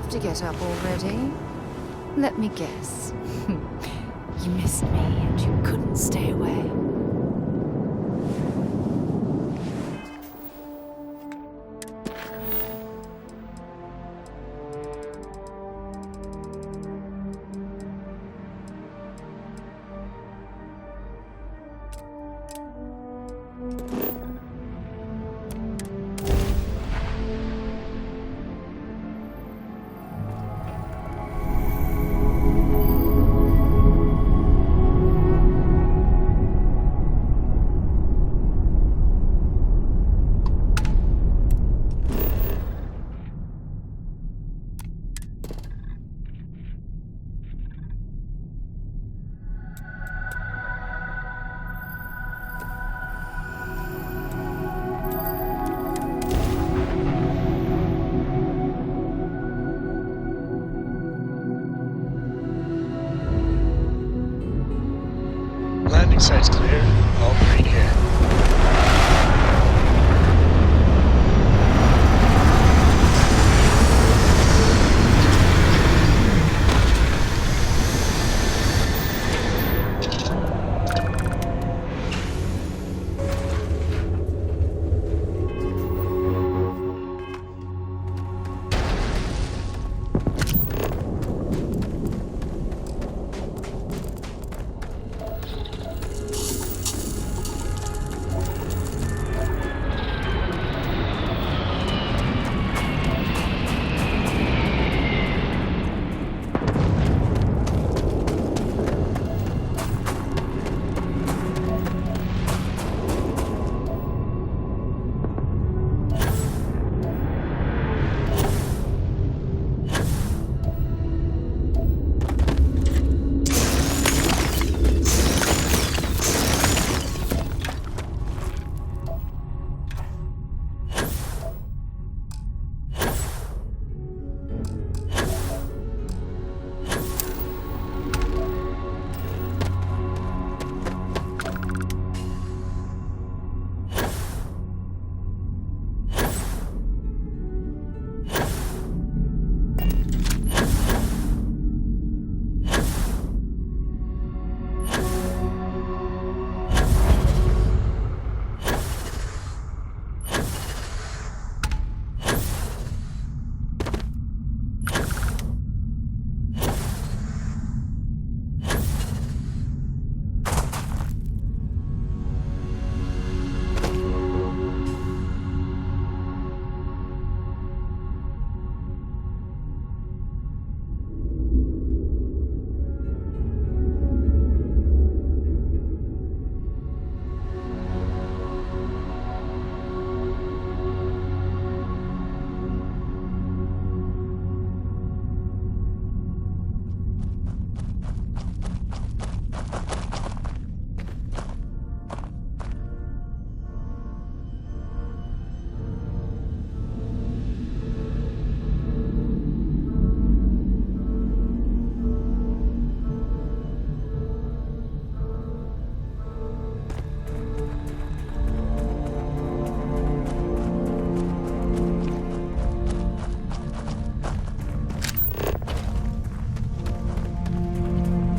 have to get up already? Let me guess. You missed me and you couldn't stay away. Landing site's clear. All green here.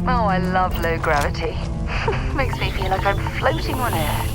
Oh, I love low gravity. Makes me feel like I'm floating on air.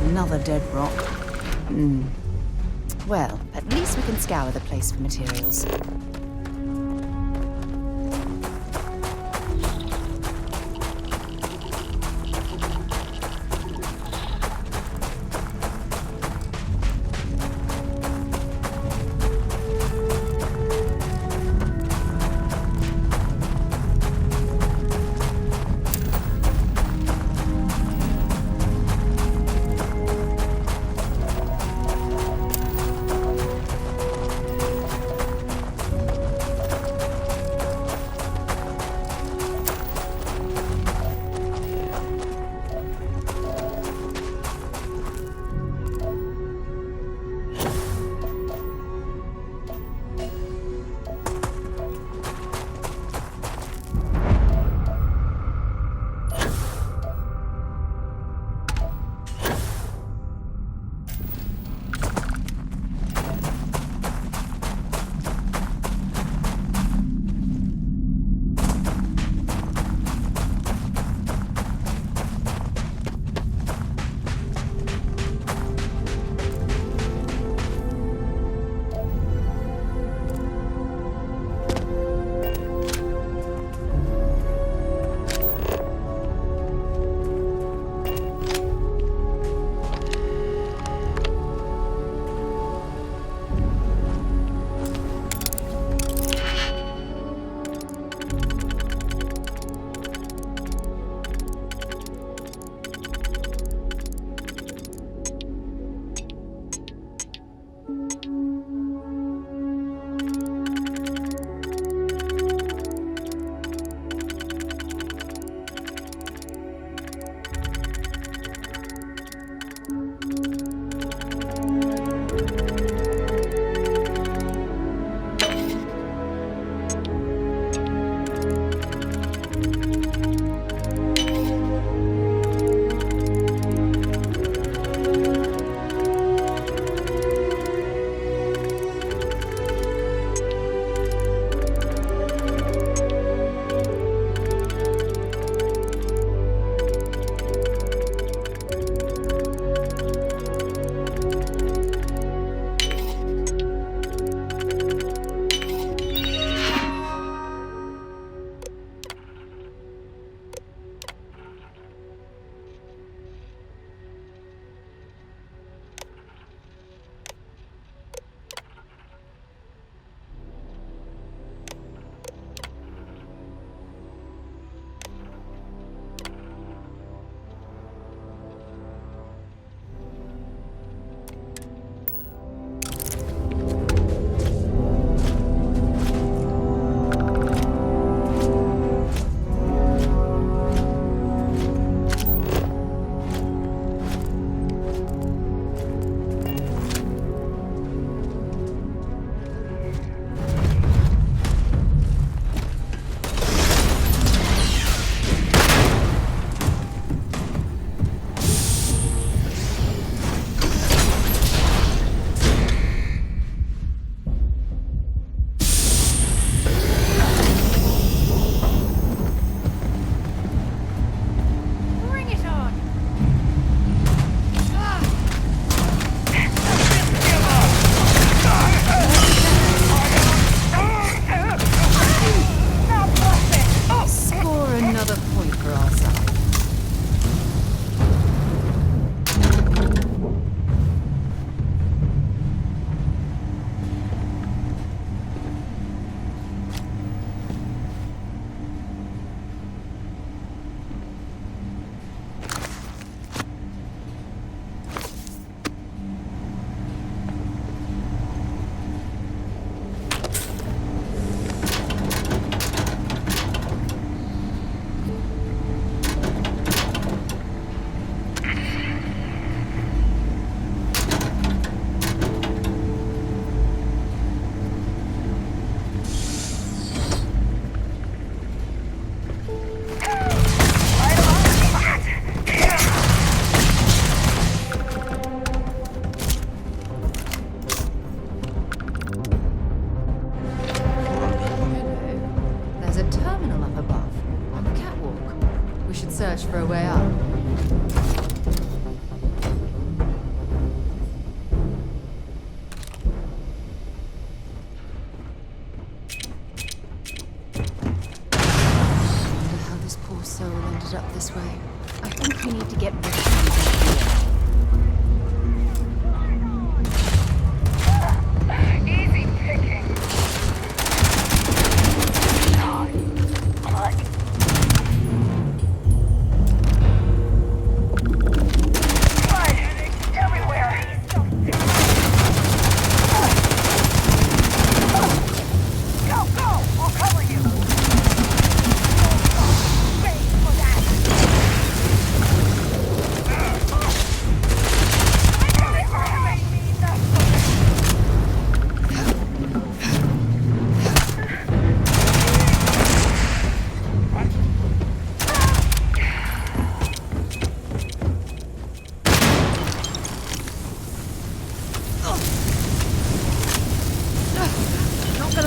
another dead rock. Hmm. Well, at least we can scour the place for materials.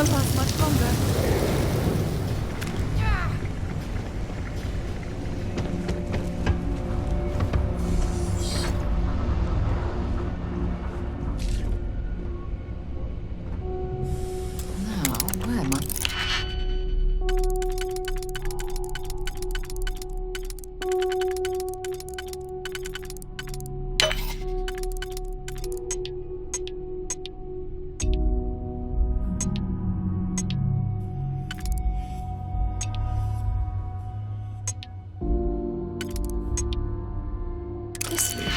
gonna last much longer. Now, where am I? This lead.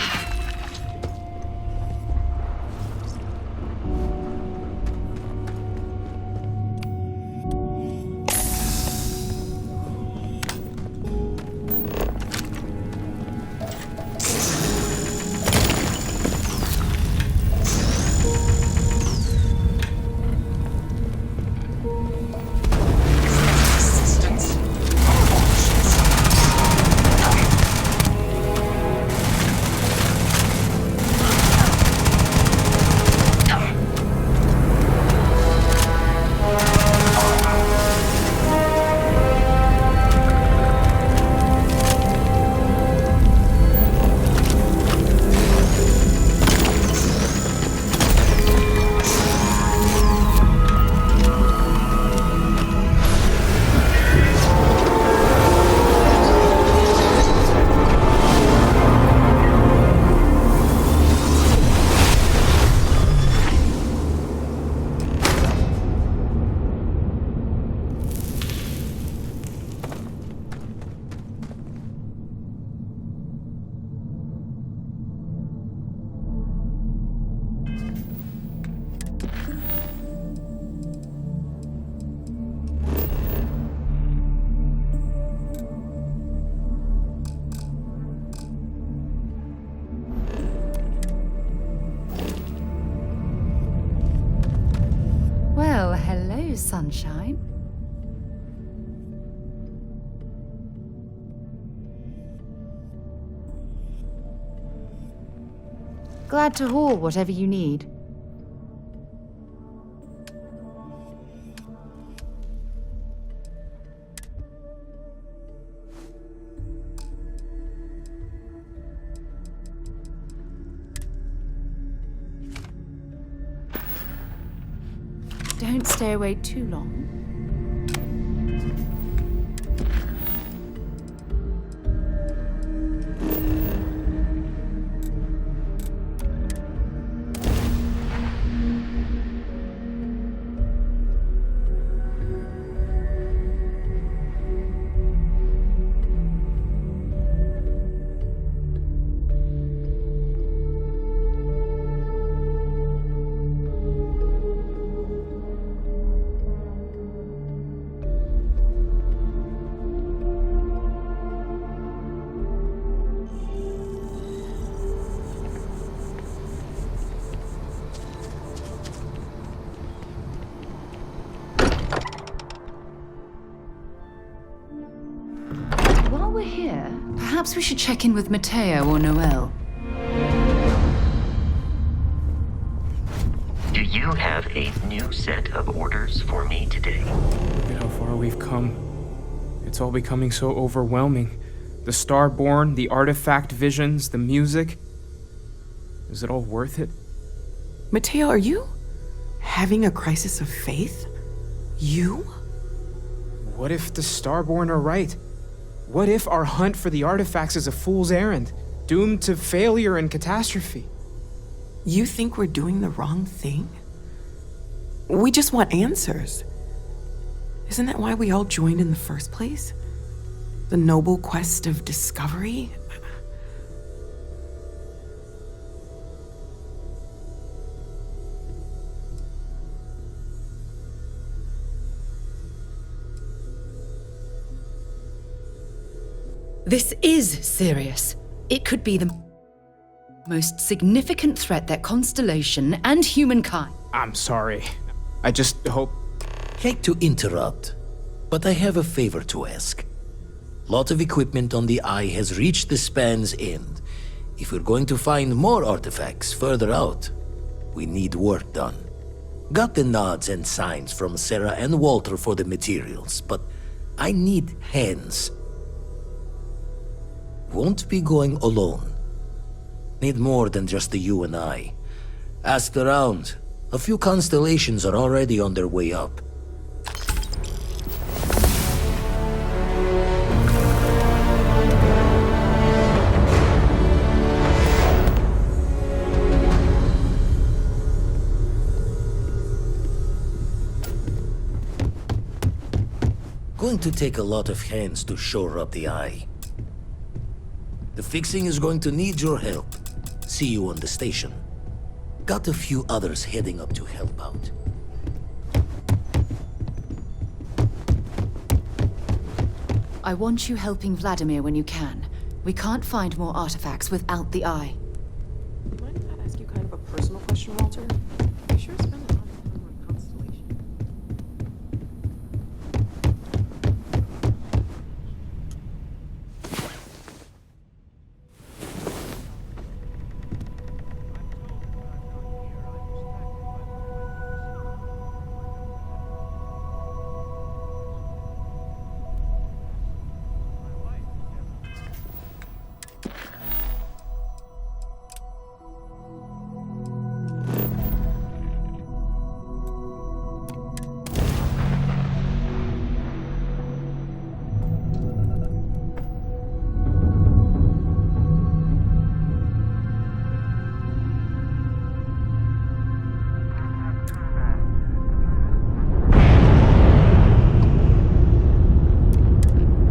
Well, hello, sunshine. Glad to haul whatever you need. Don't stay away too long. While we're here, perhaps we should check in with Matteo or Noel. Do you have a new set of orders for me today? Look at how far we've come. It's all becoming so overwhelming. The Starborn, the artifact visions, the music. Is it all worth it? Matteo, are you having a crisis of faith? You? What if the Starborn are right? What if our hunt for the artifacts is a fool's errand, doomed to failure and catastrophe? You think we're doing the wrong thing? We just want answers. Isn't that why we all joined in the first place? The noble quest of discovery? This is serious. It could be the most significant threat that Constellation and humankind. I'm sorry. I just hope... Hate to interrupt, but I have a favor to ask. Lot of equipment on the Eye has reached the span's end. If we're going to find more artifacts further out, we need work done. Got the nods and signs from Sarah and Walter for the materials, but I need hands. Won't be going alone. Need more than just the you and I. Asked around. A few constellations are already on their way up. Going to take a lot of hands to shore up the eye. The fixing is going to need your help. See you on the station. Got a few others heading up to help out. I want you helping Vladimir when you can. We can't find more artifacts without the eye. Mind if I ask you kind of a personal question, Walter? You sure spend a lot of time on Constellation?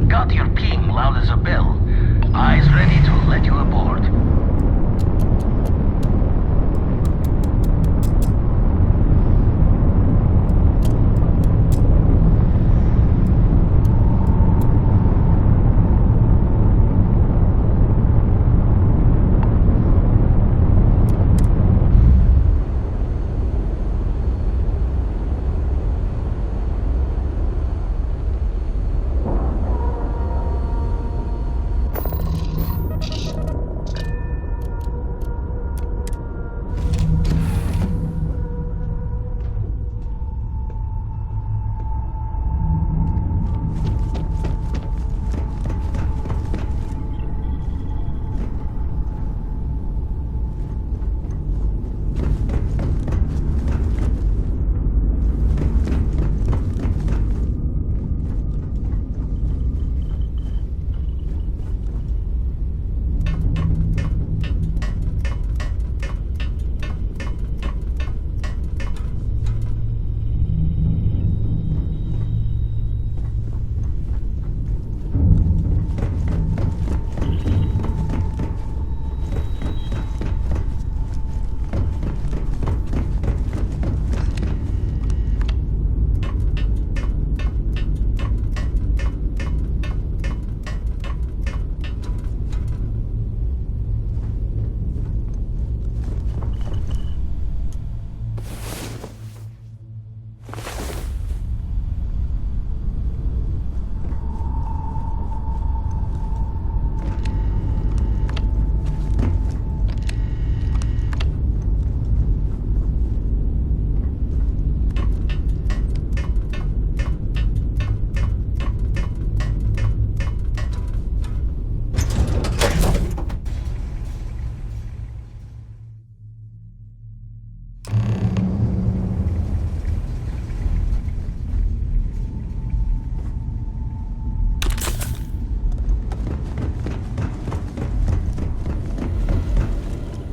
Got your ping loud as a bell. Eyes ready to let you aboard.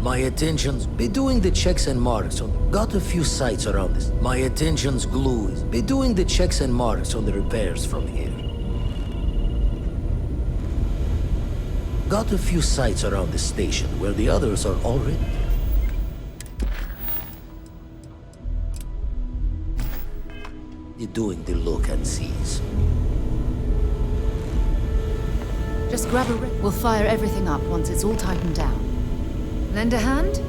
My attention's be doing the checks and marks on. Got a few sites around this. My attention's glued. Be doing the checks and marks on the repairs from here. Got a few sites around the station where the others are already. You're doing the look and sees. Just grab a We'll fire everything up once it's all tightened down. Lend a hand?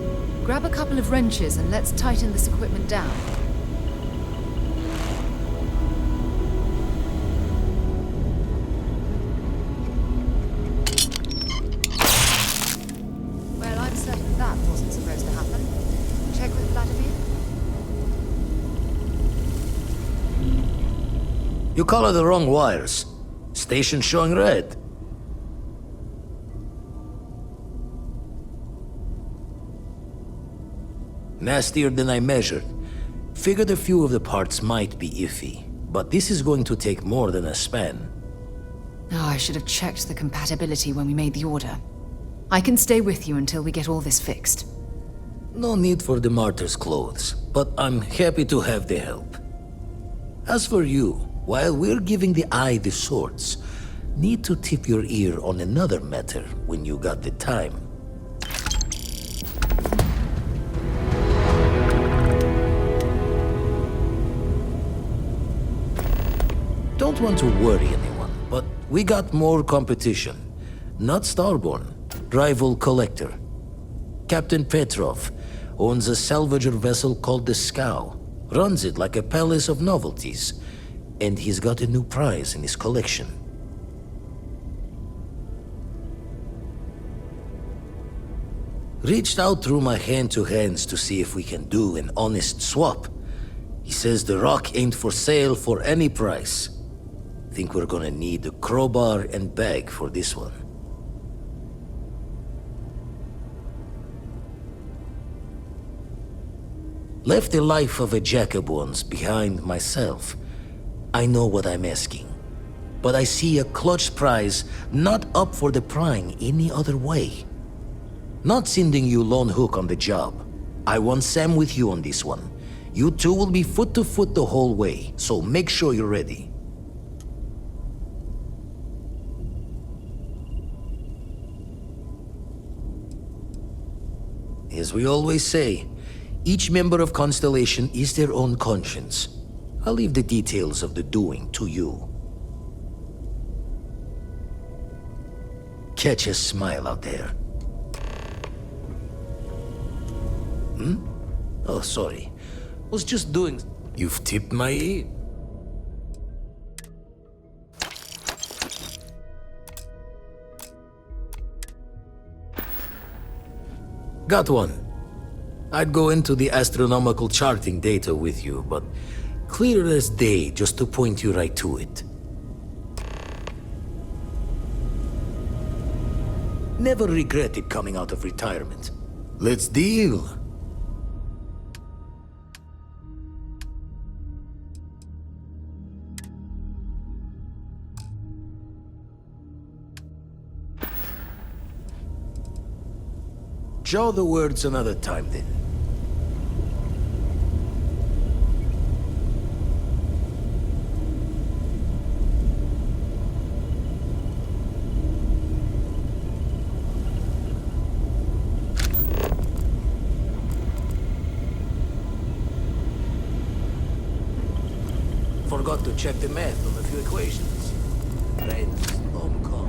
Grab a couple of wrenches and let's tighten this equipment down. Well, I'm certain that wasn't supposed to happen. Check with Vladimir? You color the wrong wires. Station showing red. Nastier than I measured. Figured a few of the parts might be iffy, but this is going to take more than a span. Oh, I should have checked the compatibility when we made the order. I can stay with you until we get all this fixed. No need for the martyr's clothes, but I'm happy to have the help. As for you, while we're giving the eye the swords, need to tip your ear on another matter when you got the time. Don't want to worry anyone, but we got more competition. Not Starborn, rival collector. Captain Petrov owns a salvager vessel called the Scow. Runs it like a palace of novelties. And he's got a new prize in his collection. Reached out through my hand-to-hands to see if we can do an honest swap. He says the rock ain't for sale for any price. Think we're gonna need a crowbar and bag for this one. Left the life of a jacob once behind myself. I know what I'm asking. But I see a clutch prize not up for the prying any other way. Not sending you lone hook on the job. I want Sam with you on this one. You two will be foot to foot the whole way, so make sure you're ready. As we always say, each member of Constellation is their own conscience. I'll leave the details of the doing to you. Catch a smile out there. Oh, sorry. Was just doing... You've tipped my ear. Got one. I'd go into the astronomical charting data with you, but clear as day just to point you right to it. Never regretted coming out of retirement. Let's deal. Jaw the words another time then. Forgot to check the math on a few equations. Friends, home come.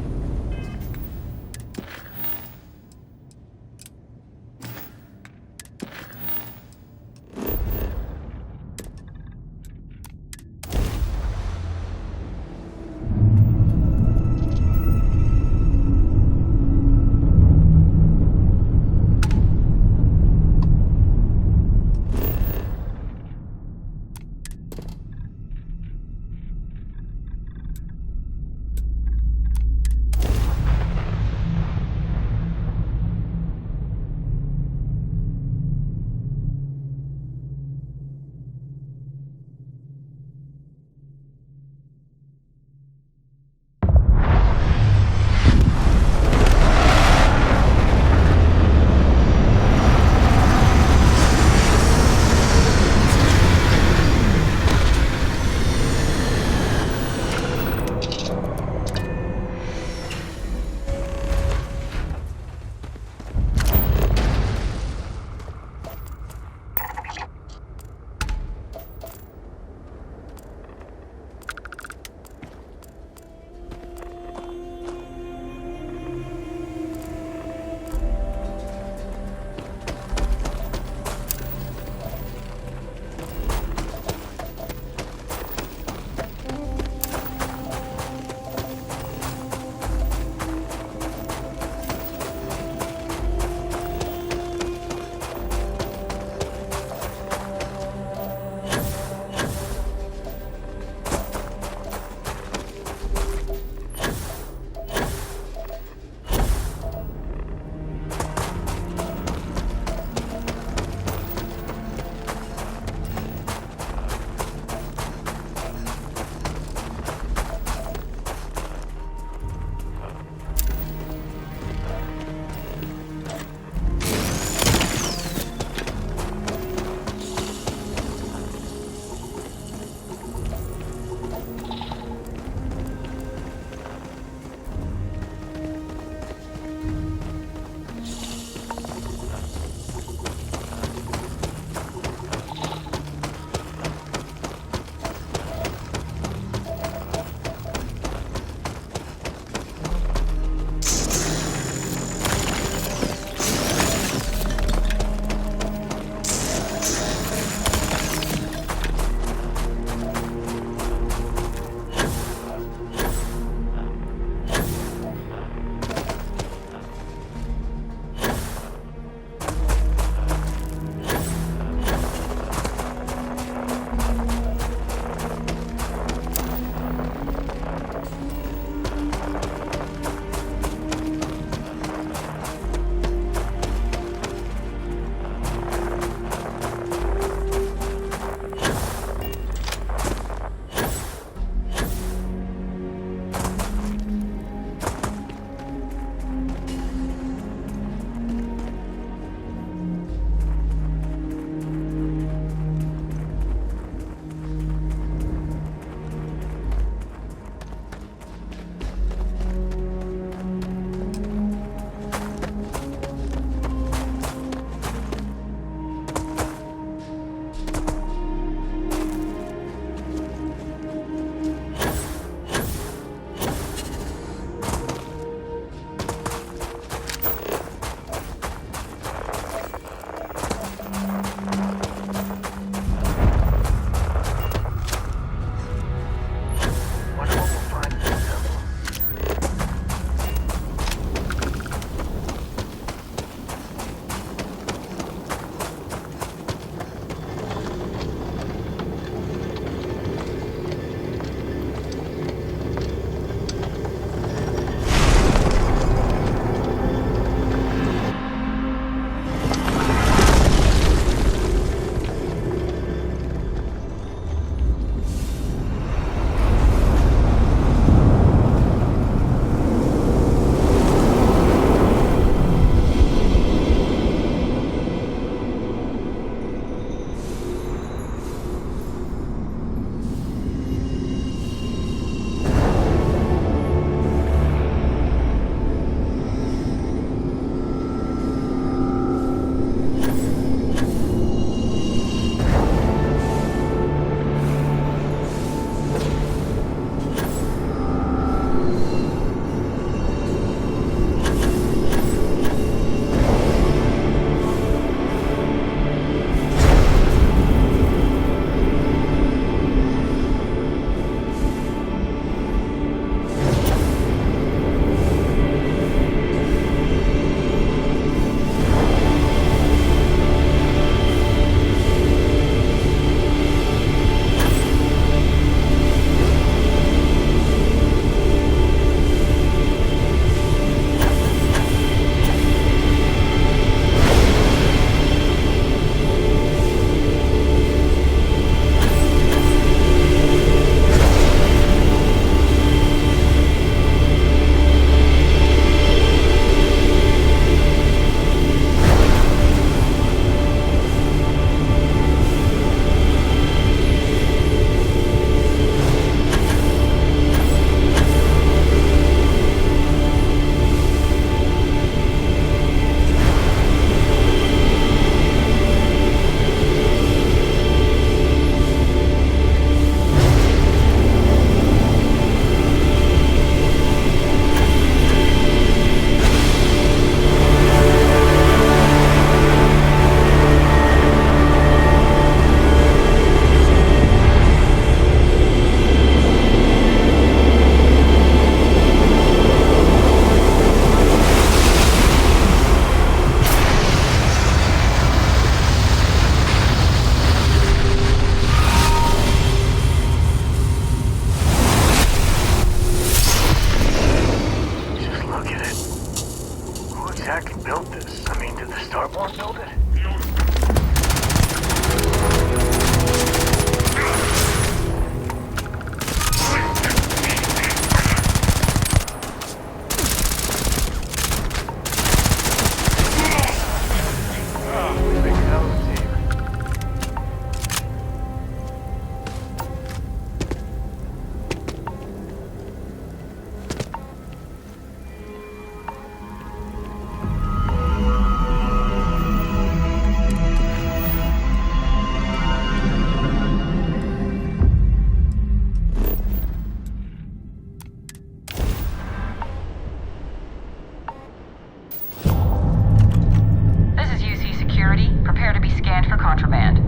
prepare to be scanned for contraband.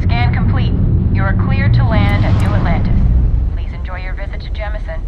Scan complete. You are cleared to land at New Atlantis. Please enjoy your visit to Jemison.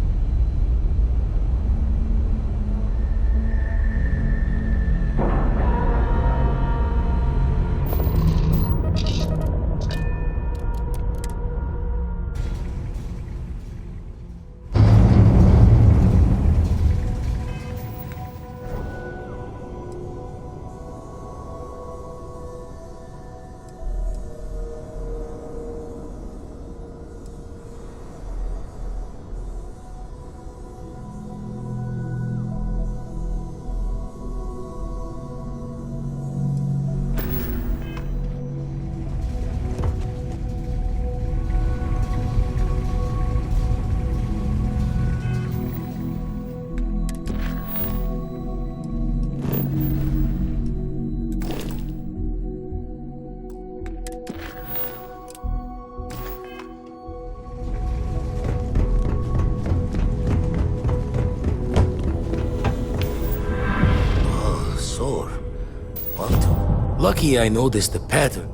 Lucky I noticed the pattern.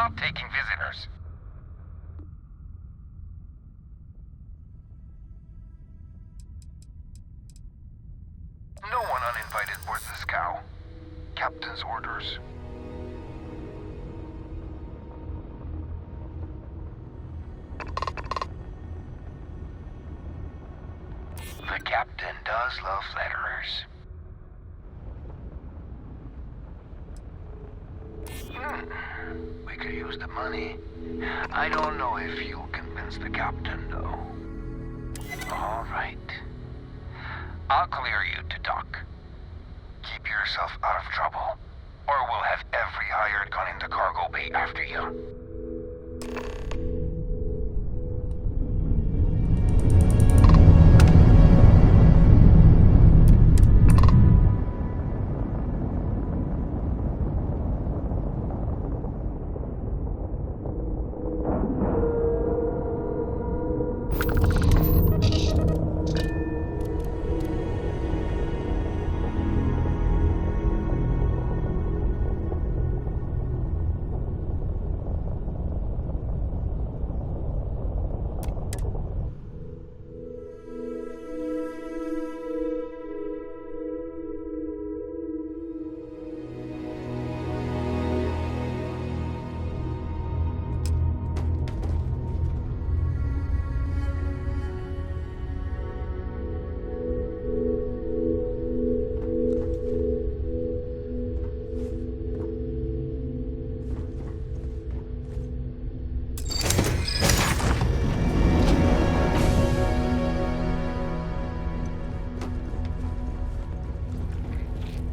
not taking visitors. No one uninvited boards the scow. Captain's orders. The captain does love letterers. We could use the money. I don't know if you'll convince the captain, though. All right. I'll clear you to dock. Keep yourself out of trouble, or we'll have every hired gun in the cargo bay after you.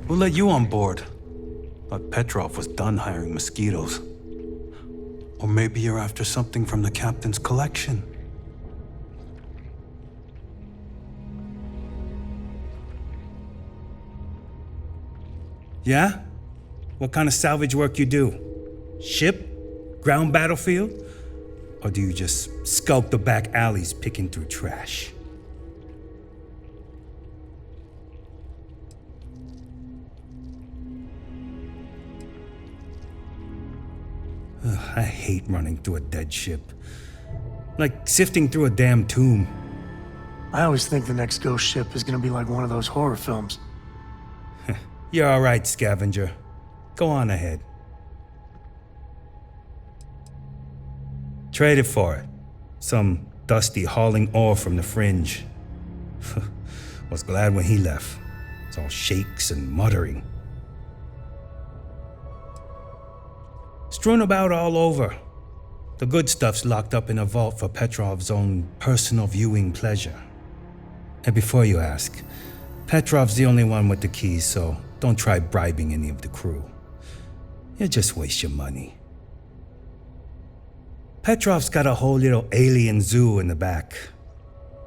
Who let you on board? Thought Petrov was done hiring mosquitoes. Or maybe you're after something from the captain's collection. Yeah? What kind of salvage work you do? Ship? Ground battlefield? Or do you just skulk the back alleys picking through trash? I hate running through a dead ship. Like sifting through a damn tomb. I always think the next ghost ship is gonna be like one of those horror films. You're all right, scavenger. Go on ahead. Traded for it. Some dusty hauling ore from the fringe. Was glad when he left. It's all shakes and muttering. Strewn about all over. The good stuff's locked up in a vault for Petrov's own personal viewing pleasure. And before you ask, Petrov's the only one with the keys, so don't try bribing any of the crew. You'll just waste your money. Petrov's got a whole little alien zoo in the back.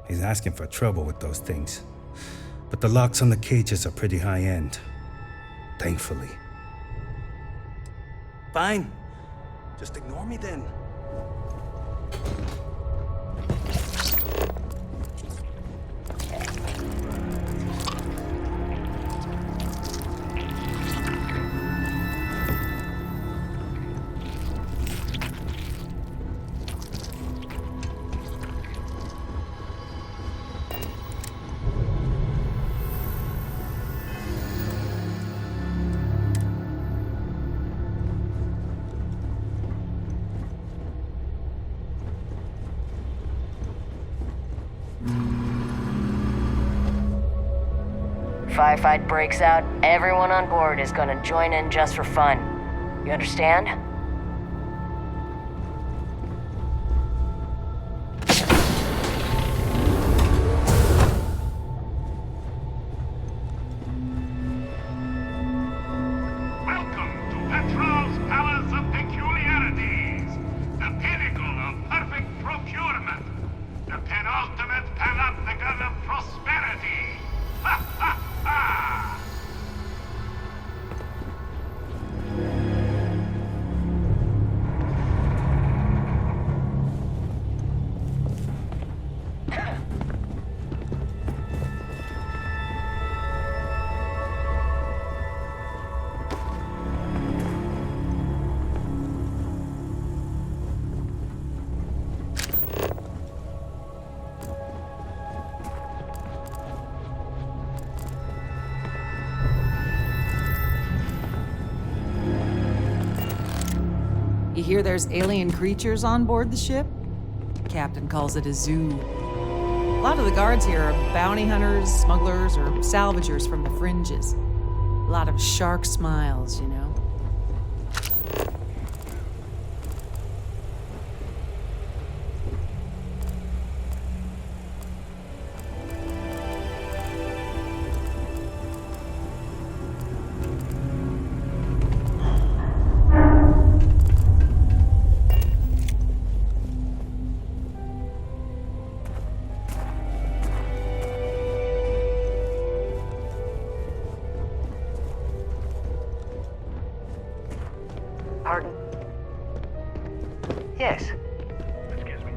He's asking for trouble with those things. But the locks on the cages are pretty high-end. Thankfully. Fine. Just ignore me then. Firefight breaks out, everyone on board is gonna join in just for fun. You understand? Welcome to Petrov's Palace of Peculiarities, the pinnacle of perfect procurement, the penultimate panopticon of prosperity. Ha ha ha! hear there's alien creatures on board the ship? Captain calls it a zoo. A lot of the guards here are bounty hunters, smugglers, or salvagers from the fringes. A lot of shark smiles, you know? Pardon? Yes. Excuse me.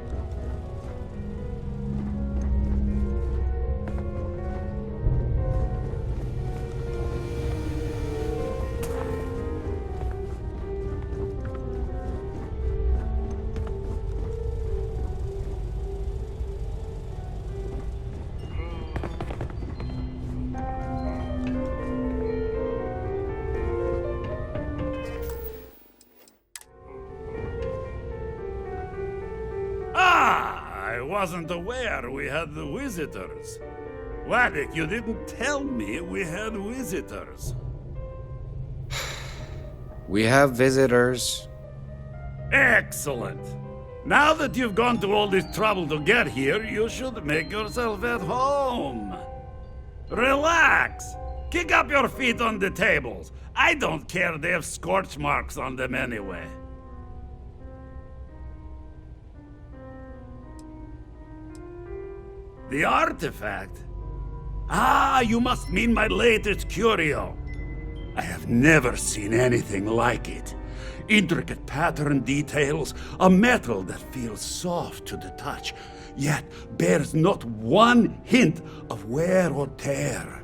I wasn't aware we had visitors. Waddick, you didn't tell me we had visitors. We have visitors. Excellent. Now that you've gone to all this trouble to get here, you should make yourself at home. Relax. Kick up your feet on the tables. I don't care they have scorch marks on them anyway. The artifact? Ah, you must mean my latest curio. I have never seen anything like it. Intricate pattern details, a metal that feels soft to the touch, yet bears not one hint of wear or tear.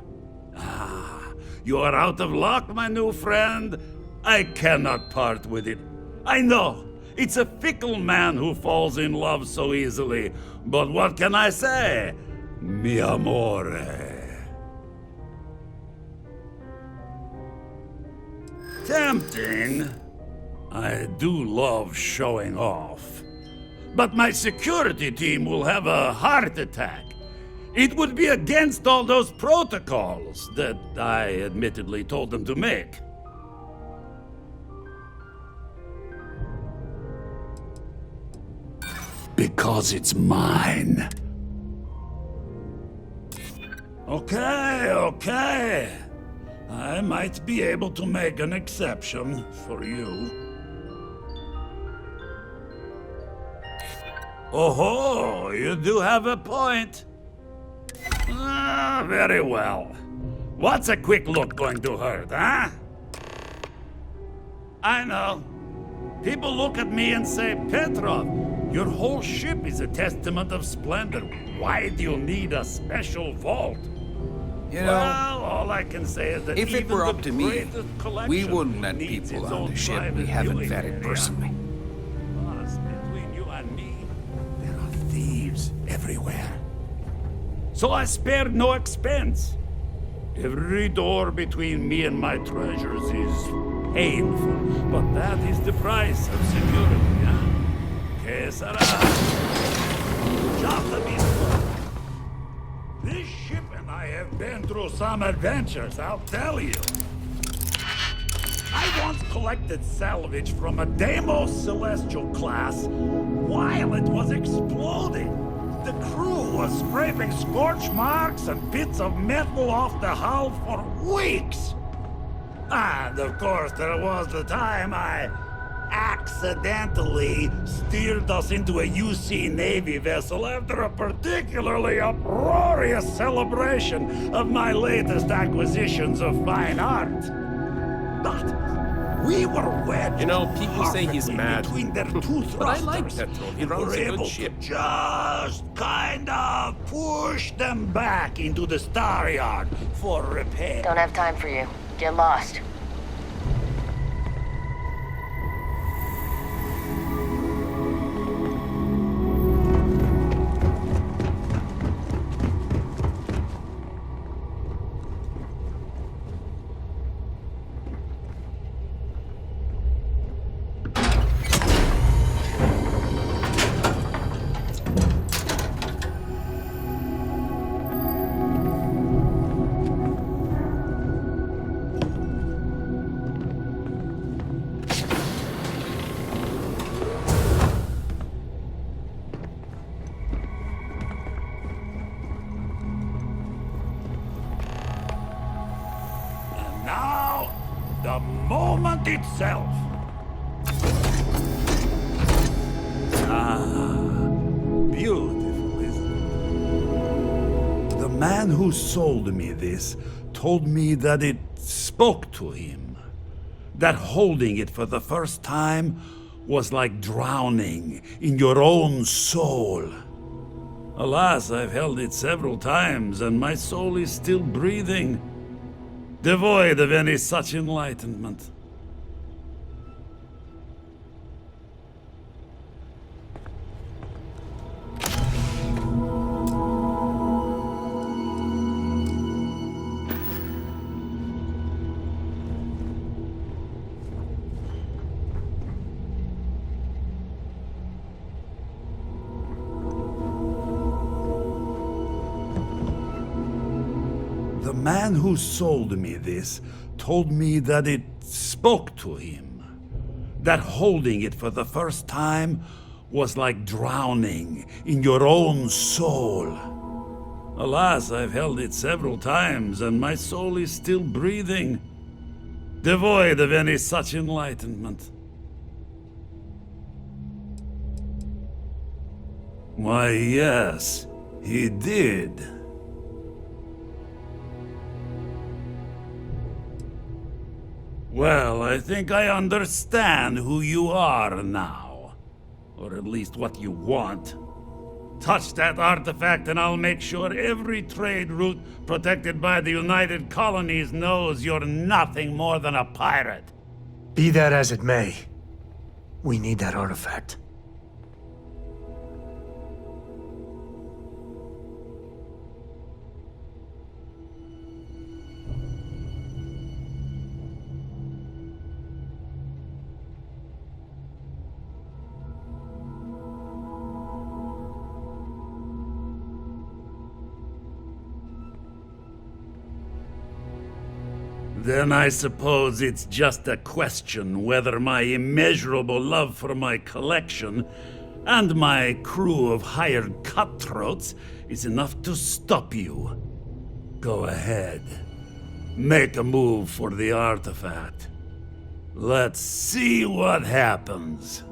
Ah, you are out of luck, my new friend. I cannot part with it. I know, it's a fickle man who falls in love so easily, but what can I say? Mi amore. Tempting. I do love showing off. But my security team will have a heart attack. It would be against all those protocols that I admittedly told them to make. Because it's mine. Okay. I might be able to make an exception for you. Oh, you do have a point. Ah, very well. What's a quick look going to hurt, huh? I know. People look at me and say, Petrov, your whole ship is a testament of splendor. Why do you need a special vault? You know, well, all I can say is that if it even were the up to me, greatest collection we wouldn't let needs people its on own the ship we private haven't viewing vetted area. personally. Plus, between you and me, there are thieves everywhere. So I spared no expense. Every door between me and my treasures is painful, but that is the price of security, huh? Que sera? Just a bit. This ship and I have been through some adventures, I'll tell you. I once collected salvage from a Deimos Celestial class while it was exploding. The crew was scraping scorch marks and bits of metal off the hull for weeks. And of course, there was the time I accidentally steered us into a UC Navy vessel after a particularly uproarious celebration of my latest acquisitions of fine art. But we were wedged, you know, people say he's mad, between their two thrusters, but I like Petrov. He runs a good ship. Just kind of push them back into the star yard for repair. Don't have time for you. Get lost. Now, the moment itself. Beautiful, isn't it? The man who sold me this told me that it spoke to him. That holding it for the first time was like drowning in your own soul. Alas, I've held it several times, and my soul is still breathing, devoid of any such enlightenment. The man who sold me this told me that it spoke to him. That holding it for the first time was like drowning in your own soul. Alas, I've held it several times, and my soul is still breathing, devoid of any such enlightenment. Why, yes, he did. Well, I think I understand who you are now. Or at least what you want. Touch that artifact and I'll make sure every trade route protected by the United Colonies knows you're nothing more than a pirate. Be that as it may, we need that artifact. Then I suppose it's just a question whether my immeasurable love for my collection and my crew of hired cutthroats is enough to stop you. Go ahead. Make a move for the artifact. Let's see what happens.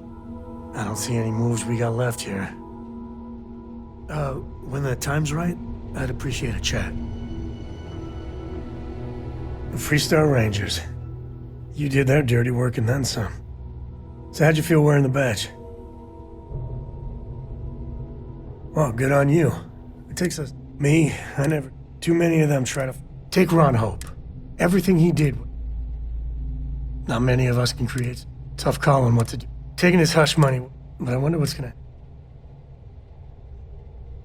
I don't see any moves we got left here. When the time's right, I'd appreciate a chat. Freestar Rangers. You did their dirty work and then some. So how'd you feel wearing the badge? Well, good on you. It takes too many of them try to take Ron Hope. Everything he did. Not many of us can create. Tough calling what to do. Taking his hush money, but I wonder what's gonna...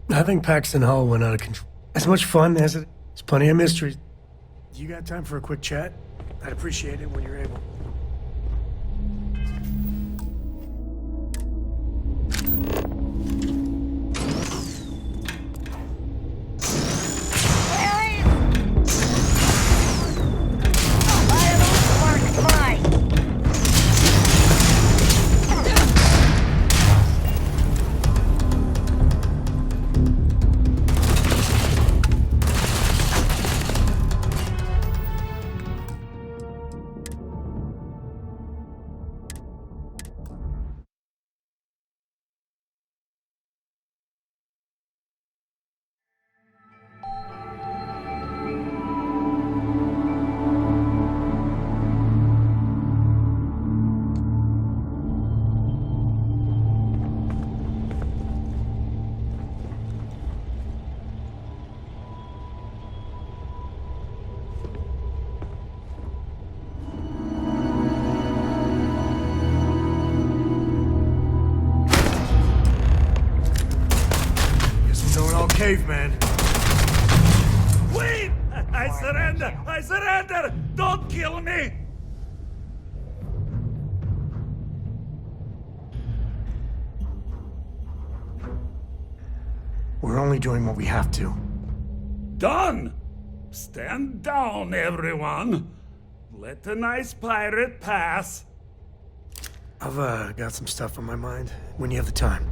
I think Paxton Hall went out of control. As much fun as it is, there's plenty of mysteries. You got time for a quick chat? I'd appreciate it when you're able. Caveman. Wait! I surrender! I surrender! Don't kill me! We're only doing what we have to. Done! Stand down, everyone. Let the nice pirate pass. I've got some stuff on my mind when you have the time.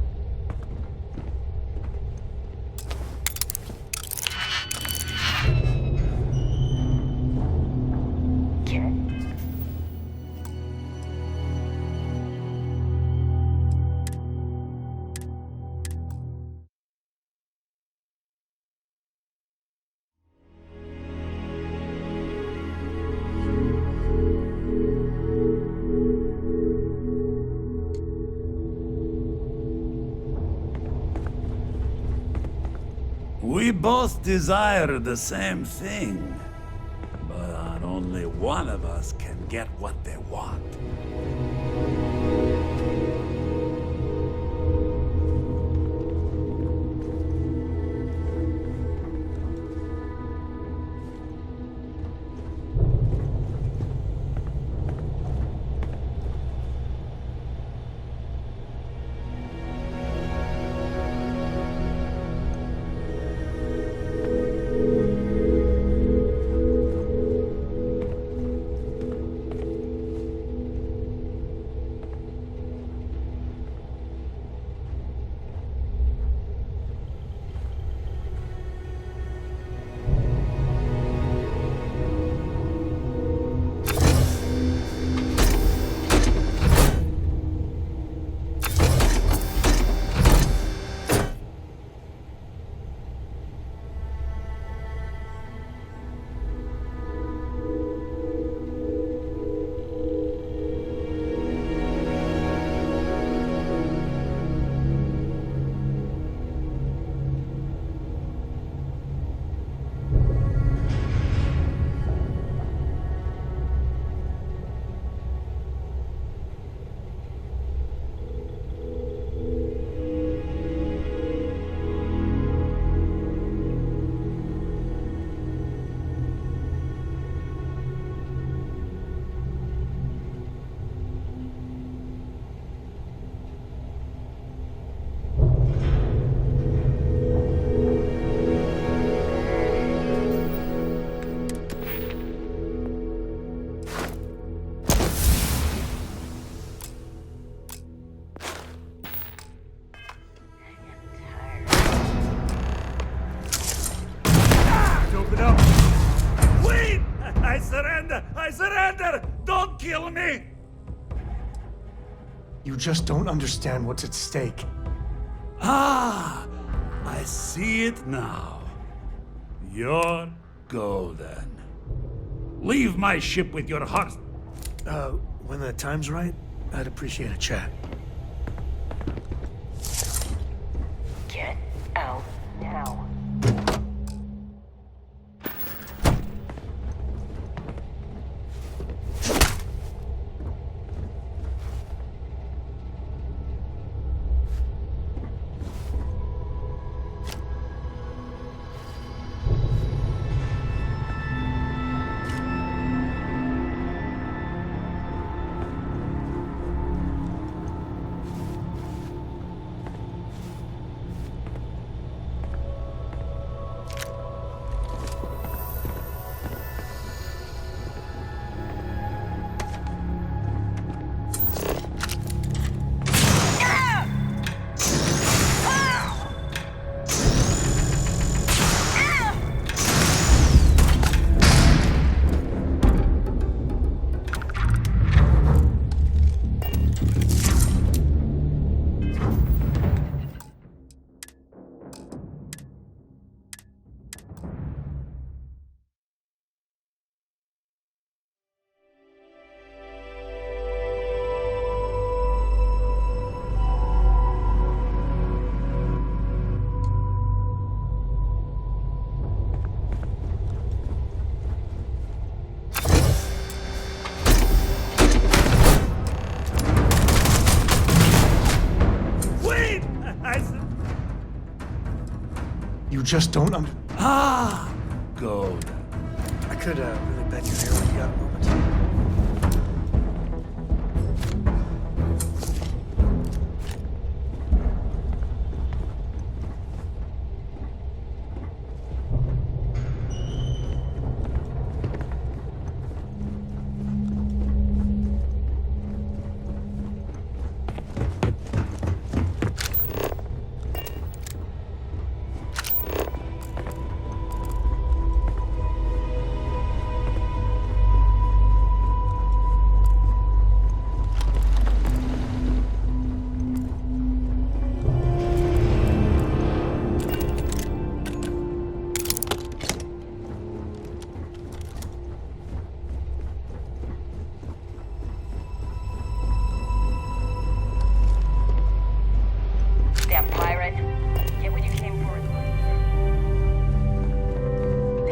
both desire the same thing, but only one of us can get what they want. I surrender! Don't kill me! You just don't understand what's at stake. Ah, I see it now. You're golden. Leave my ship with your heart. When the time's right, I'd appreciate a chat. Get out now. You just don't Ah, gold. I could, really bend your hair when you got a moment.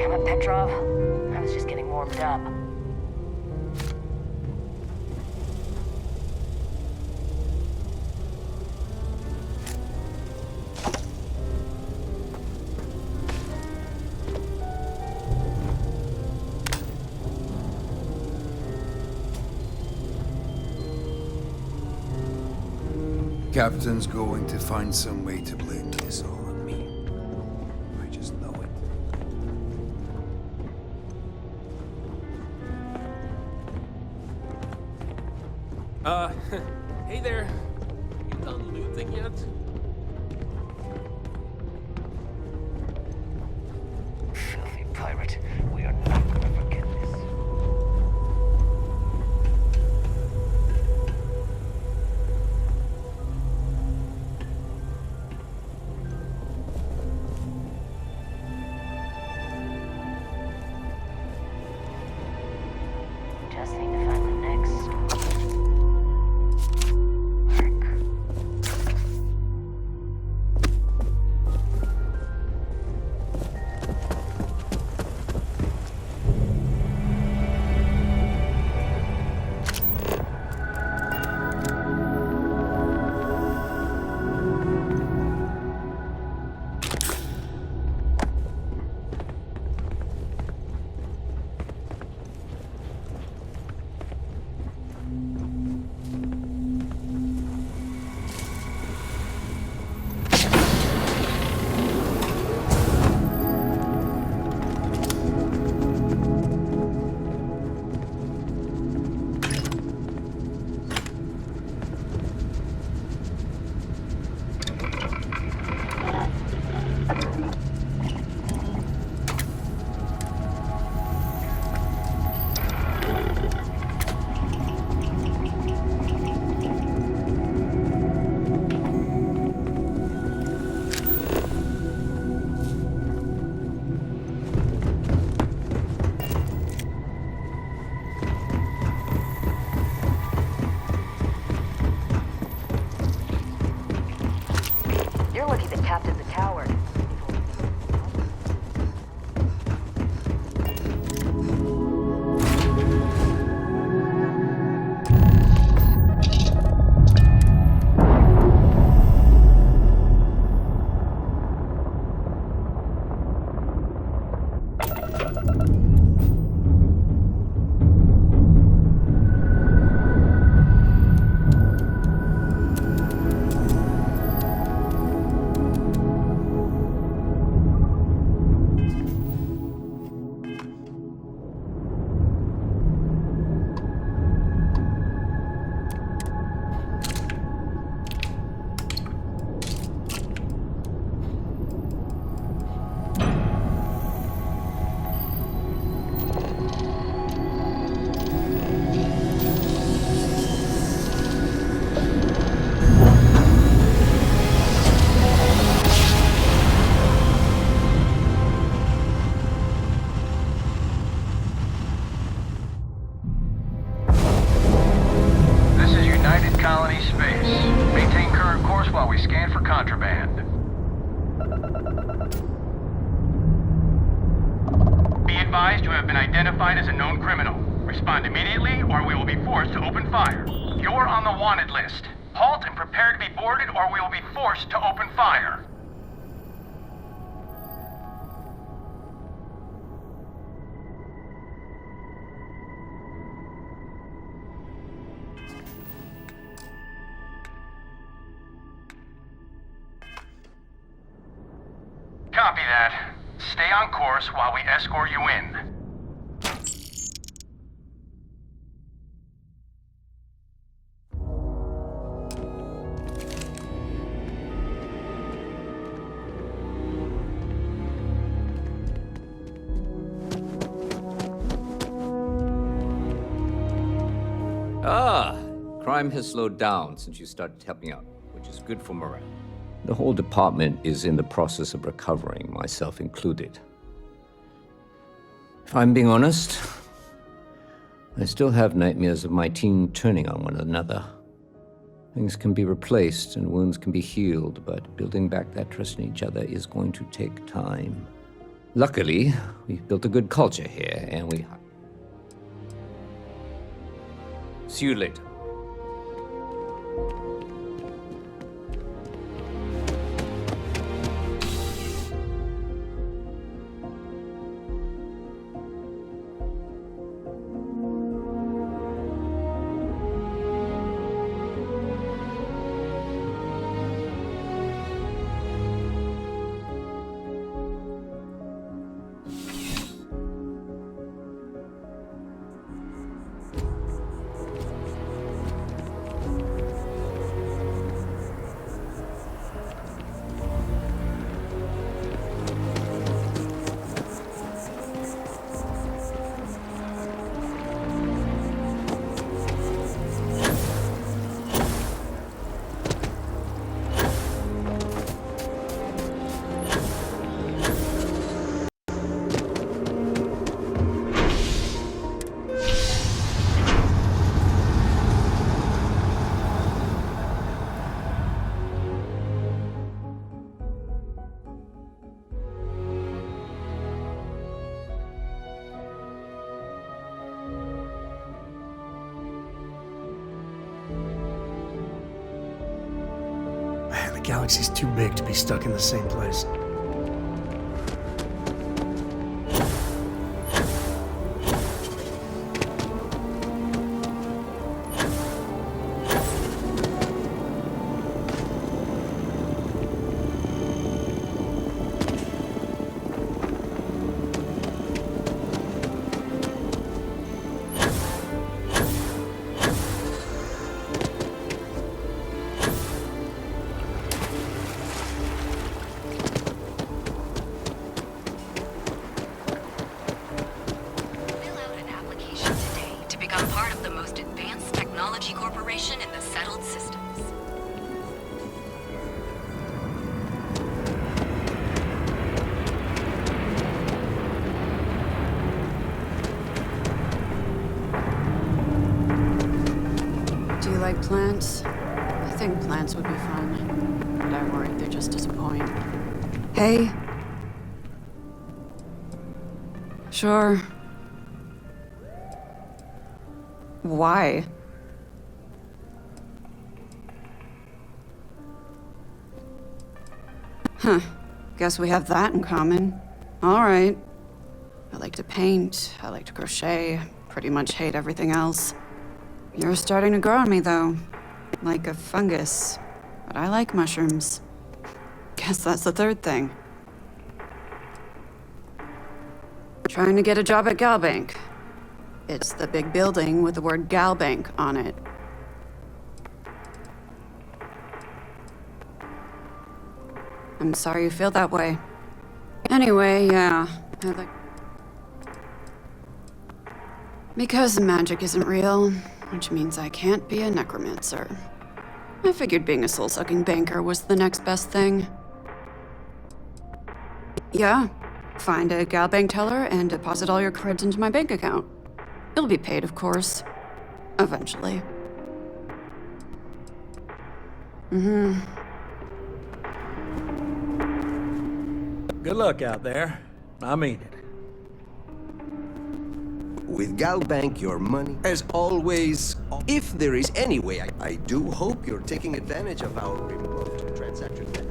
Damn it, Petrov. I was just getting warmed up. Captain's going to find some way to blame this all on me. I just know it. Hey there. You done looting yet? Filthy pirate. We are not gonna forget this. Just need to find the next mark. You're lucky the captain's a coward. This is United Colony Space. Maintain current course while we scan for contraband. Be advised you have been identified as a known criminal. Respond immediately or we will be forced to open fire. You're on the wanted list. Halt and prepare to be boarded or we will be forced to open fire. Copy that. Stay on course while we escort you in. Crime has slowed down since you started helping out, which is good for morale. The whole department is in the process of recovering, myself included. If I'm being honest, I still have nightmares of my team turning on one another. Things can be replaced and wounds can be healed, but building back that trust in each other is going to take time. Luckily, we've built a good culture here, and we... See you later. Man, the galaxy's too big to be stuck in the same place. Corporation in the settled systems. Do you like plants? I think plants would be fun, but I worry they just disappoint. Hey? Sure. Why? Huh. Guess we have that in common. All right. I like to paint, I like to crochet, pretty much hate everything else. You're starting to grow on me, though. Like a fungus. But I like mushrooms. Guess that's the third thing. Trying to get a job at Galbank. It's the big building with the word Galbank on it. I'm sorry you feel that way. Anyway, yeah, I like... Because magic isn't real, which means I can't be a necromancer. I figured being a soul-sucking banker was the next best thing. Yeah, find a Galbank teller and deposit all your creds into my bank account. You'll be paid, of course. Eventually. Good luck out there. I mean it. With Galbank, your money, as always, if there is any way, I do hope you're taking advantage of our remote transaction method.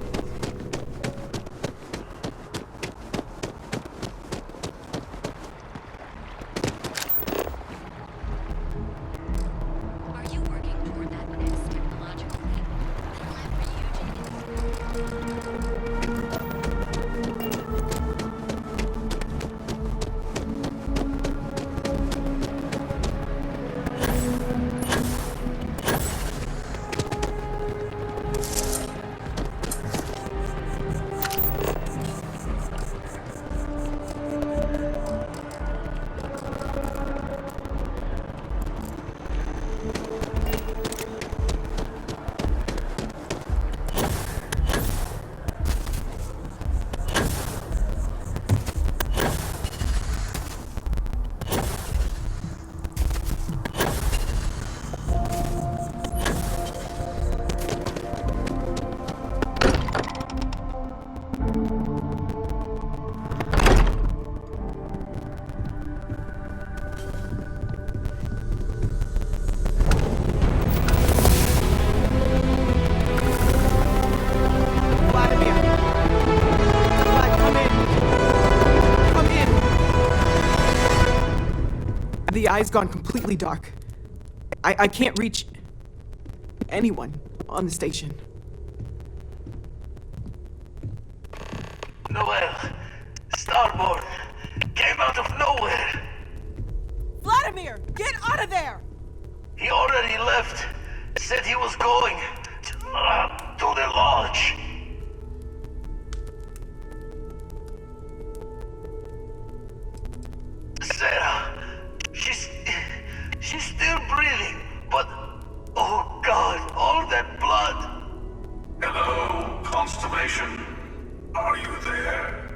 Are you working toward that next technological leap? The eye's gone completely dark. I can't reach anyone on the station. Noel, Starboard came out of nowhere. Vladimir, get out of there! He already left. Said he was going to the lodge. Sarah, she's still breathing, but oh God, all that blood. Hello, Constellation. Are you there?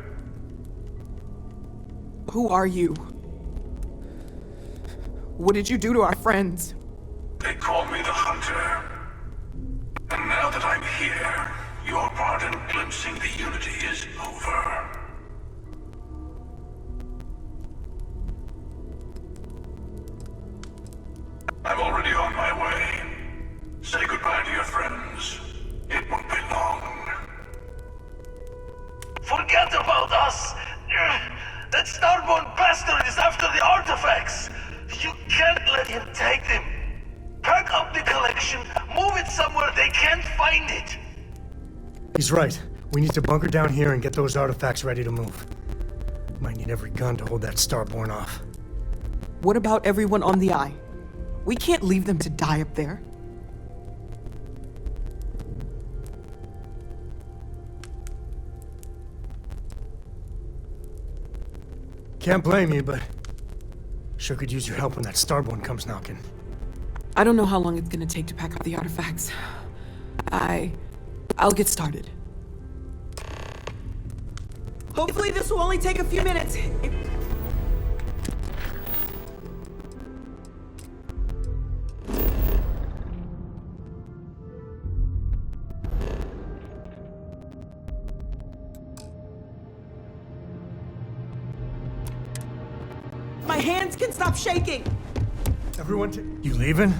Who are you? What did you do to our friends? They call me the Hunter. And now that I'm here, your part in glimpsing the Unity is over. I'm already on my way. Say goodbye to your friends. It won't be long. Forget about us! That Starborn bastard is after the artifacts! You can't let him take them! Pack up the collection, move it somewhere they can't find it! He's right. We need to bunker down here and get those artifacts ready to move. Might need every gun to hold that Starborn off. What about everyone on the Eye? We can't leave them to die up there. Can't blame you, but sure could use your help when that Starborn comes knocking. I don't know how long it's gonna take to pack up the artifacts. I'll get started. Hopefully this will only take a few minutes. My hands can stop shaking! Everyone you leaving?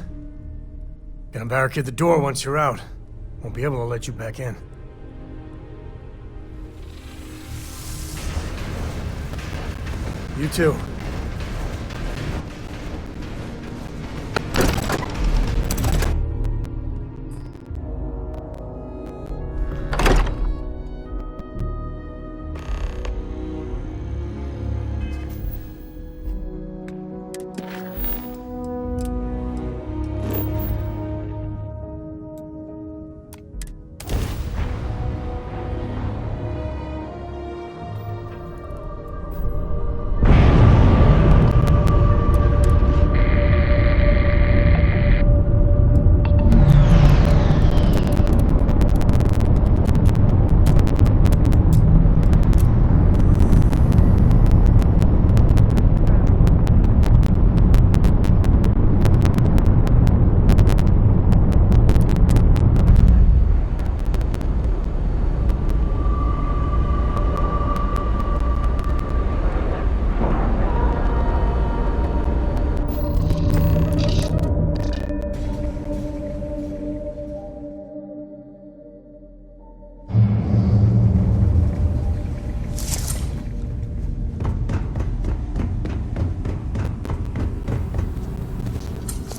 Gonna barricade the door once you're out. Won't be able to let you back in. You too.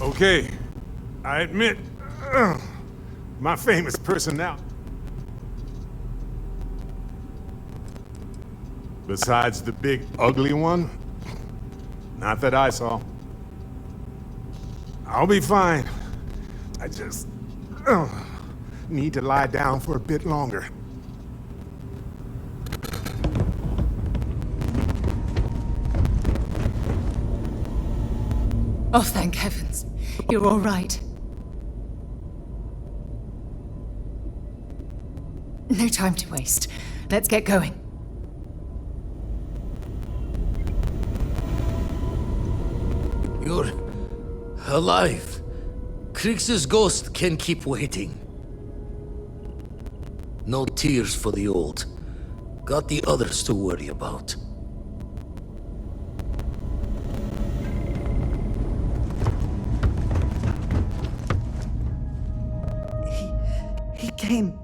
Okay, I admit, my famous personality. Besides the big ugly one, not that I saw. I'll be fine. I just need to lie down for a bit longer. Oh, thank heavens. You're all right. No time to waste. Let's get going. You're alive. Krix's ghost can keep waiting. No tears for the old. Got the others to worry about. He came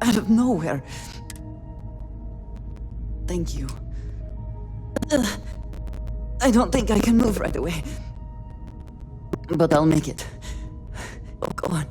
out of nowhere. Thank you. I don't think I can move right away. But I'll make it. Oh, go on.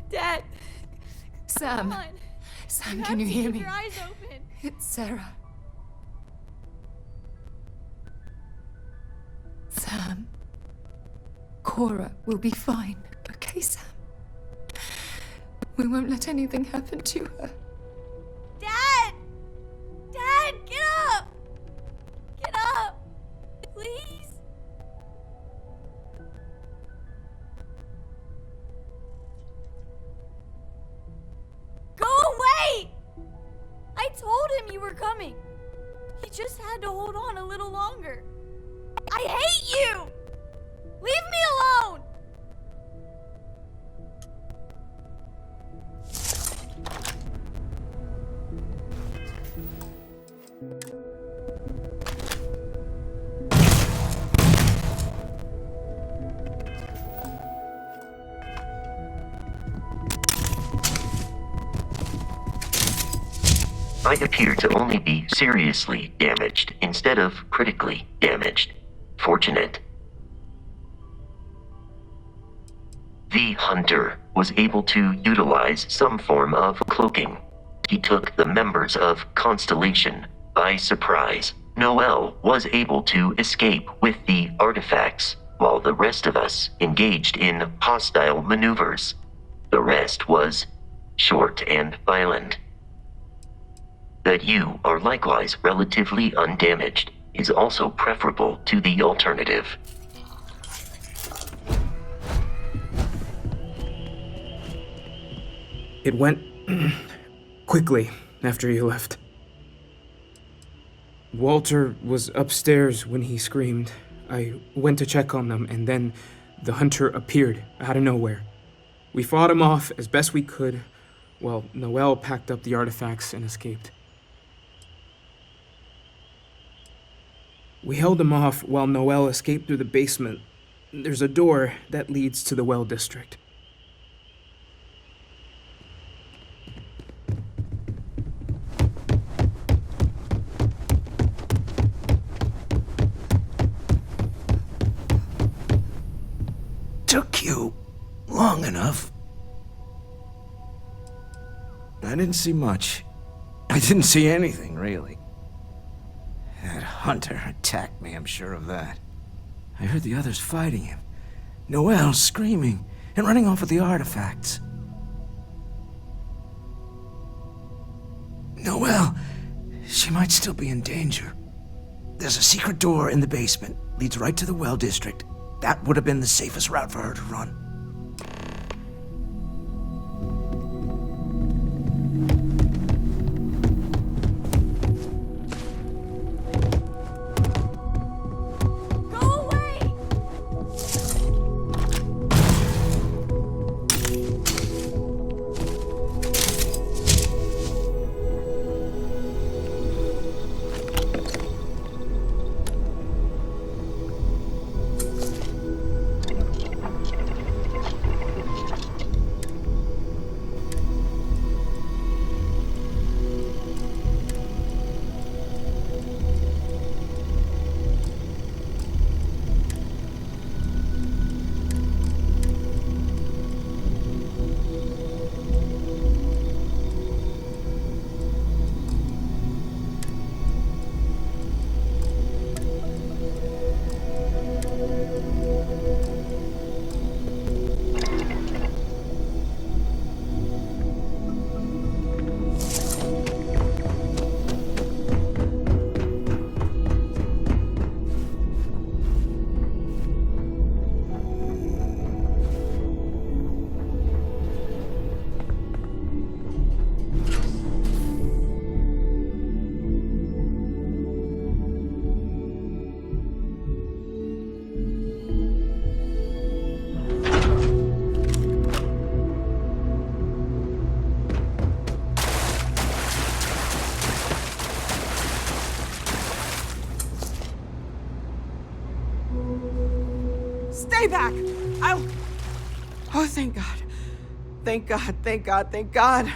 Dad! Sam. Come on. Sam, You can have you to hear keep me? your eyes open. It's Sarah. Sam. Cora will be fine. Okay, Sam? We won't let anything happen to her. Dad! Dad, get up! Get up! Please? Go away! I told him you were coming. He just had to hold on a little longer. I hate you! Leave me alone! I appear to only be seriously damaged instead of critically damaged. Fortunate. The hunter was able to utilize some form of cloaking. He took the members of Constellation by surprise. Noel was able to escape with the artifacts, while the rest of us engaged in hostile maneuvers. The rest was short and violent. That you are likewise relatively undamaged is also preferable to the alternative. It went quickly after you left. Walter was upstairs when he screamed. I went to check on them, and then the hunter appeared out of nowhere. We fought him off as best we could, while Noel packed up the artifacts and escaped. We held him off while Noel escaped through the basement. There's a door that leads to the well district. Took you long enough. I didn't see much. I didn't see anything, really. That hunter attacked me, I'm sure of that. I heard the others fighting him. Noelle screaming and running off with the artifacts. Noelle, she might still be in danger. There's a secret door in the basement, leads right to the well district. That would have been the safest route for her to run. Stay back! I'll... Oh, thank God. Thank God, thank God, thank God.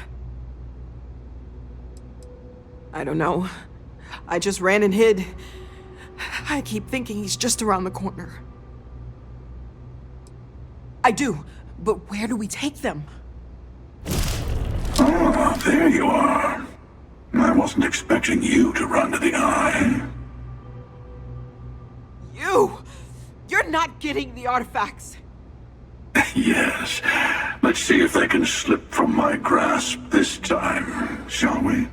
I don't know. I just ran and hid. I keep thinking he's just around the corner. I do, but where do we take them? there you are. I wasn't expecting you to run to the eye. You're not getting the artifacts. Yes. Let's see if they can slip from my grasp this time, shall we?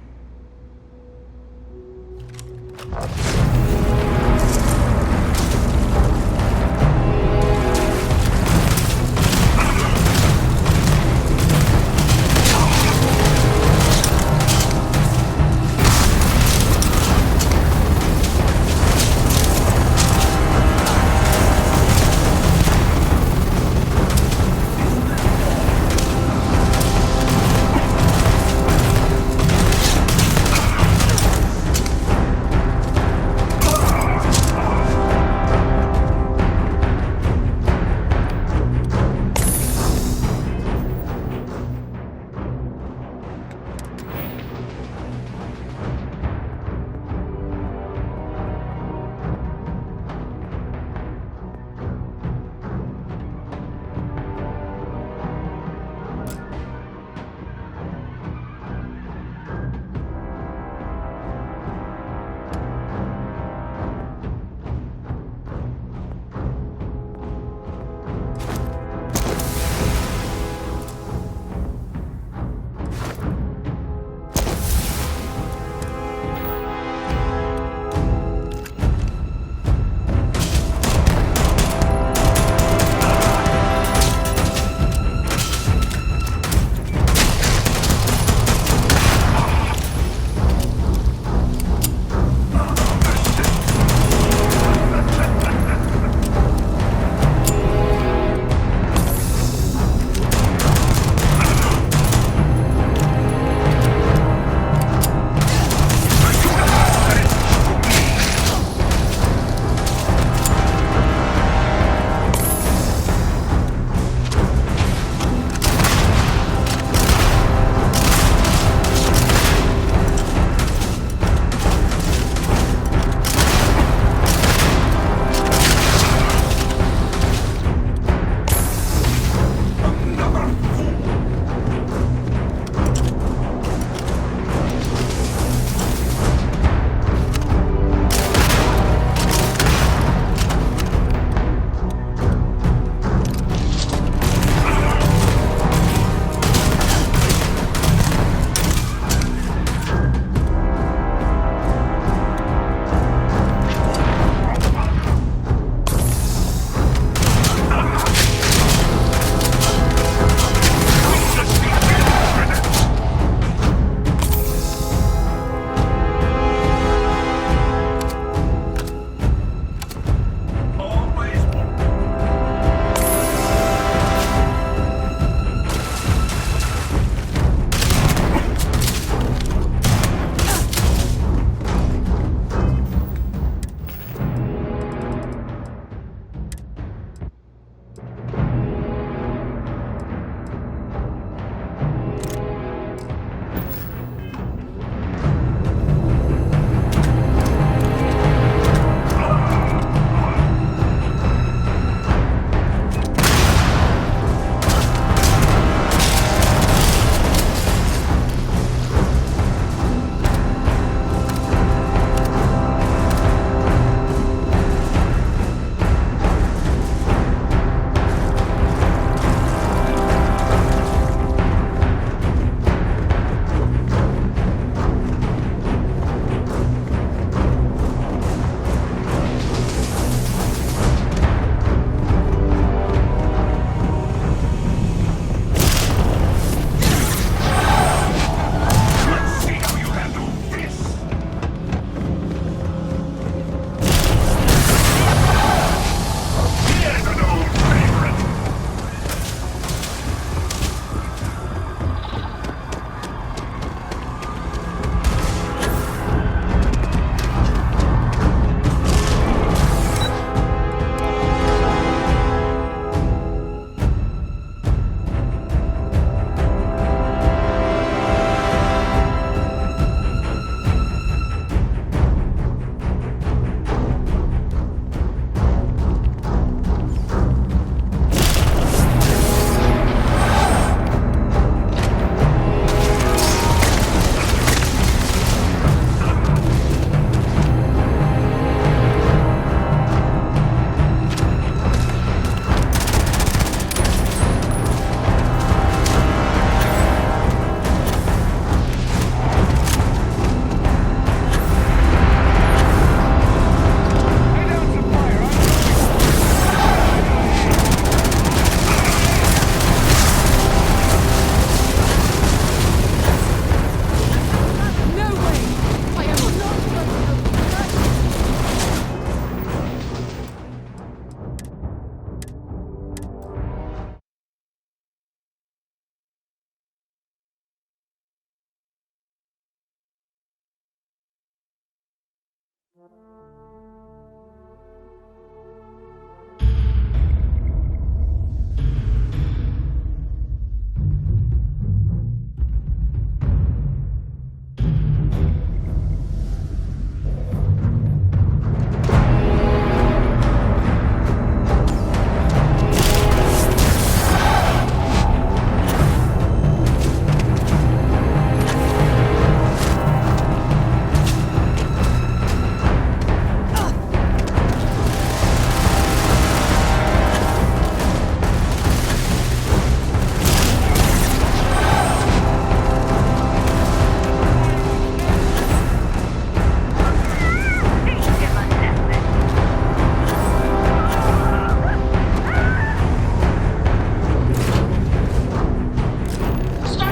Start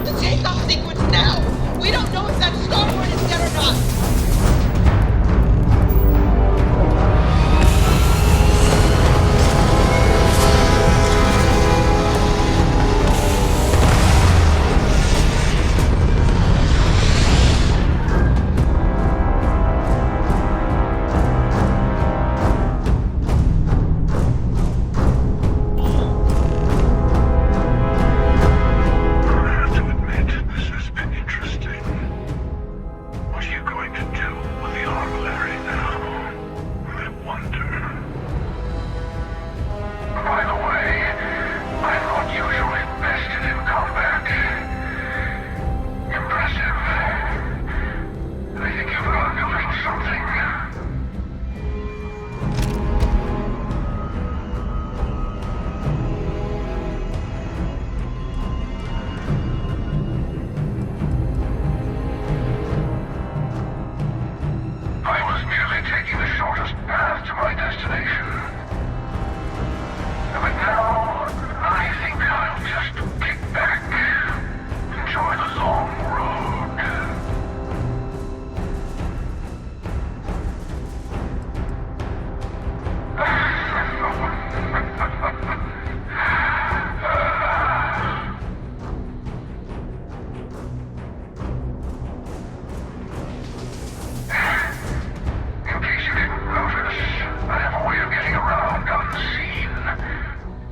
the takeoff sequence now! We don't know if that starboard is dead or not! I have to admit, this has been interesting. What are you going to do with the artillery now? I wonder. By the way, I'm not usually vested in combat. Impressive. I think you've learned a little something. I was merely taking the shortest path to my destination. But now, I think I'll just kick back, enjoy the long road. In case you didn't notice, I have a way of getting around unseen.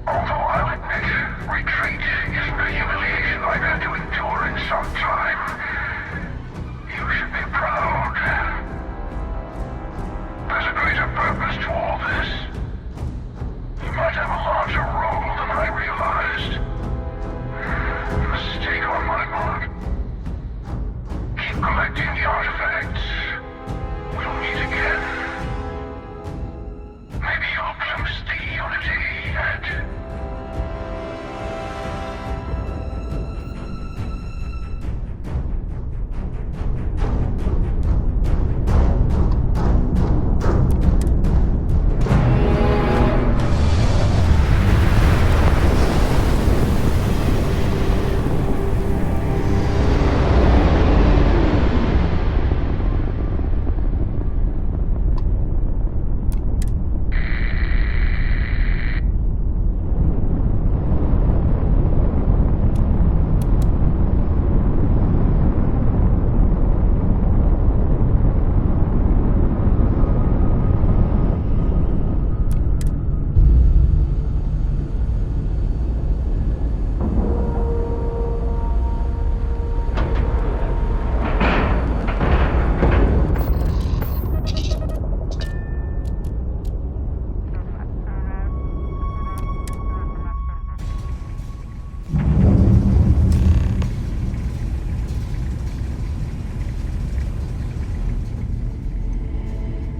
Although I'll admit, retreat isn't a humiliation I've had to endure in some time. You should be proud. There's a greater purpose to all this. You might have a larger role than I realized. Mistake on my part. Keep collecting the artifacts. We'll meet again. Maybe you'll glimpse the unity that...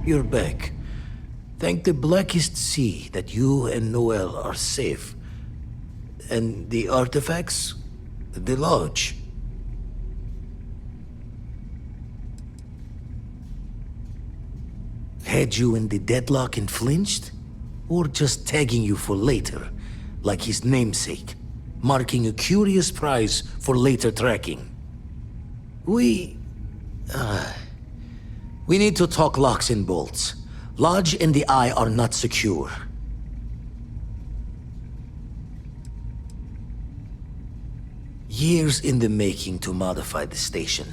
You're back. Thank the blackest sea that you and Noel are safe. And the artifacts? The lodge. Had you in the deadlock and flinched? Or just tagging you for later, like his namesake, marking a curious prize for later tracking? We need to talk locks and bolts. Lodge and the Eye are not secure. Years in the making to modify the station.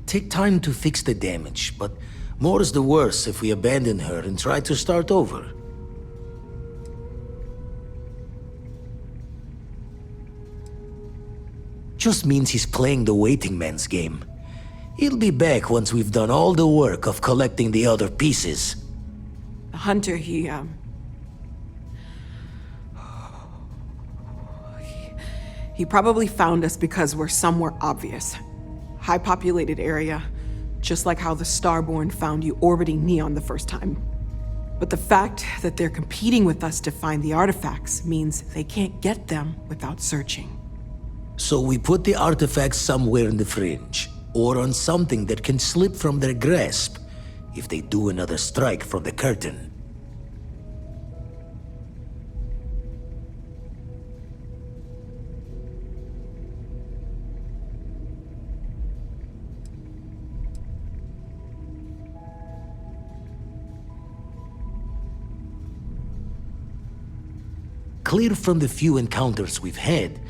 Take time to fix the damage, but More's the worse if we abandon her and try to start over. Just means he's playing the waiting man's game. He'll be back once we've done all the work of collecting the other pieces. The hunter, he probably found us because we're somewhere obvious. High-populated area, just like how the Starborn found you orbiting Neon the first time. But the fact that they're competing with us to find the artifacts means they can't get them without searching. So we put the artifacts somewhere in the fringe, or on something that can slip from their grasp if they do another strike from the curtain. Clear from the few encounters we've had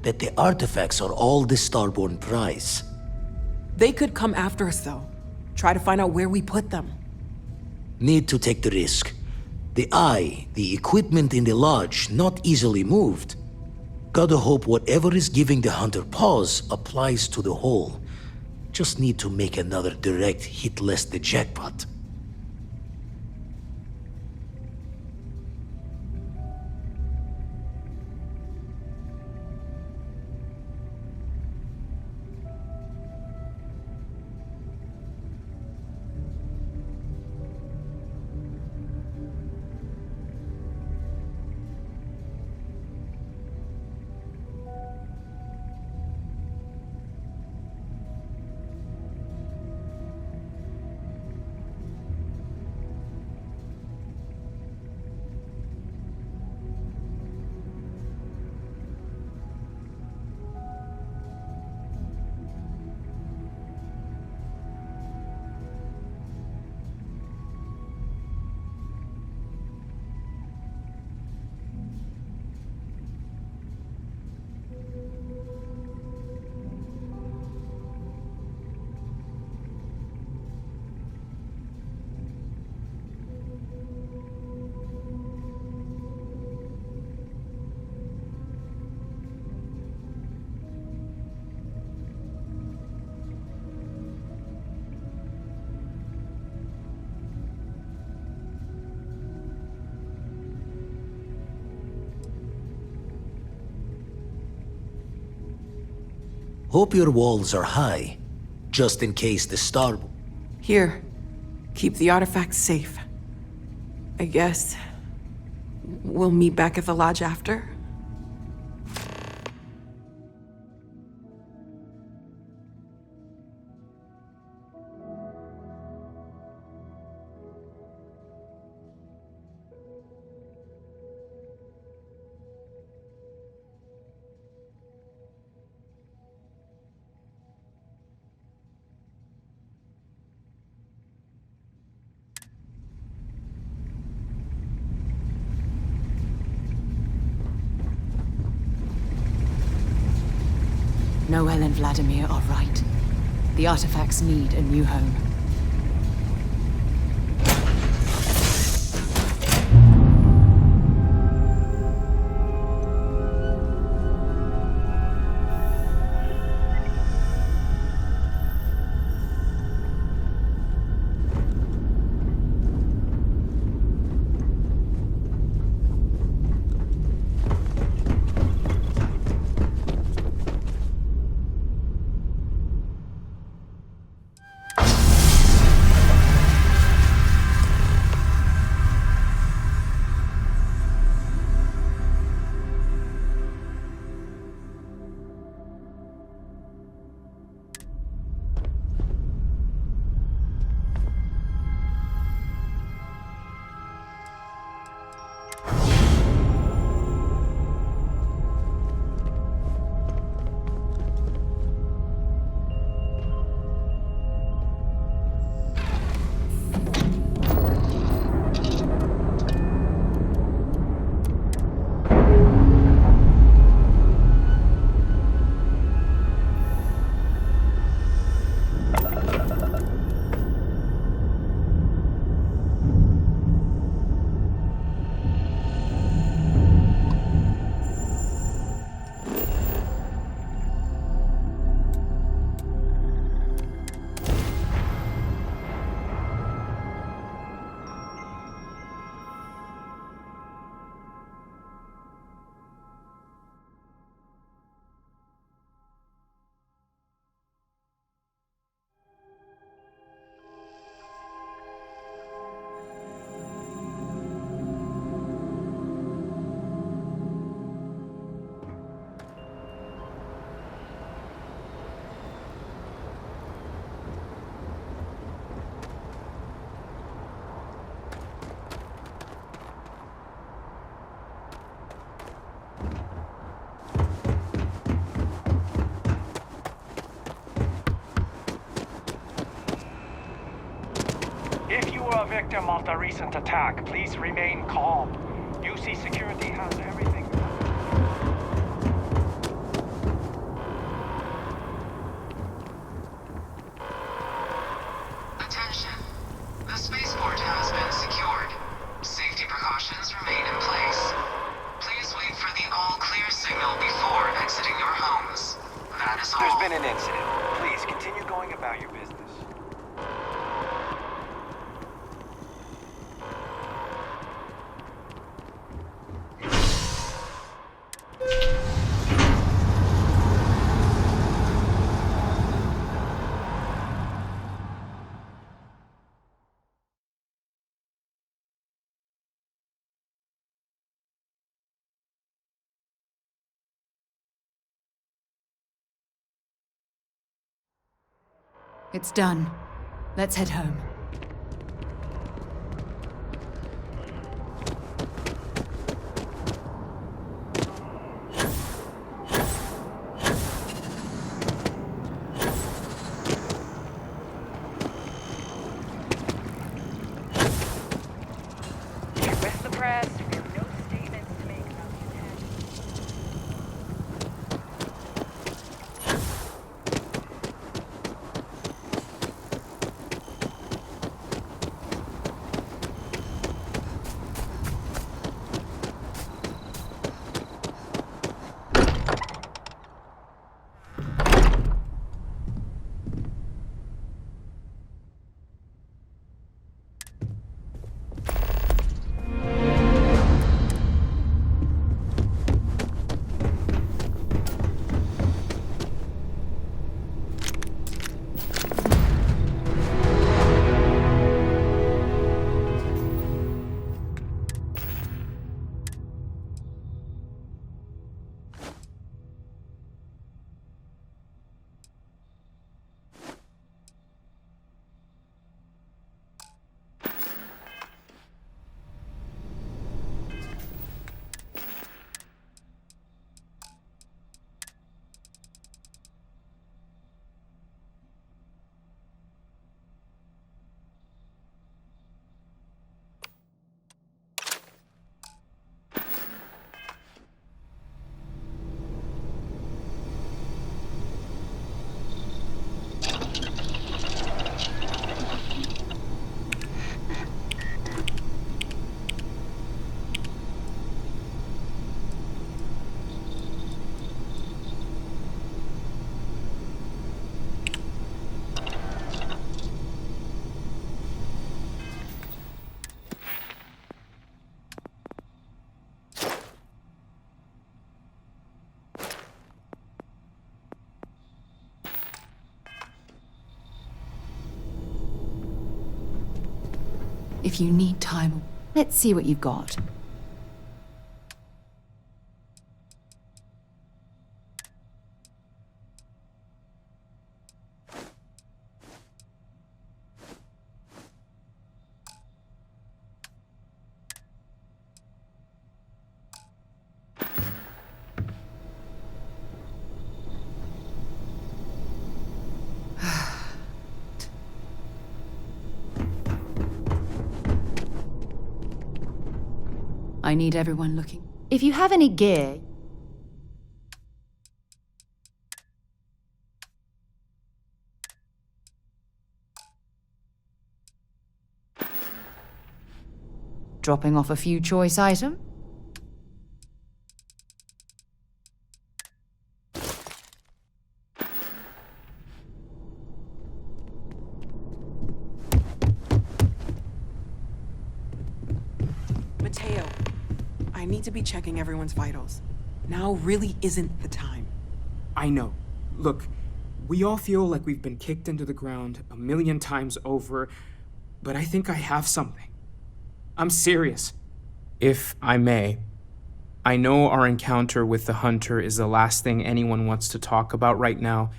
that the artifacts are all the Starborn prize. They could come after us, though. Try to find out where we put them. Need to take the risk. The eye, the equipment in the lodge, not easily moved. Gotta hope whatever is giving the hunter pause applies to the whole. Just need to make another direct hit less the jackpot. Hope your walls are high, just in case the star... Here, keep the artifacts safe. I guess we'll meet back at the lodge after? Noel and Vladimir are right. The artifacts need a new home. the victim of the recent attack. Please remain calm. UC Security has everything. Attention. The spaceport has been secured. Safety precautions remain in place. Please wait for the all-clear signal before exiting your homes. That is all. There's been an incident. Please continue going about your business. It's done. Let's head home. With the press, we have no statements to make about the attack. If you need time, let's see what you've got. I need everyone looking. If you have any gear... Dropping off a few choice items? Mateo, I need to be checking everyone's vitals. Now really isn't the time. I know. Look, we all feel like we've been kicked into the ground a million times over, but I think I have something. I'm serious. If I may, I know our encounter with the Hunter is the last thing anyone wants to talk about right now,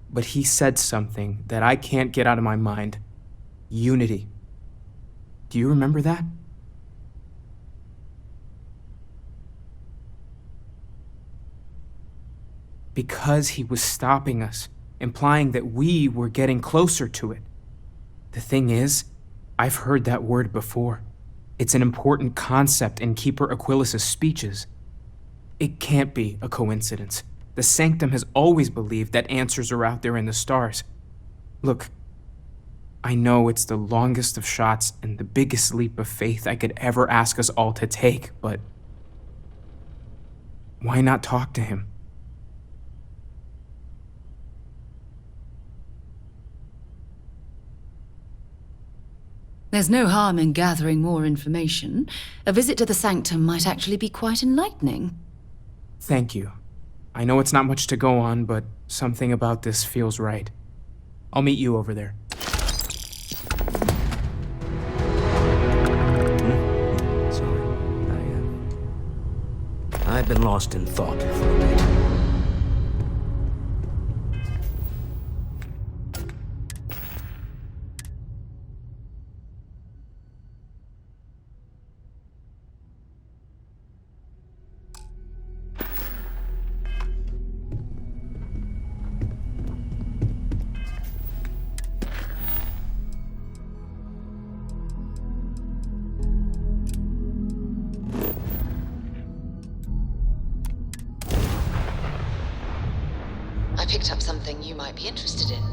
but he said something that I can't get out of my mind. Unity. Do you remember that? Because he was stopping us, implying that we were getting closer to it. The thing is, I've heard that word before. It's an important concept in Keeper Aquilas' speeches. It can't be a coincidence. The Sanctum has always believed that answers are out there in the stars. Look, I know it's the longest of shots and the biggest leap of faith I could ever ask us all to take, but why not talk to him? There's no harm in gathering more information. A visit to the Sanctum might actually be quite enlightening. Thank you. I know it's not much to go on, but something about this feels right. I'll meet you over there. Sorry, I've been lost in thought for a bit. I picked up something you might be interested in.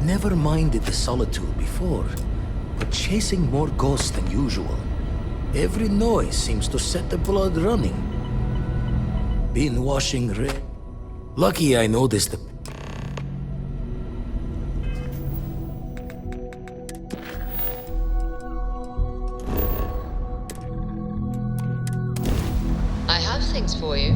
Never minded the solitude before, but chasing more ghosts than usual. Every noise seems to set the blood running. Been washing red. Lucky I noticed the... I have things for you.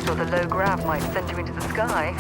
Or the low grav might send you into the sky.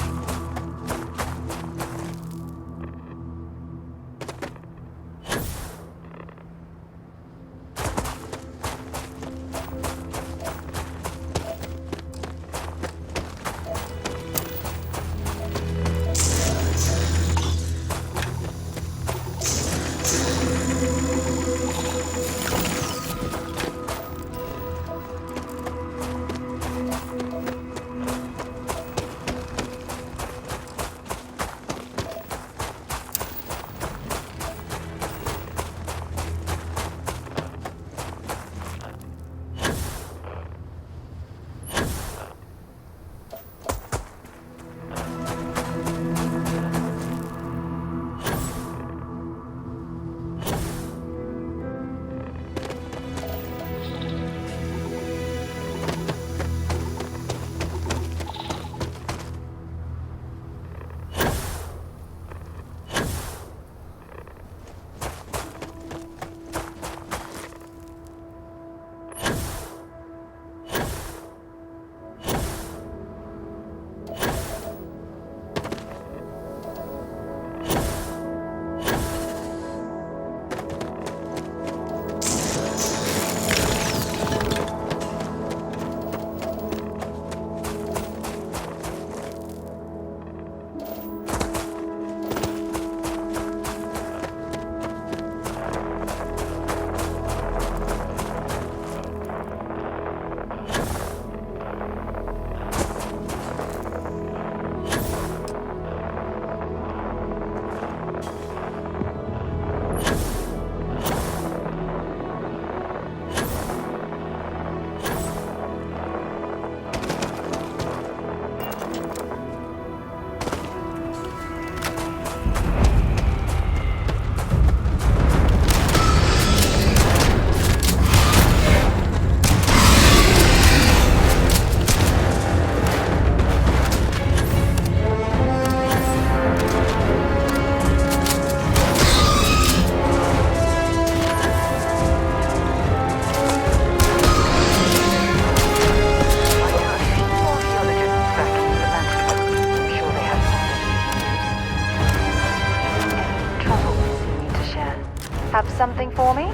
Have something for me?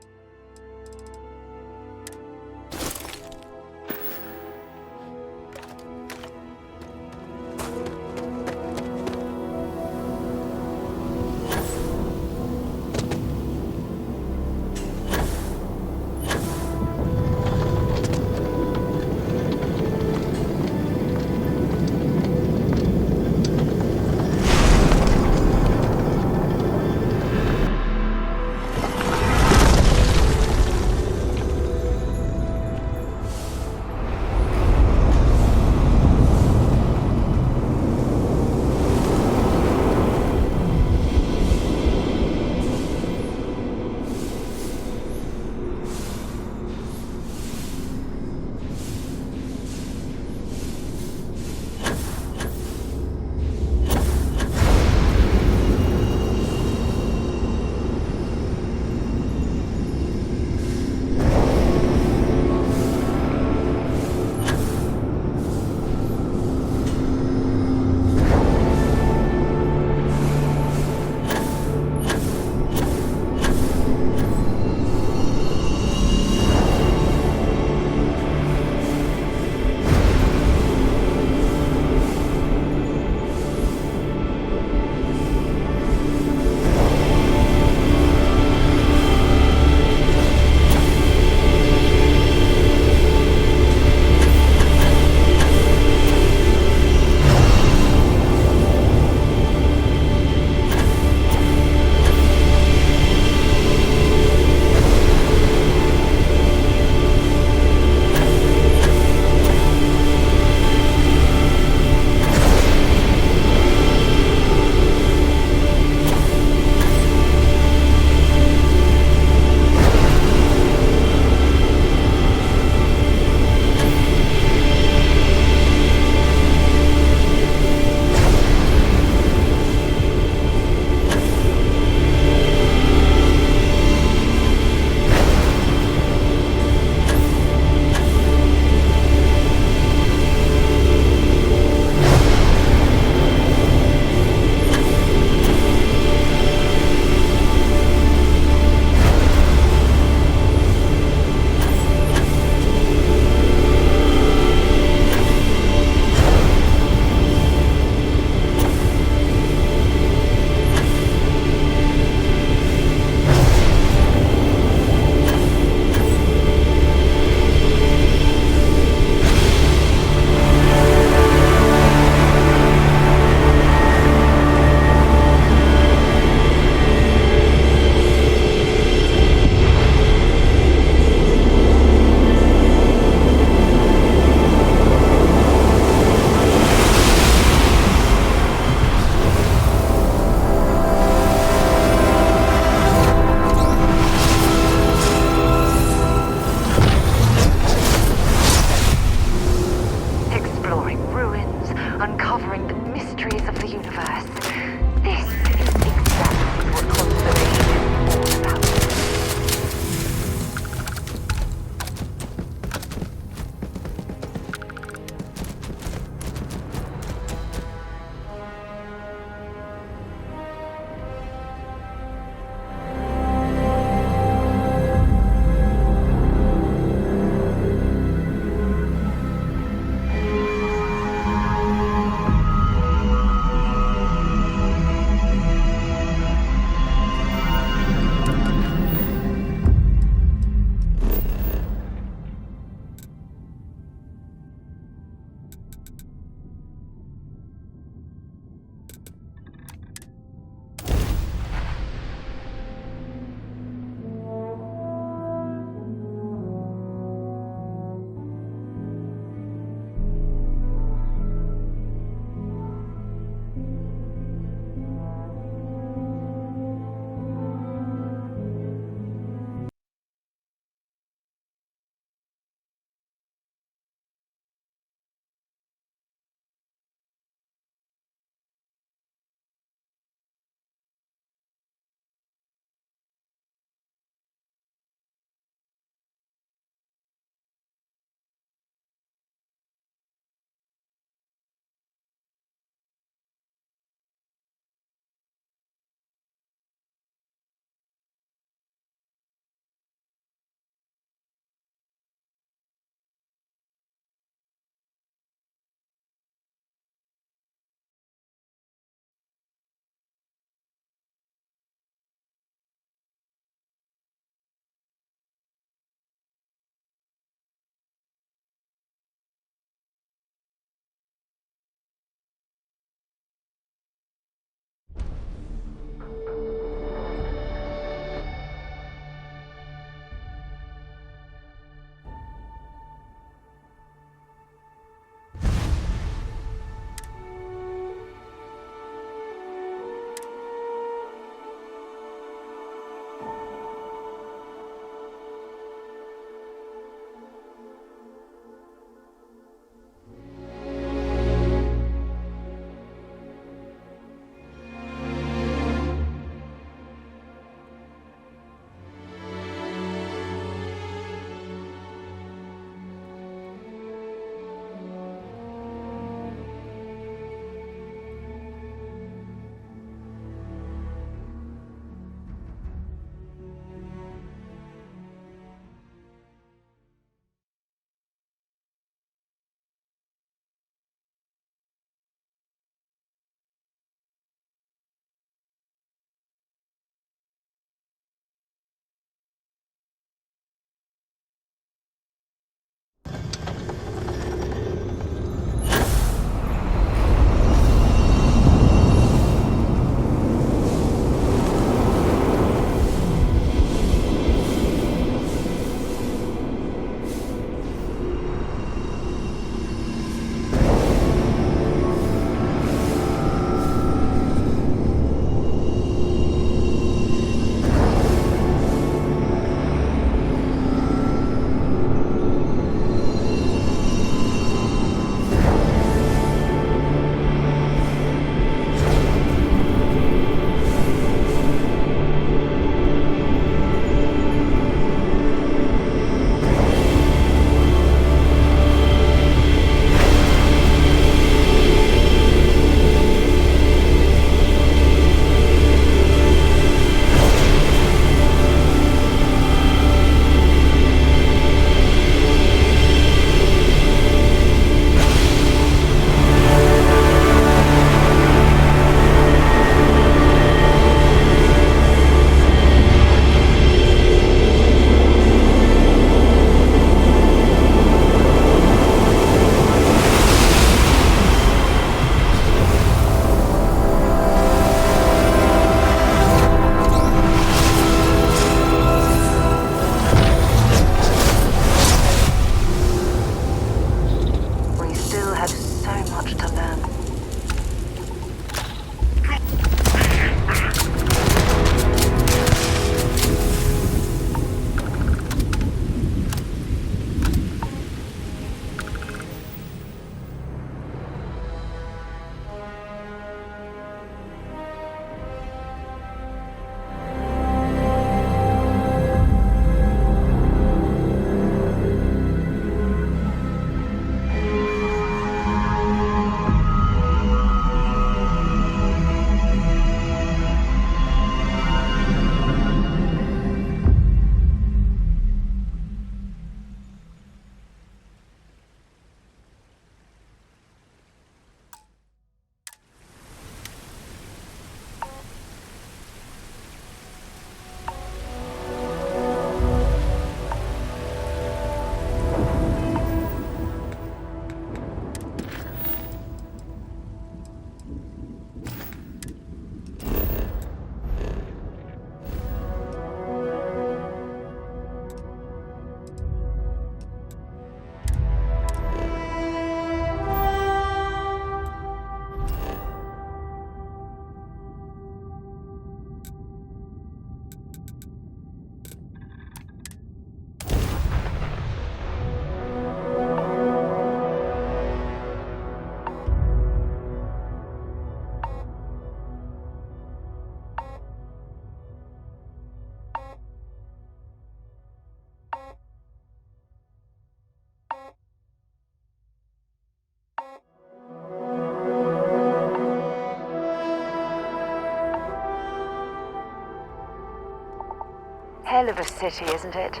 hell of a city, isn't it?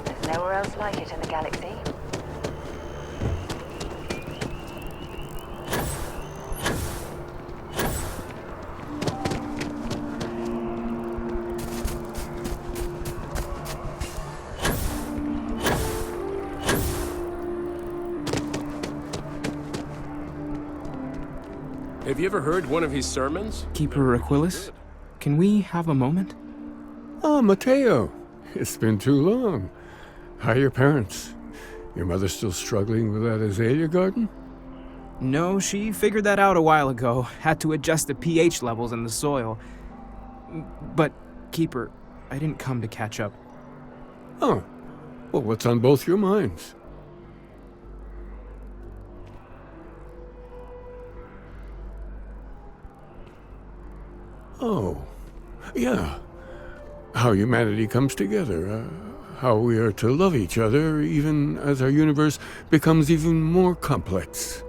There's nowhere else like it in the galaxy. Have you ever heard one of his sermons? Keeper Aquilus, can we have a moment? Ah, Mateo. It's been too long. How are your parents? Your mother still struggling with that azalea garden? No, she figured that out a while ago. Had to adjust the pH levels in the soil. But, Keeper, I didn't come to catch up. Oh. Well, what's on both your minds? Oh, yeah. How humanity comes together. How we are to love each other even as our universe becomes even more complex.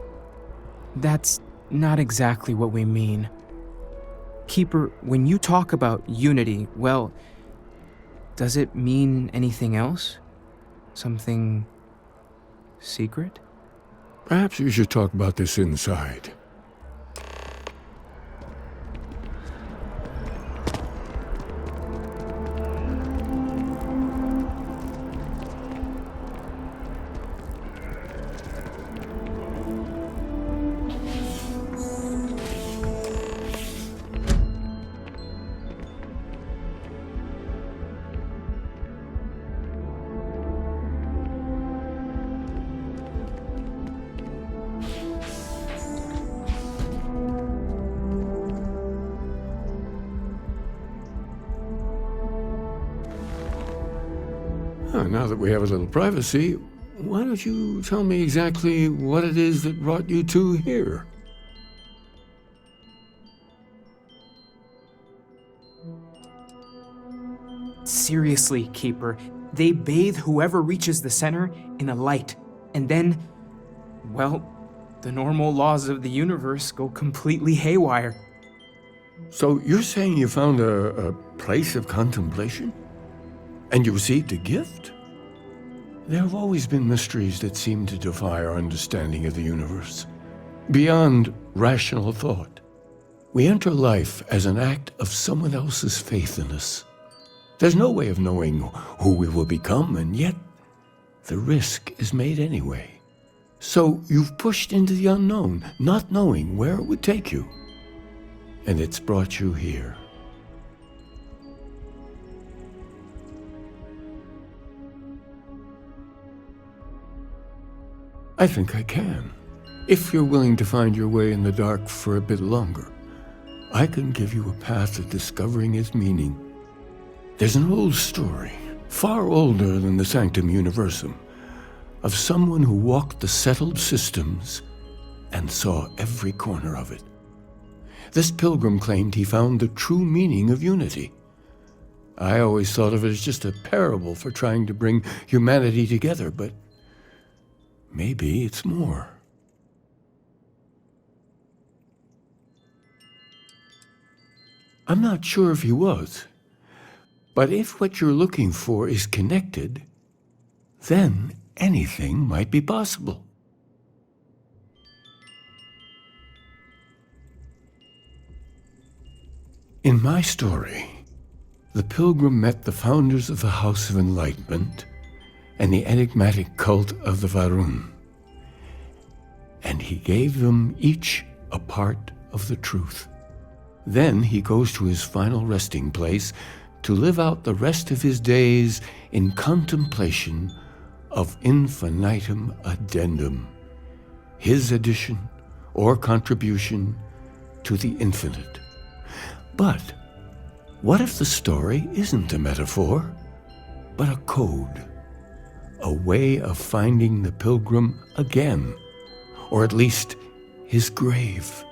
That's not exactly what we mean. Keeper, when you talk about unity, well, does it mean anything else? Something secret? Perhaps we should talk about this inside. Now that we have a little privacy, why don't you tell me exactly what it is that brought you two here? Seriously, Keeper, they bathe whoever reaches the center in a light, and then, well, the normal laws of the universe go completely haywire. So you're saying you found a place of contemplation? And you received a gift? There have always been mysteries that seem to defy our understanding of the universe. Beyond rational thought, we enter life as an act of someone else's faith in us. There's no way of knowing who we will become, and yet the risk is made anyway. So you've pushed into the unknown, not knowing where it would take you. And it's brought you here. I think I can. If you're willing to find your way in the dark for a bit longer, I can give you a path to discovering its meaning. There's an old story, far older than the Sanctum Universum, of someone who walked the settled systems and saw every corner of it. This pilgrim claimed he found the true meaning of unity. I always thought of it as just a parable for trying to bring humanity together, but maybe it's more. I'm not sure if he was, but if what you're looking for is connected, then anything might be possible. In my story, the pilgrim met the founders of the House of Enlightenment and the enigmatic cult of the Varun, and he gave them each a part of the truth. Then he goes to his final resting place to live out the rest of his days in contemplation of infinitum addendum, his addition or contribution to the infinite. But what if the story isn't a metaphor, but a code? A way of finding the pilgrim again, or at least his grave.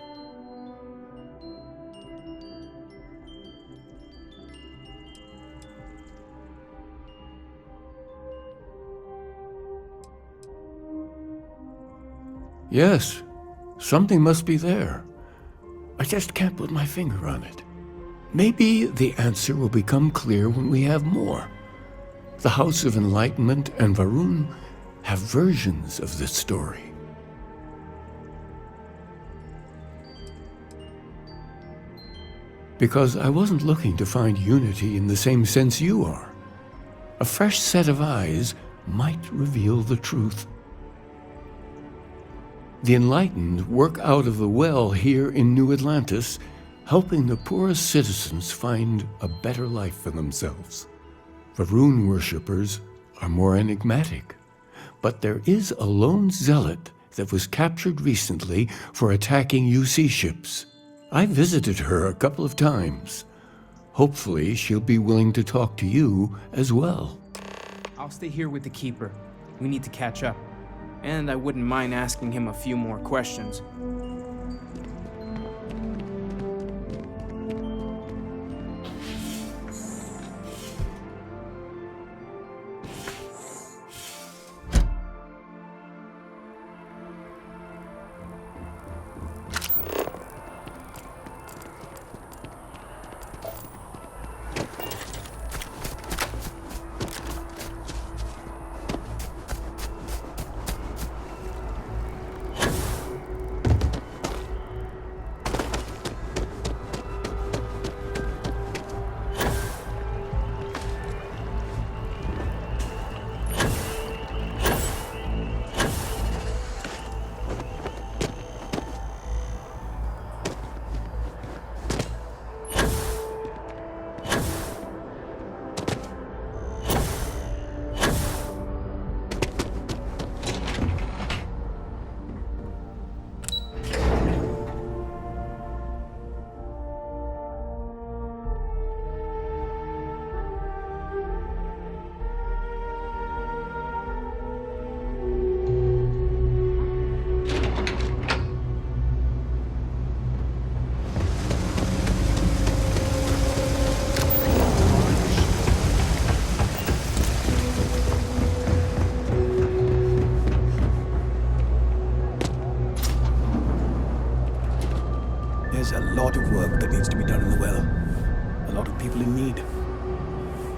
Yes, something must be there. I just can't put my finger on it. Maybe the answer will become clear when we have more. The House of Enlightenment and Varun have versions of this story. Because I wasn't looking to find unity in the same sense you are. A fresh set of eyes might reveal the truth. The enlightened work out of the well here in New Atlantis, helping the poorest citizens find a better life for themselves. Varun worshippers are more enigmatic, but there is a lone zealot that was captured recently for attacking UC ships. I visited her a couple of times. Hopefully, she'll be willing to talk to you as well. I'll stay here with the Keeper. We need to catch up. And I wouldn't mind asking him a few more questions. There's a lot of work that needs to be done in the well. A lot of people in need.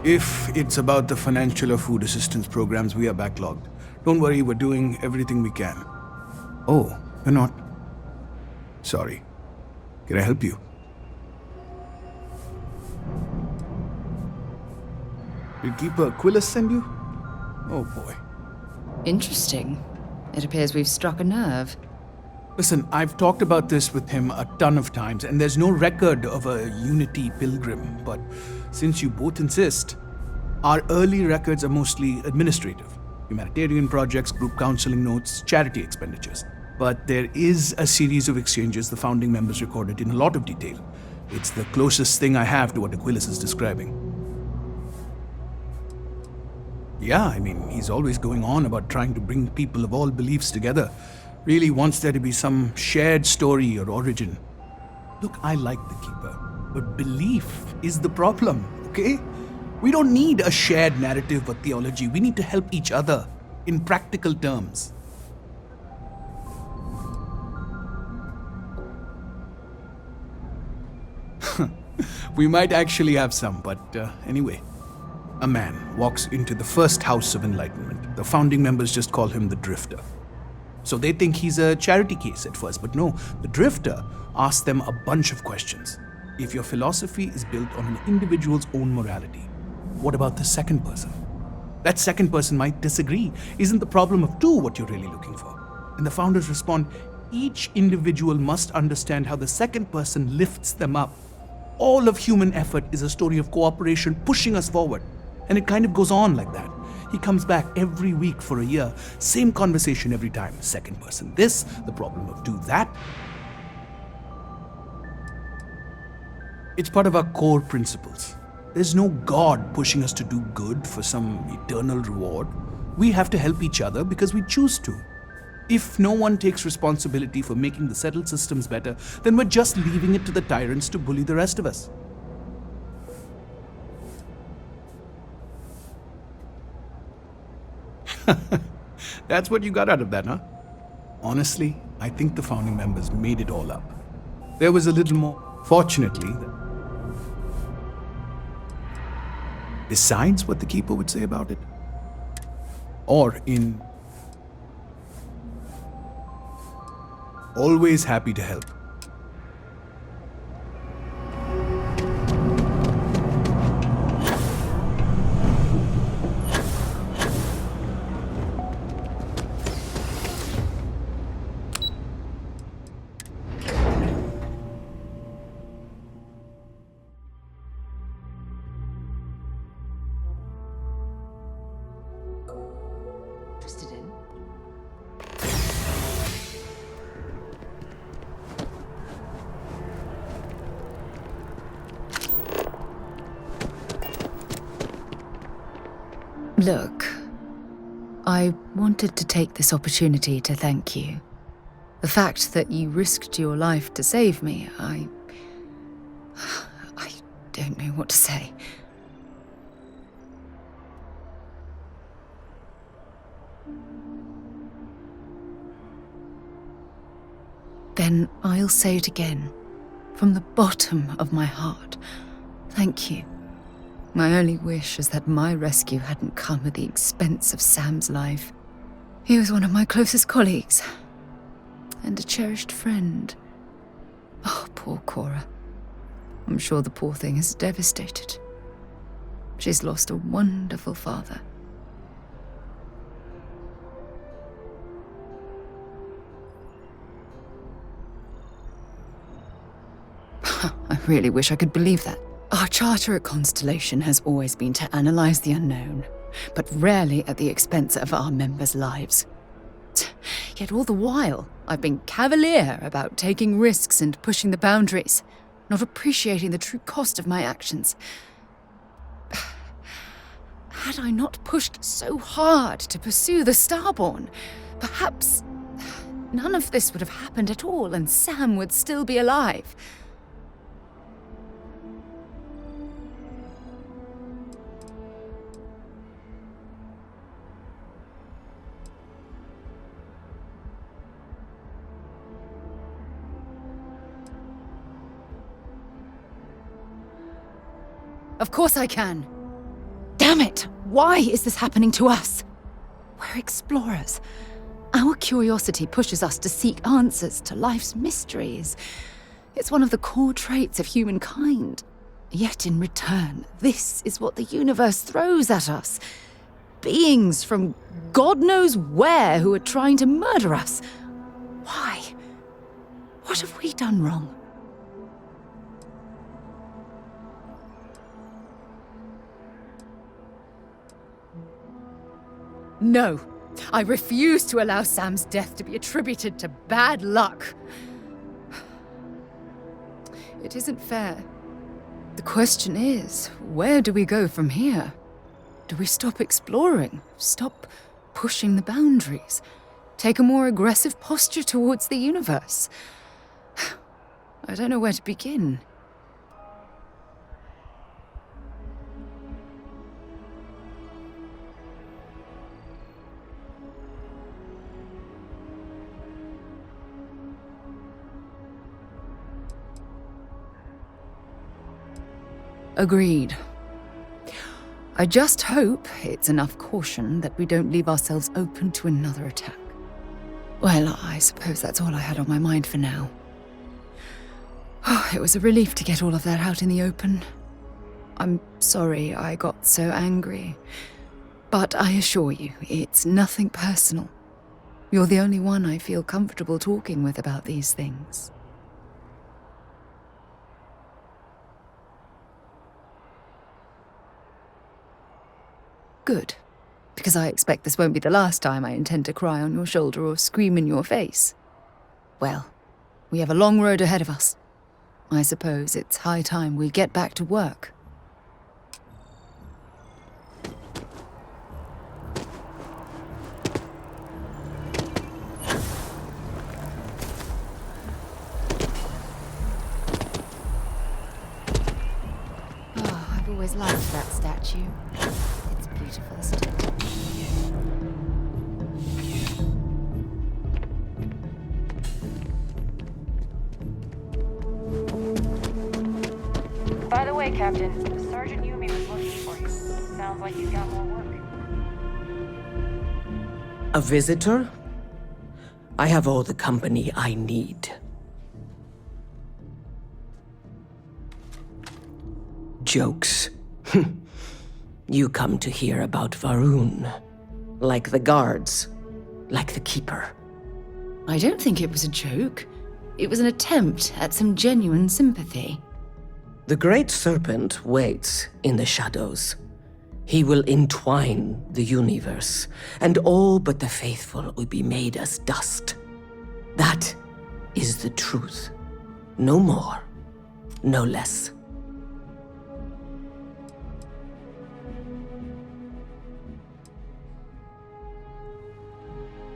If it's about the financial or food assistance programs, we are backlogged. Don't worry, we're doing everything we can. Oh, you're not? Sorry. Can I help you? Did Keeper Aquilus send you? Oh boy. Interesting. It appears we've struck a nerve. Listen, I've talked about this with him a ton of times, and there's no record of a Unity pilgrim, but since you both insist, our early records are mostly administrative. Humanitarian projects, group counseling notes, charity expenditures. But there is a series of exchanges the founding members recorded in a lot of detail. It's the closest thing I have to what Aquilus is describing. Yeah, I mean, he's always going on about trying to bring people of all beliefs together. Really wants there to be some shared story or origin. Look, I like the Keeper, but belief is the problem, okay? We don't need a shared narrative or theology. We need to help each other in practical terms. We might actually have some, but anyway. A man walks into the first House of Enlightenment. The founding members just call him the Drifter. So they think he's a charity case at first, but no, the Drifter asks them a bunch of questions. If your philosophy is built on an individual's own morality, what about the second person? That second person might disagree. Isn't the problem of two what you're really looking for? And the founders respond, each individual must understand how the second person lifts them up. All of human effort is a story of cooperation pushing us forward. And it kind of goes on like that. He comes back every week for a year. Same conversation every time. Second person this, the problem of do that. It's part of our core principles. There's no God pushing us to do good for some eternal reward. We have to help each other because we choose to. If no one takes responsibility for making the settled systems better, then we're just leaving it to the tyrants to bully the rest of us. That's what you got out of that, huh? Honestly, I think the founding members made it all up. There was a little more. Fortunately, decides what the Keeper would say about it? Or in always happy to help? Interested in? Look, I wanted to take this opportunity to thank you. The fact that you risked your life to save me, I don't know what to say. Then I'll say it again, from the bottom of my heart. Thank you. My only wish is that my rescue hadn't come at the expense of Sam's life. He was one of my closest colleagues, and a cherished friend. Oh, poor Cora. I'm sure the poor thing is devastated. She's lost a wonderful father. I really wish I could believe that. Our charter at Constellation has always been to analyze the unknown, but rarely at the expense of our members' lives. Yet all the while, I've been cavalier about taking risks and pushing the boundaries, not appreciating the true cost of my actions. Had I not pushed so hard to pursue the Starborn, perhaps none of this would have happened at all and Sam would still be alive. Of course I can. Damn it! Why is this happening to us? We're explorers. Our curiosity pushes us to seek answers to life's mysteries. It's one of the core traits of humankind. Yet in return, this is what the universe throws at us. Beings from God knows where who are trying to murder us. Why? What have we done wrong? No, I refuse to allow Sam's death to be attributed to bad luck. It isn't fair. The question is, where do we go from here? Do we stop exploring? Stop pushing the boundaries? Take a more aggressive posture towards the universe? I don't know where to begin. Agreed. I just hope it's enough caution that we don't leave ourselves open to another attack. Well, I suppose that's all I had on my mind for now. Oh, it was a relief to get all of that out in the open. I'm sorry I got so angry. But I assure you, it's nothing personal. You're the only one I feel comfortable talking with about these things. Good, because I expect this won't be the last time I intend to cry on your shoulder or scream in your face. Well, we have a long road ahead of us. I suppose it's high time we get back to work. Oh, I've always liked that statue. It's beautiful, isn't it? By the way, Captain, Sergeant Yumi was looking for you. Sounds like he's got more work. A visitor? I have all the company I need. Jokes. You come to hear about Varun. Like the guards. Like the Keeper. I don't think it was a joke. It was an attempt at some genuine sympathy. The Great Serpent waits in the shadows. He will entwine the universe, and all but the faithful will be made as dust. That is the truth. No more, no less.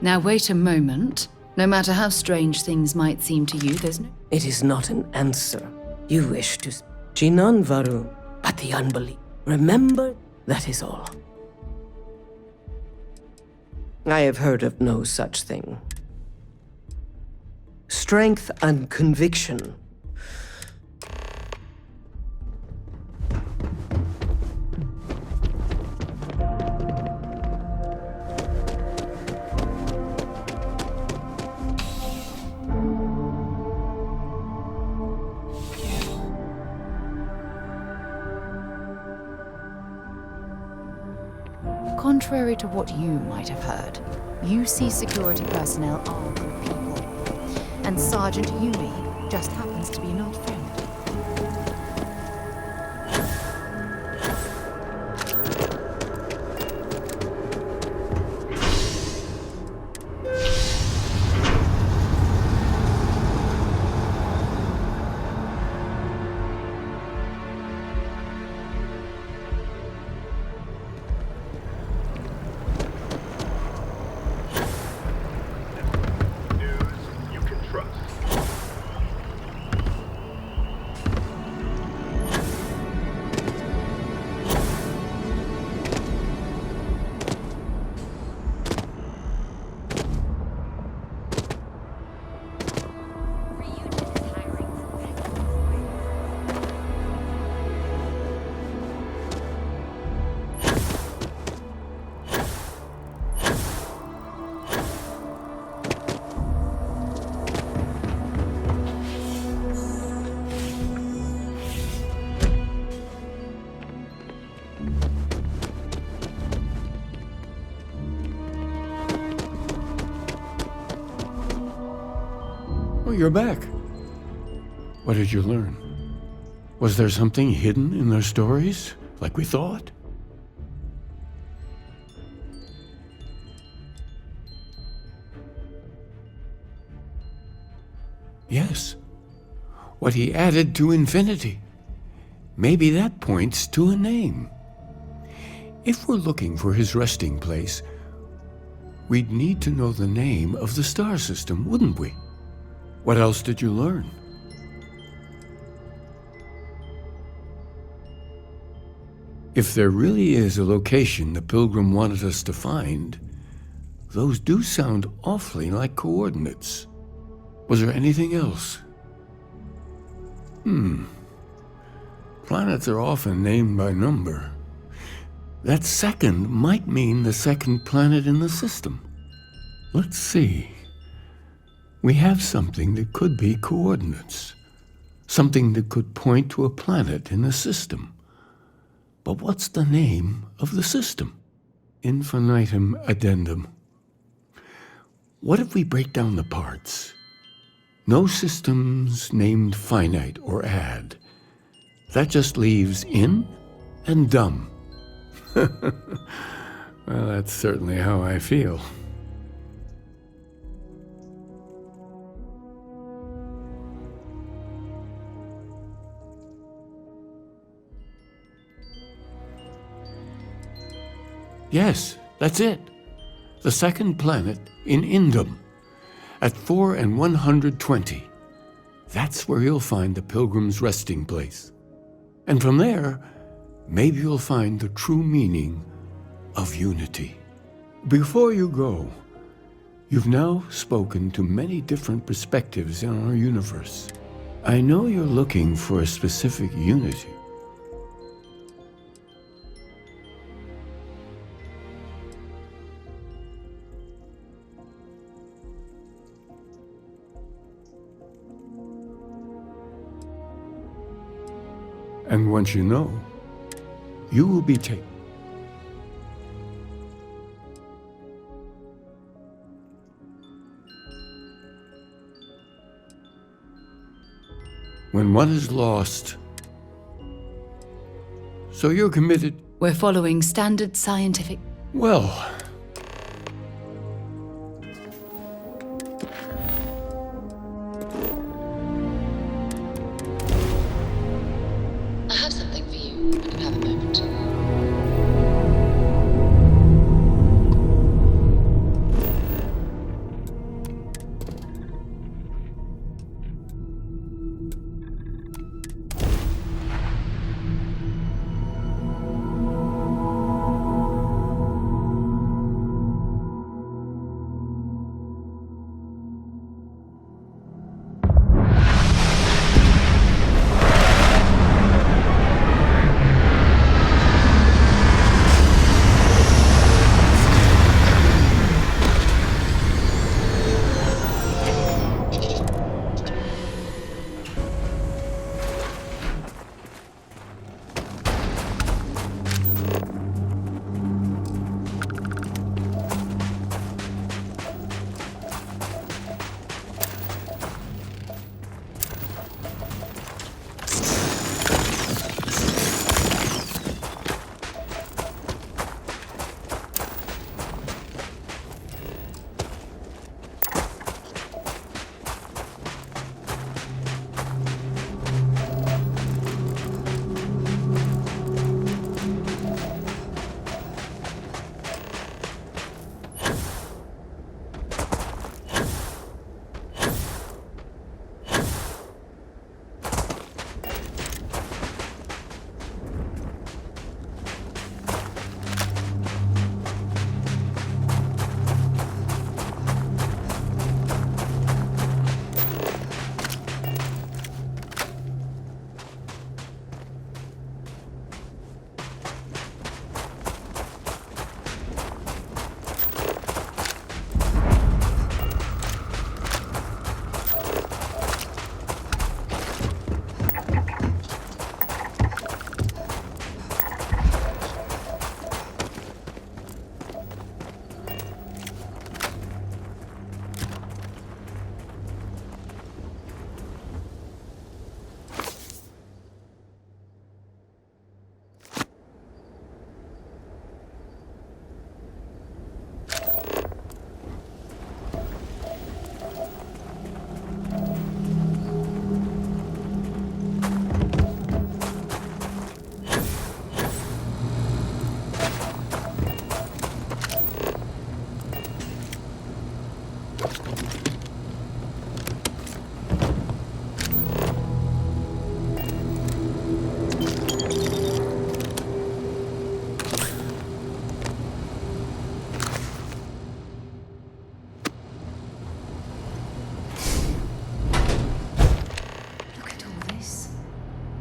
Now wait a moment. No matter how strange things might seem to you, there's no... It is not an answer. You wish to... Jinan Varun, but the unbelief. Remember, that is all. I have heard of no such thing. Strength and conviction. Contrary to what you might have heard, UC security personnel are good people. And Sergeant Yumi just happens to be an old friend. Oh, you're back. What did you learn? Was there something hidden in their stories, like we thought? Yes. What he added to infinity. Maybe that points to a name. If we're looking for his resting place, we'd need to know the name of the star system, wouldn't we? What else did you learn? If there really is a location the Pilgrim wanted us to find, those do sound awfully like coordinates. Was there anything else? Planets are often named by number. That second might mean the second planet in the system. Let's see. We have something that could be coordinates. Something that could point to a planet in the system. But what's the name of the system? Infinitum addendum. What if we break down the parts? No systems named finite or add. That just leaves in and dumb. Well, that's certainly how I feel. Yes, that's it. The second planet in Indum, at 4 and 120. That's where you'll find the Pilgrim's resting place. And from there, maybe you'll find the true meaning of unity. Before you go, you've now spoken to many different perspectives in our universe. I know you're looking for a specific unity. And once you know, you will be taken. When one is lost, so you're committed. We're following standard scientific. Well, I have something for you, if you have a moment.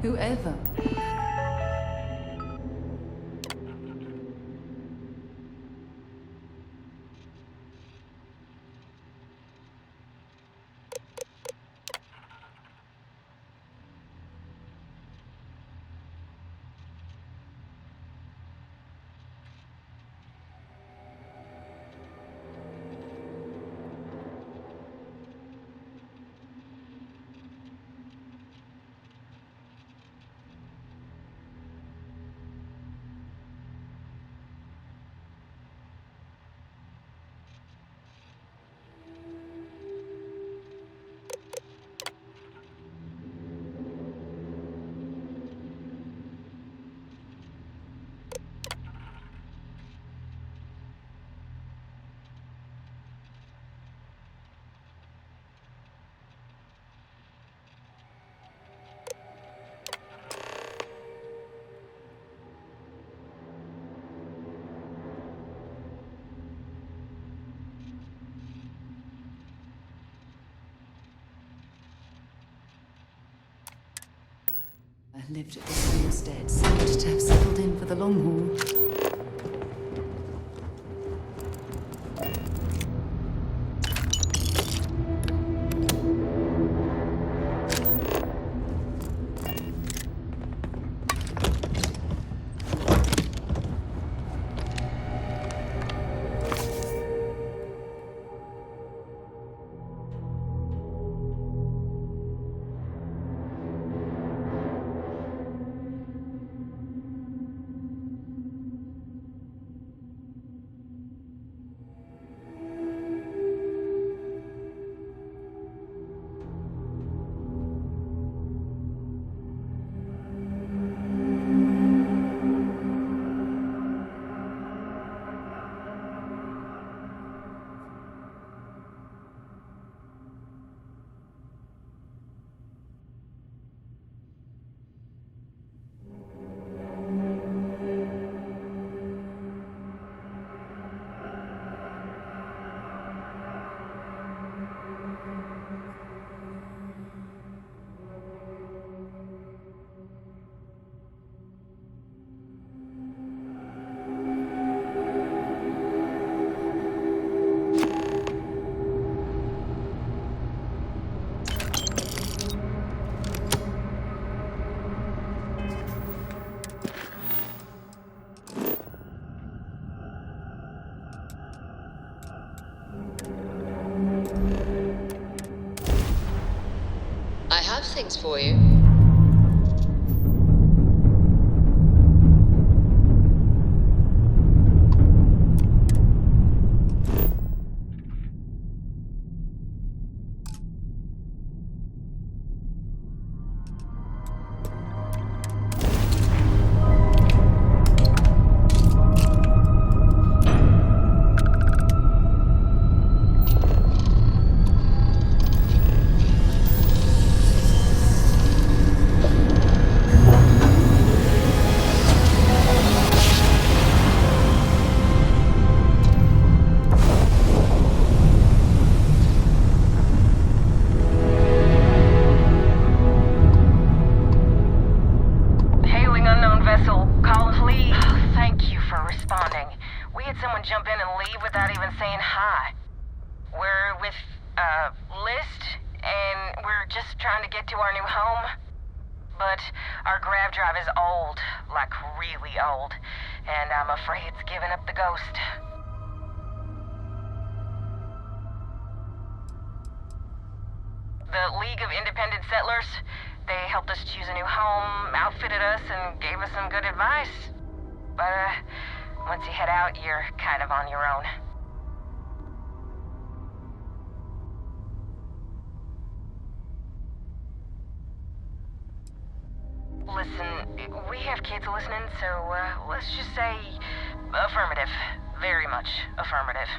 Whoever. I lived at this homestead, seemed to have settled in for the long haul. things for you. The League of Independent Settlers, they helped us choose a new home, outfitted us, and gave us some good advice. But, once you head out, you're kind of on your own. Listen, we have kids listening, so, let's just say affirmative. Very much affirmative.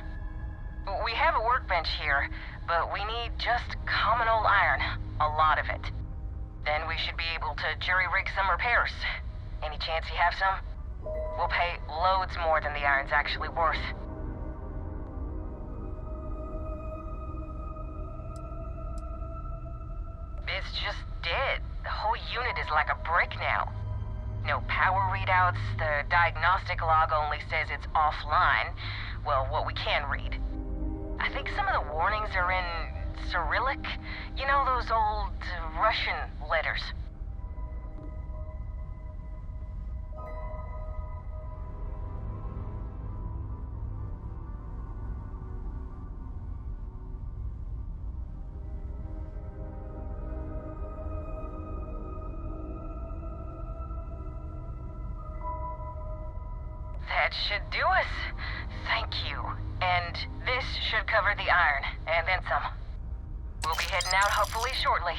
We have a workbench here, but we need just common old iron. A lot of it. Then we should be able to jury-rig some repairs. Any chance you have some? We'll pay loads more than the iron's actually worth. It's just dead. The whole unit is like a brick now. No power readouts, the diagnostic log only says it's offline. Well, what we can read. I think some of the warnings are in Cyrillic. You know, those old Russian letters. That should do us. Thank you. And this should cover the iron, and then some. We'll be heading out hopefully shortly.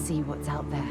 See what's out there.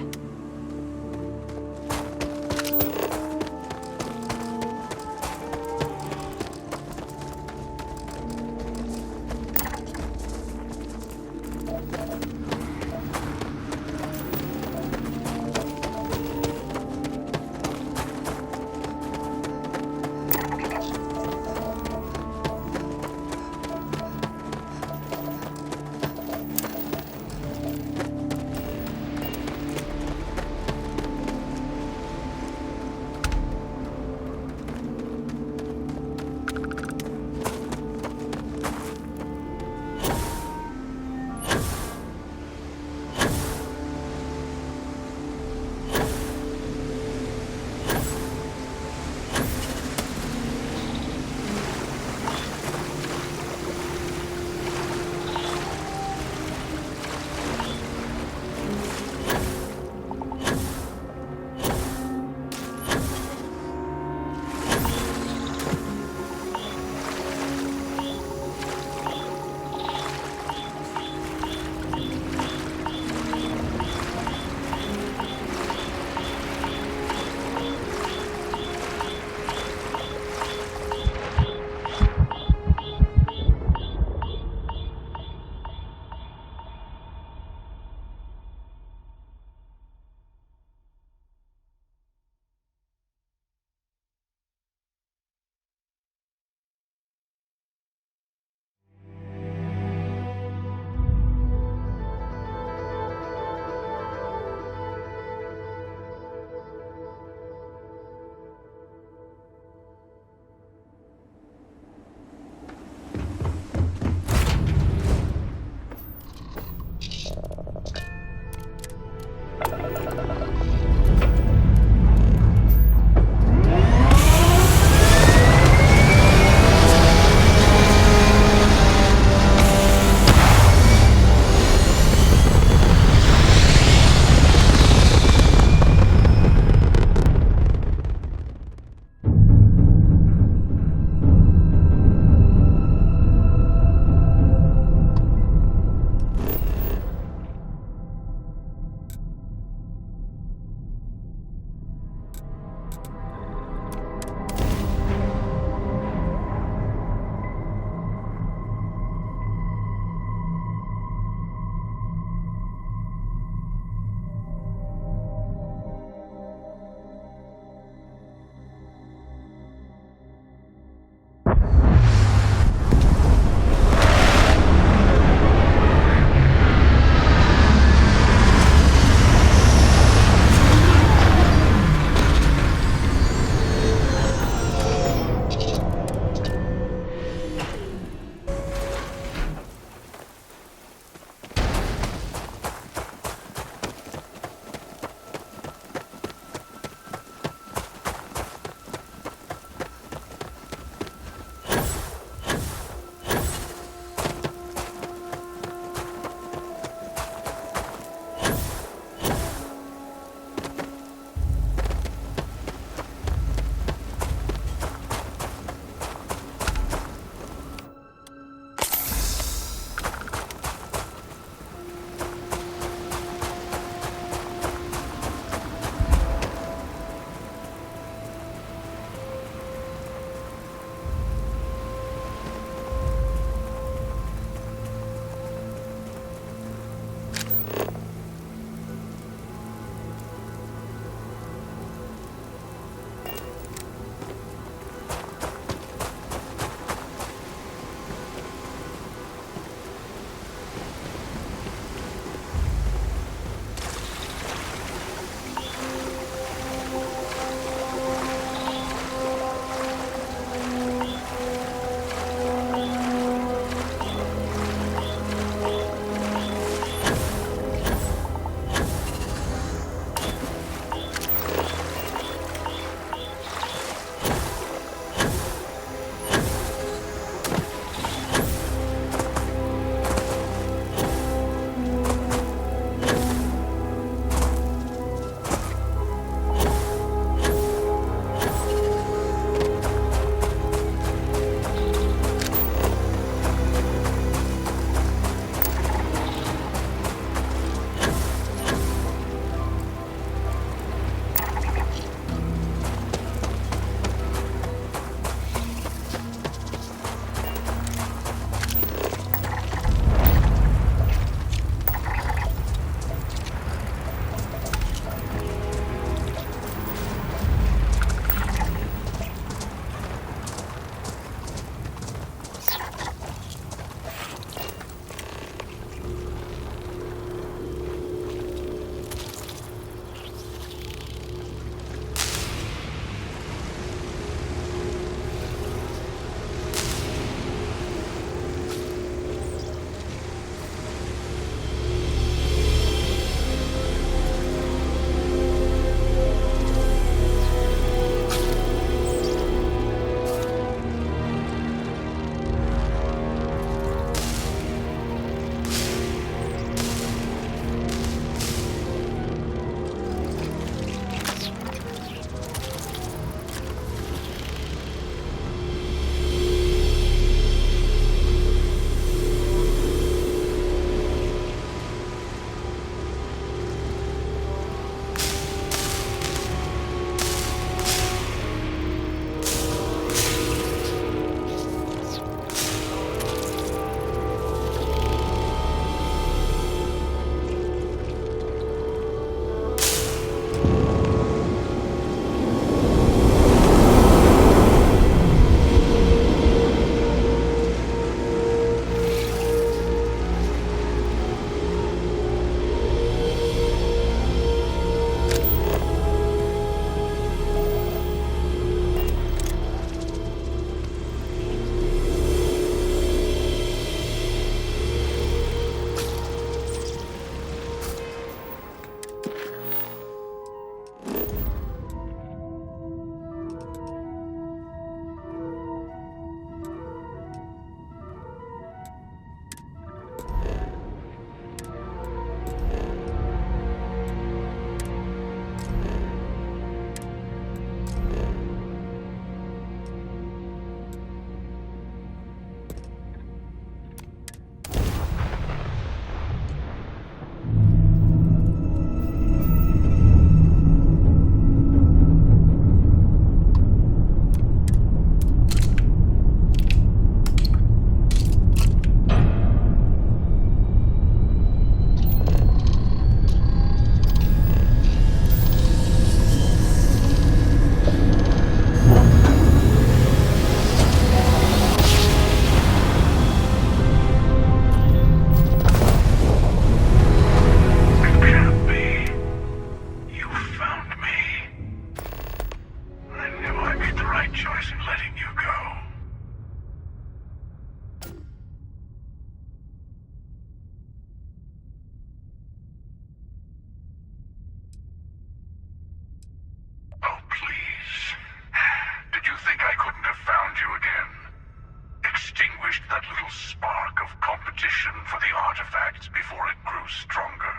quenched that little spark of competition for the artifacts before it grew stronger.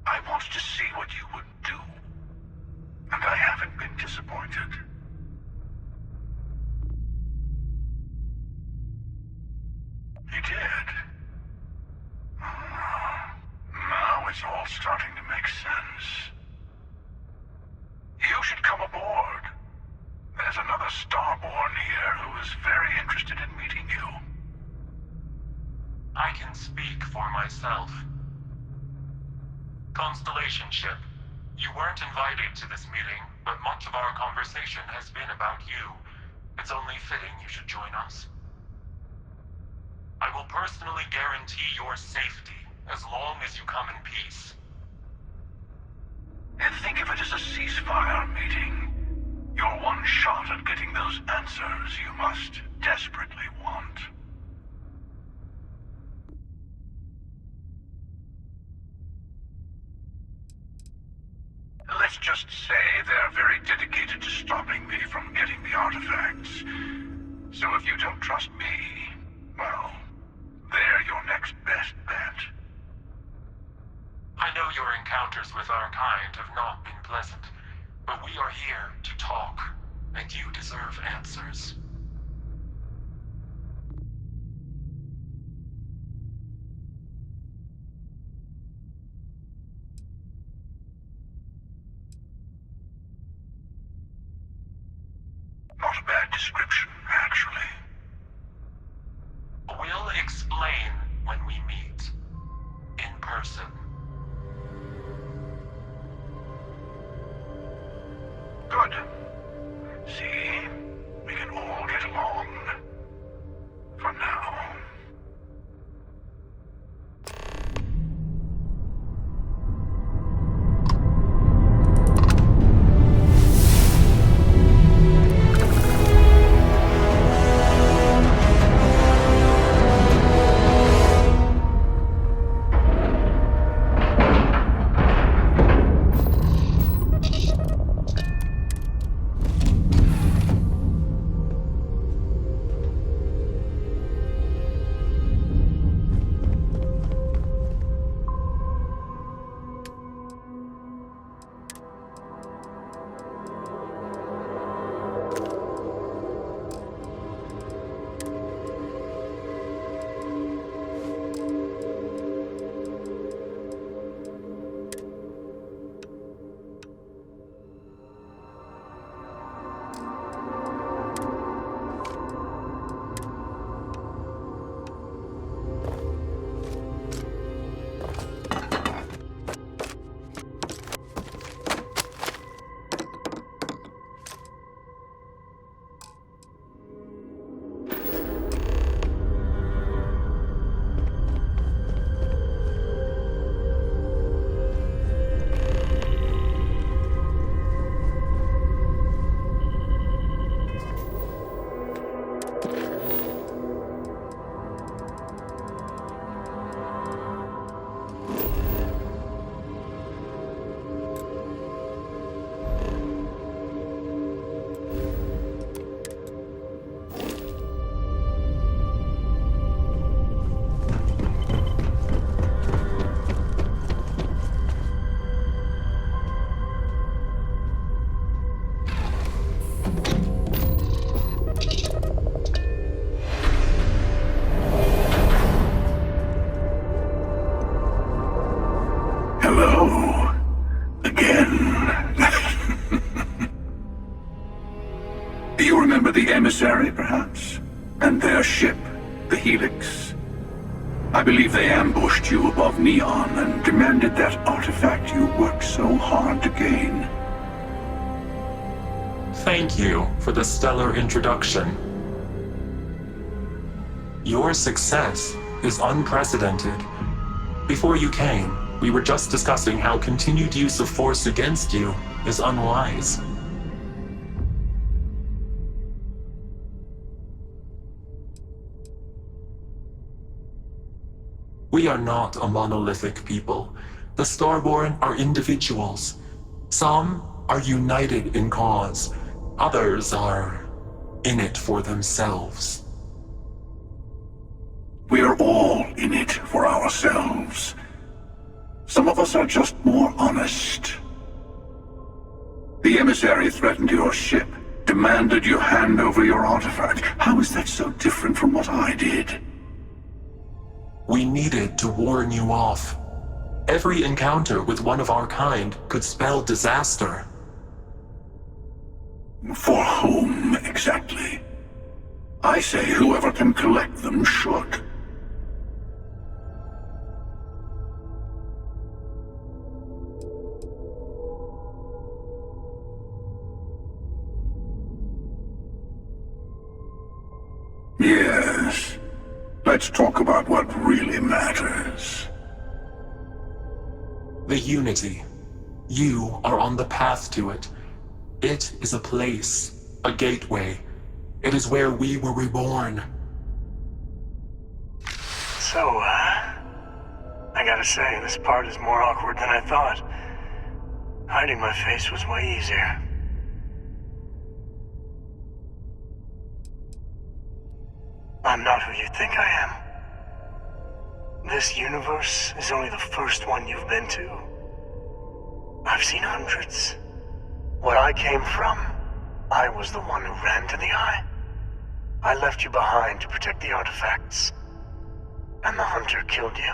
I wanted to see what you would do, and I haven't been disappointed. You did? Now it's all starting to make sense. You should come aboard. There's another Starborn here who is very interested in meeting you. I can speak for myself. Constellation ship, you weren't invited to this meeting, but much of our conversation has been about you. It's only fitting you should join us. I will personally guarantee your safety as long as you come in peace. And think of it as a ceasefire meeting. Your one shot at getting those answers you must desperately want. Let's just say they're very dedicated to stopping me from getting the artifacts. So if you don't trust me, well, they're your next best bet. I know your encounters with our kind have not been pleasant, but we are here to talk, and you deserve answers. Not a bad description, actually. We'll explain when we meet. In person. Good. See? We can all get along. For now. You remember the emissary, perhaps? And their ship, the Helix? I believe they ambushed you above Neon and demanded that artifact you worked so hard to gain. Thank you for the stellar introduction. Your success is unprecedented. Before you came, we were just discussing how continued use of force against you is unwise. We are not a monolithic people. The Starborn are individuals. Some are united in cause. Others are in it for themselves. ourselves. Some of us are just more honest. The emissary threatened your ship, demanded you hand over your artifact. How is that so different from what I did? We needed to warn you off. Every encounter with one of our kind could spell disaster. For whom, exactly? I say whoever can collect them should. Yes. Let's talk about what really matters. The Unity. You are on the path to it. It is a place, a gateway. It is where we were reborn. So, I gotta say, this part is more awkward than I thought. Hiding my face was way easier. I'm not who you think I am. This universe is only the first one you've been to. I've seen hundreds. Where I came from, I was the one who ran to the Eye. I left you behind to protect the artifacts. And the Hunter killed you.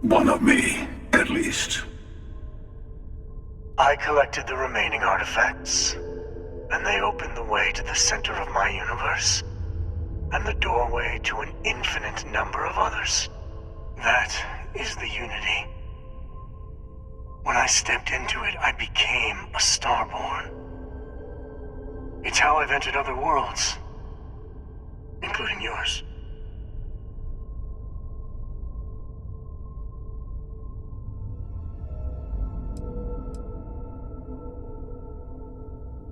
One of me, at least. I collected the remaining artifacts, and they opened the way to the center of my universe, and the doorway to an infinite number of others. That is the Unity. When I stepped into it, I became a Starborn. It's how I've entered other worlds, including yours.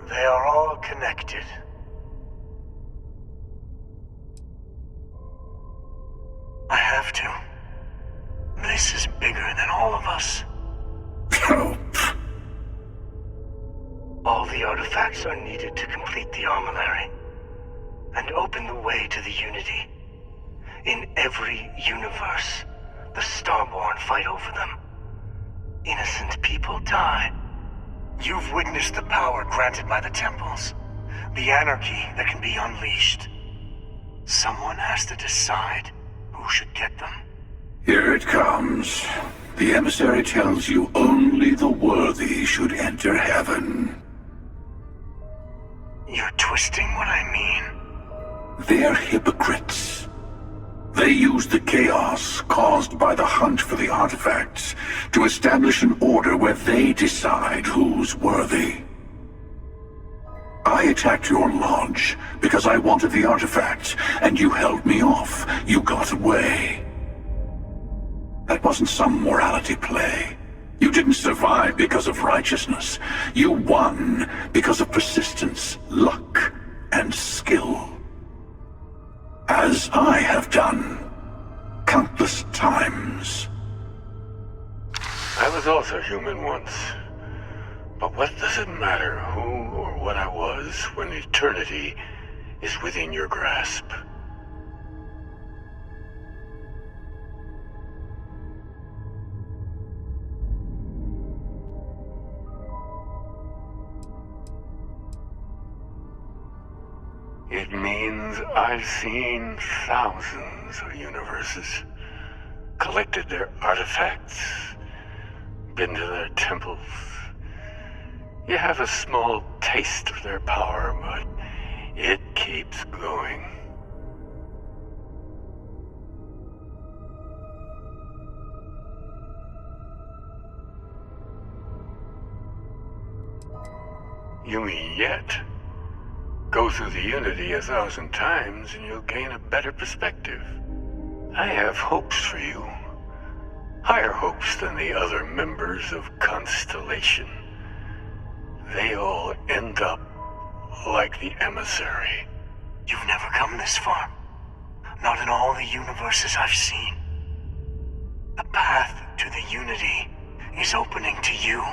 They are all connected. I have to. This is bigger than all of us. All the artifacts are needed to complete the armillary and open the way to the Unity. In every universe, the Starborn fight over them. Innocent people die. You've witnessed the power granted by the temples, the anarchy that can be unleashed. Someone has to decide who should get them. Here it comes. The emissary tells you only the worthy should enter heaven. You're twisting what I mean. They're hypocrites. They use the chaos caused by the hunt for the artifacts to establish an order where they decide who's worthy. I attacked your lodge because I wanted the artifacts, and you held me off. You got away. That wasn't some morality play. You didn't survive because of righteousness. You won because of persistence, luck, and skill. As I have done, countless times. I was also human once. But what does it matter who or what I was when eternity is within your grasp? It means I've seen thousands of universes, collected their artifacts, been to their temples. You have a small taste of their power, but it keeps going. You mean yet? Go through the Unity 1,000 times and you'll gain a better perspective. I have hopes for you. Higher hopes than the other members of Constellation. They all end up like the emissary. You've never come this far. Not in all the universes I've seen. The path to the Unity is opening to you.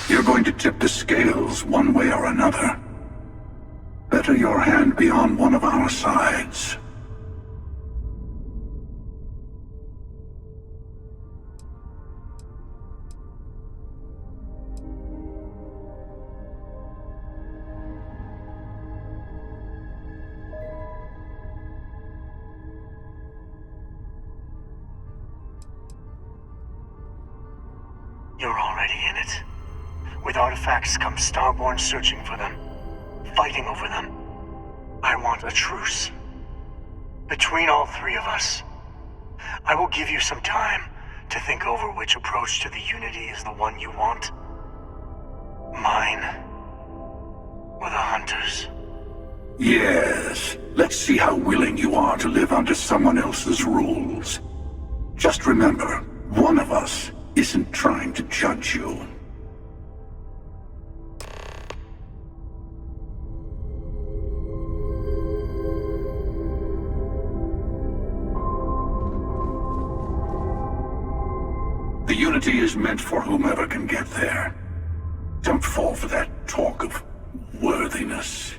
You're going to tip the scales one way or another. Better your hand be on one of our sides. You're already in it. With artifacts comes Starborn searching for them, fighting over them. I want a truce. Between all three of us. I will give you some time to think over which approach to the Unity is the one you want. Mine. Or the Hunters. Yes. Let's see how willing you are to live under someone else's rules. Just remember, one of us isn't trying to judge you. The Unity is meant for whomever can get there. Don't fall for that talk of worthiness.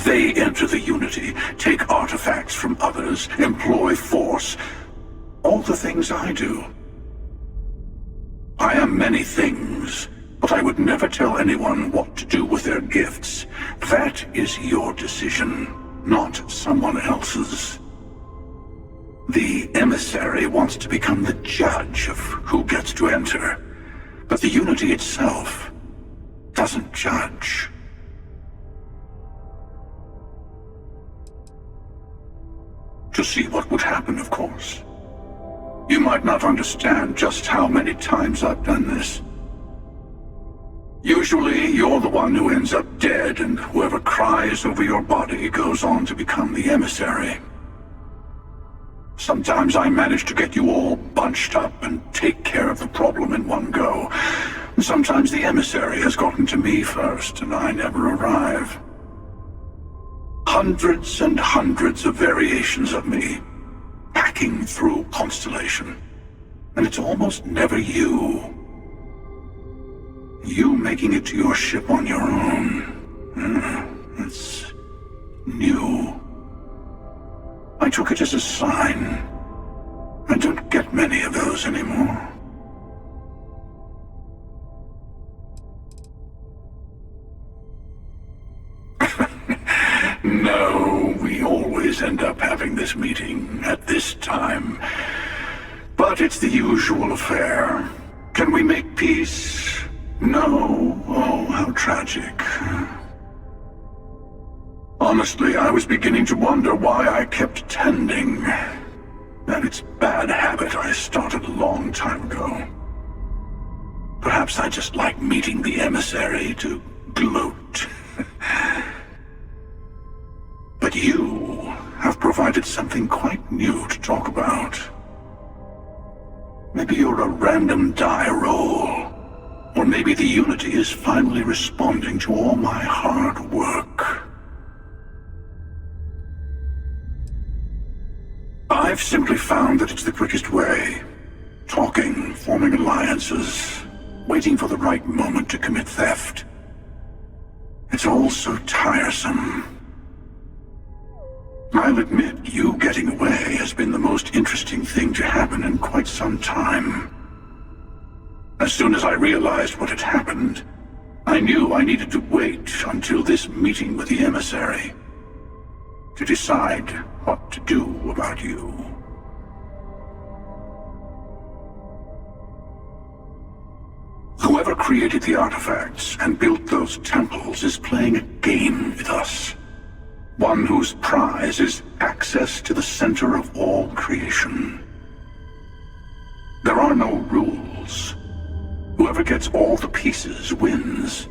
They enter the Unity, take artifacts from others, employ force. All the things I do. I am many things, but I would never tell anyone what to do with their gifts. That is your decision, not someone else's. The emissary wants to become the judge of who gets to enter, but the Unity itself doesn't judge. To see what would happen, of course. You might not understand just how many times I've done this. Usually, you're the one who ends up dead, and whoever cries over your body goes on to become the emissary. Sometimes I manage to get you all bunched up and take care of the problem in one go. Sometimes the emissary has gotten to me first, and I never arrive. Hundreds and hundreds of variations of me, hacking through Constellation. And it's almost never you. You making it to your ship on your own. It's new. I took it as a sign. I don't get many of those anymore. No, we always end up having this meeting at this time. But it's the usual affair. Can we make peace? No. Oh, how tragic. Honestly, I was beginning to wonder why I kept tending. And it's a bad habit I started a long time ago. Perhaps I just like meeting the emissary to gloat. But you have provided something quite new to talk about. Maybe you're a random die roll. Or maybe the Unity is finally responding to all my hard work. I've simply found that it's the quickest way. Talking, forming alliances, waiting for the right moment to commit theft. It's all so tiresome. I'll admit, you getting away has been the most interesting thing to happen in quite some time. As soon as I realized what had happened, I knew I needed to wait until this meeting with the emissary to decide what to do about you. Whoever created the artifacts and built those temples is playing a game with us. One whose prize is access to the center of all creation. There are no rules. Whoever gets all the pieces wins.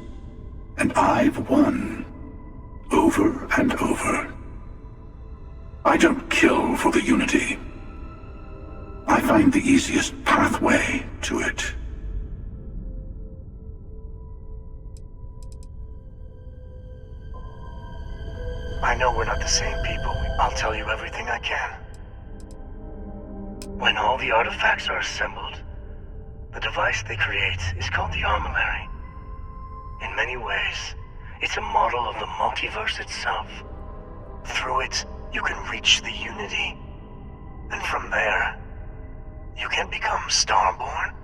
And I've won. Over and over. I don't kill for the Unity. I find the easiest pathway to it. I know we're not the same people. I'll tell you everything I can. When all the artifacts are assembled, the device they create is called the Armillary. In many ways, it's a model of the multiverse itself. Through it, you can reach the Unity. And from there, you can become Starborn.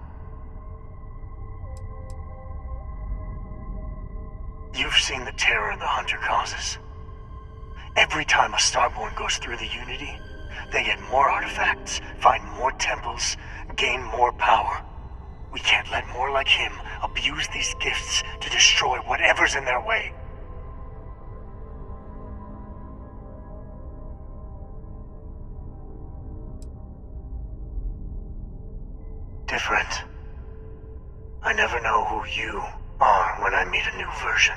You've seen the terror the Hunter causes. Every time a Starborn goes through the Unity, they get more artifacts, find more temples, gain more power. We can't let more like him abuse these gifts to destroy whatever's in their way. Different. I never know who you are when I meet a new version.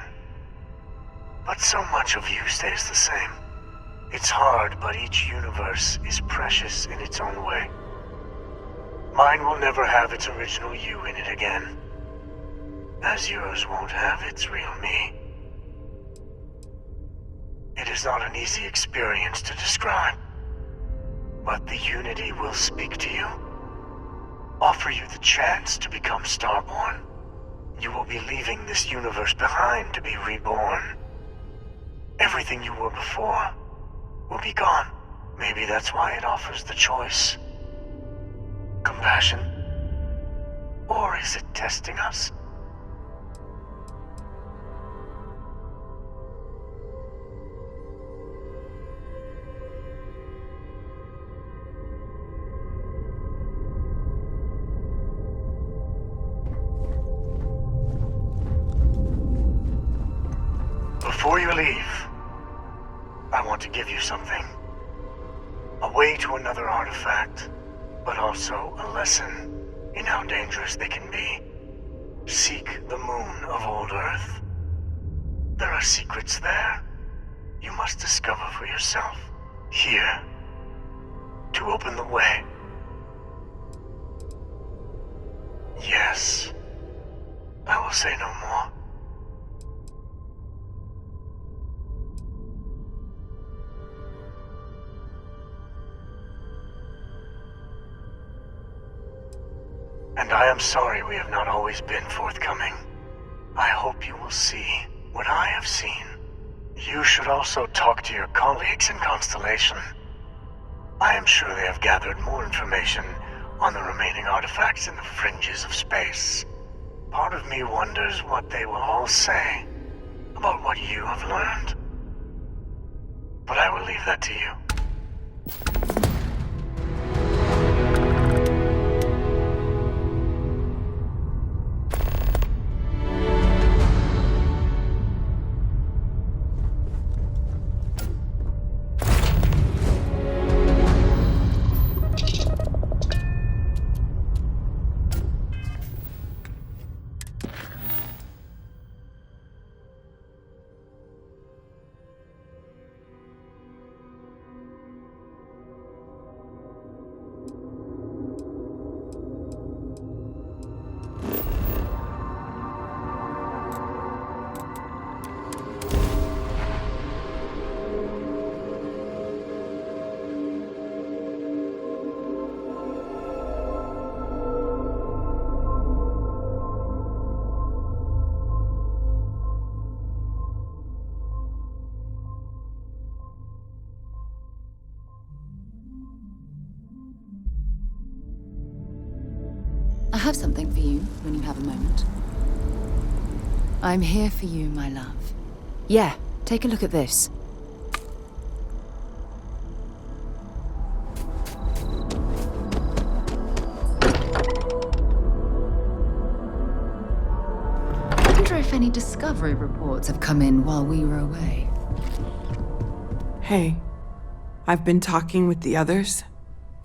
But so much of you stays the same. It's hard, but each universe is precious in its own way. Mine will never have its original you in it again, as yours won't have its real me. It is not an easy experience to describe, but the Unity will speak to you, offer you the chance to become Starborn. You will be leaving this universe behind to be reborn. Everything you were before will be gone. Maybe that's why it offers the choice. Compassion? Or is it testing us? Before you leave, I want to give you something. A way to another artifact, but also a lesson in how dangerous they can be. Seek the moon of old Earth. There are secrets there you must discover for yourself. Here, to open the way. Yes, I will say no more. And I am sorry we have not always been forthcoming. I hope you will see what I have seen. You should also talk to your colleagues in Constellation. I am sure they have gathered more information on the remaining artifacts in the fringes of space. Part of me wonders what they will all say about what you have learned. But I will leave that to you. I have something for you when you have a moment. I'm here for you, my love. Yeah, take a look at this. I wonder if any discovery reports have come in while we were away. Hey, I've been talking with the others,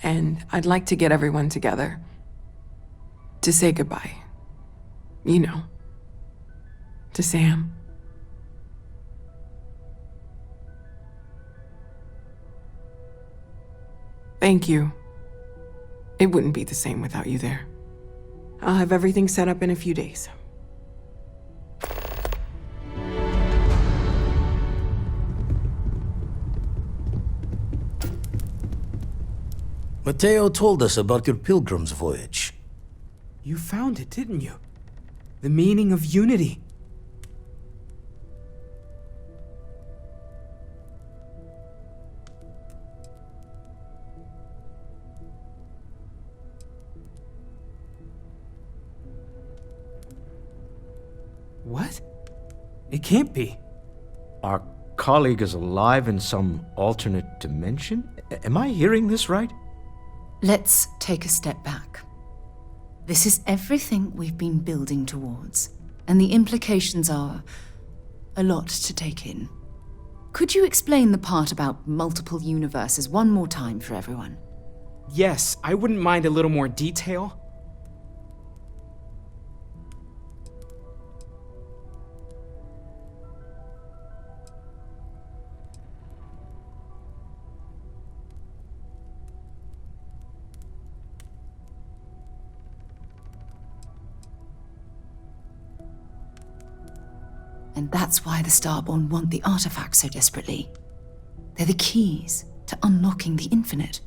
and I'd like to get everyone together. To say goodbye. You know. To Sam. Thank you. It wouldn't be the same without you there. I'll have everything set up in a few days. Mateo told us about your pilgrim's voyage. You found it, didn't you? The meaning of unity. What? It can't be. Our colleague is alive in some alternate dimension? Am I hearing this right? Let's take a step back. This is everything we've been building towards, and the implications are a lot to take in. Could you explain the part about multiple universes one more time for everyone? Yes, I wouldn't mind a little more detail. And that's why the Starborn want the artifacts so desperately. They're the keys to unlocking the infinite.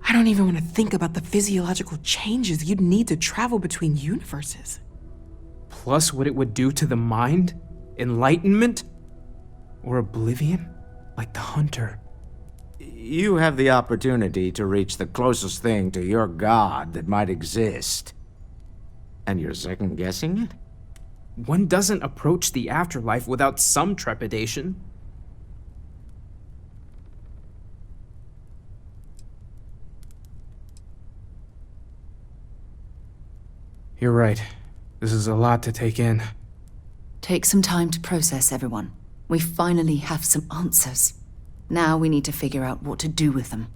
I don't even want to think about the physiological changes you'd need to travel between universes. Plus what it would do to the mind? Enlightenment? Or oblivion? Like the Hunter. You have the opportunity to reach the closest thing to your god that might exist. And you're second-guessing it? One doesn't approach the afterlife without some trepidation. You're right. This is a lot to take in. Take some time to process, everyone. We finally have some answers. Now we need to figure out what to do with them.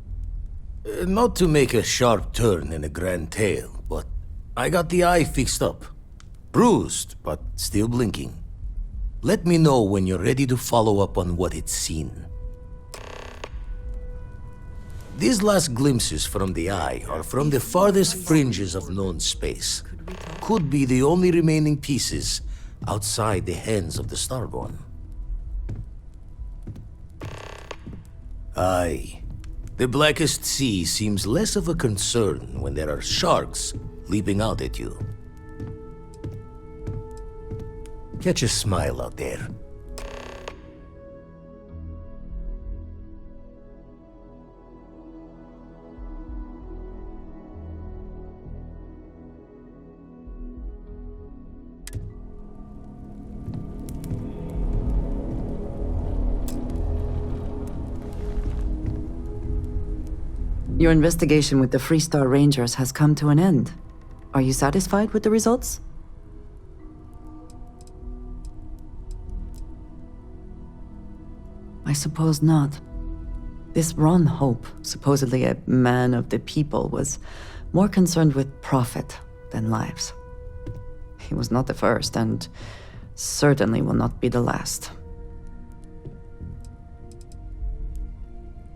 Not to make a sharp turn in a grand tale, but I got the eye fixed up. Bruised, but still blinking. Let me know when you're ready to follow up on what it's seen. These last glimpses from the eye are from the farthest fringes of known space. Could be the only remaining pieces outside the hands of the Starborn. Aye. The blackest sea seems less of a concern when there are sharks leaping out at you. Catch a smile out there. Your investigation with the Freestar Rangers has come to an end. Are you satisfied with the results? I suppose not. This Ron Hope, supposedly a man of the people, was more concerned with profit than lives. He was not the first, and certainly will not be the last.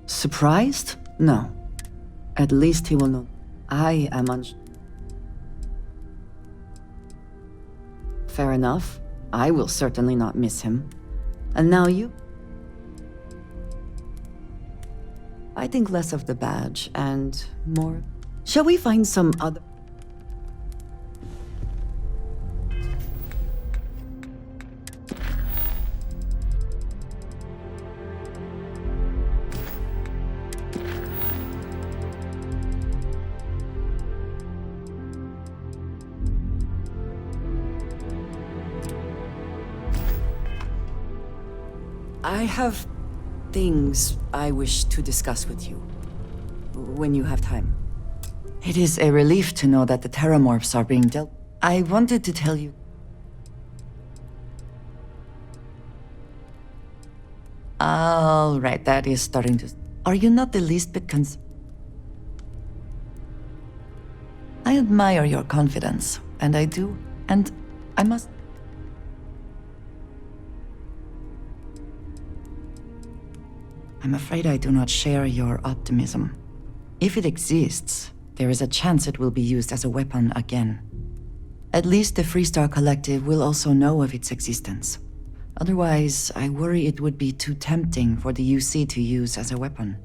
Surprised? No. At least he will know. I am Fair enough. I will certainly not miss him. And now you? I think less of the badge and more. Shall we find some other? I have things I wish to discuss with you, when you have time. It is a relief to know that the Terramorphs are being dealt. I wanted to tell you. All right, that is starting to... Are you not the least bit I admire your confidence, and I do, and I must... I'm afraid I do not share your optimism. If it exists, there is a chance it will be used as a weapon again. At least the Freestar Collective will also know of its existence. Otherwise, I worry it would be too tempting for the UC to use as a weapon.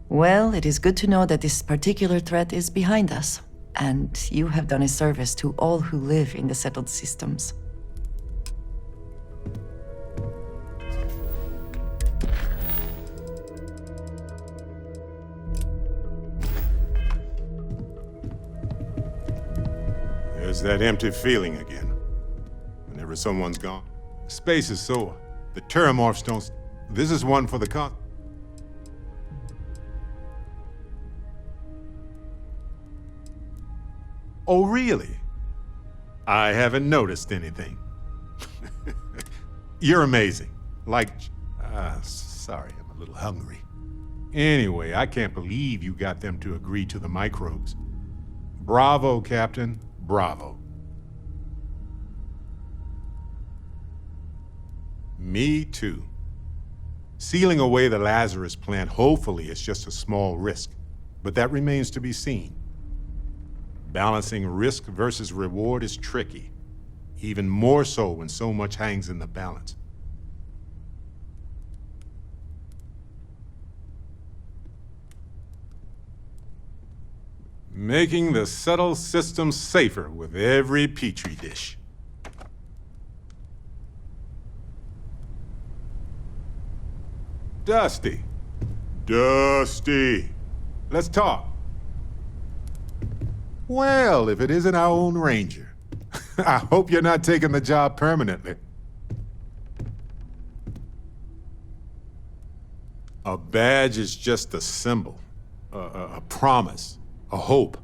Well, it is good to know that this particular threat is behind us, and you have done a service to all who live in the settled systems. There's that empty feeling again. Whenever someone's gone. Space is sore. The Terramorphs don't... This is one for the Oh, really? I haven't noticed anything. You're amazing. Sorry, I'm a little hungry. Anyway, I can't believe you got them to agree to the microbes. Bravo, Captain. Bravo. Me too. Sealing away the Lazarus plant hopefully is just a small risk, but that remains to be seen. Balancing risk versus reward is tricky, even more so when so much hangs in the balance. Making the subtle system safer with every petri dish. Dusty. Dusty. Let's talk. Well, if it isn't our own Ranger. I hope you're not taking the job permanently. A badge is just a symbol, a promise, a hope.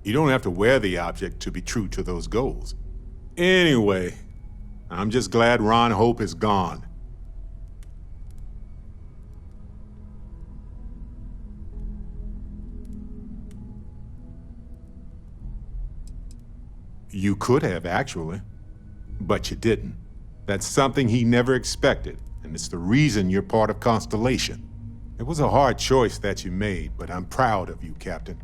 You don't have to wear the object to be true to those goals. Anyway, I'm just glad Ron Hope is gone. You could have, actually, but you didn't. That's something he never expected, and it's the reason you're part of Constellation. It was a hard choice that you made, but I'm proud of you, Captain.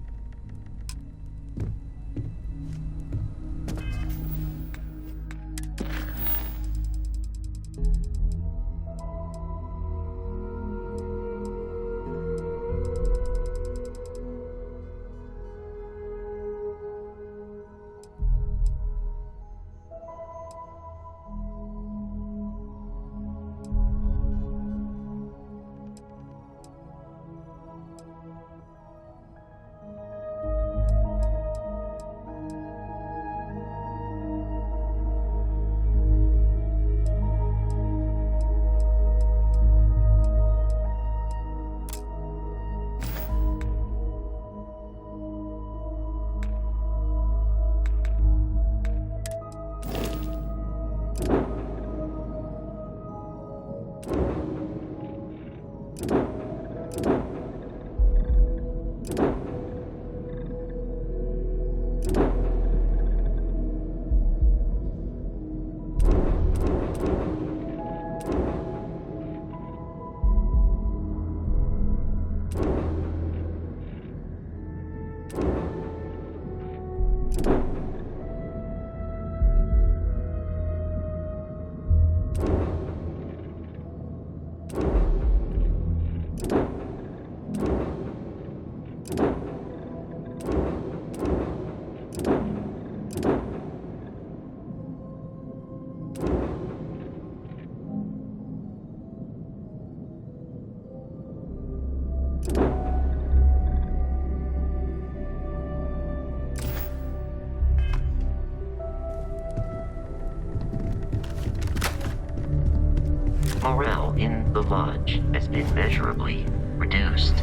Morale in the lodge has been measurably reduced.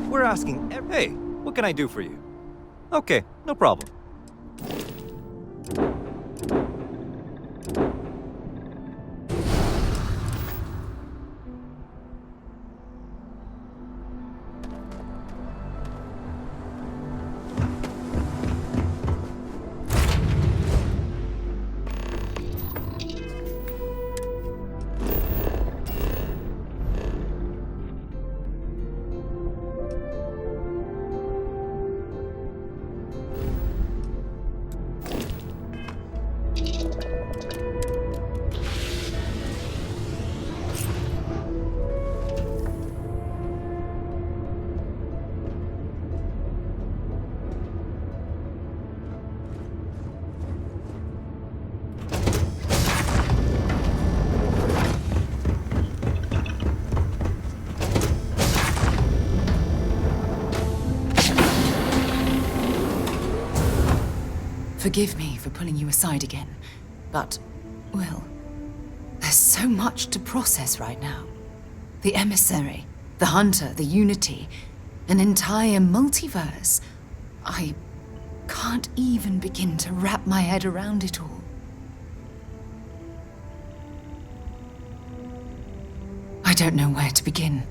We're asking hey, what can I do for you? Okay, no problem. Forgive me for pulling you aside again, but, well, there's so much to process right now. The emissary, the hunter, the unity, an entire multiverse. I can't even begin to wrap my head around it all. I don't know where to begin.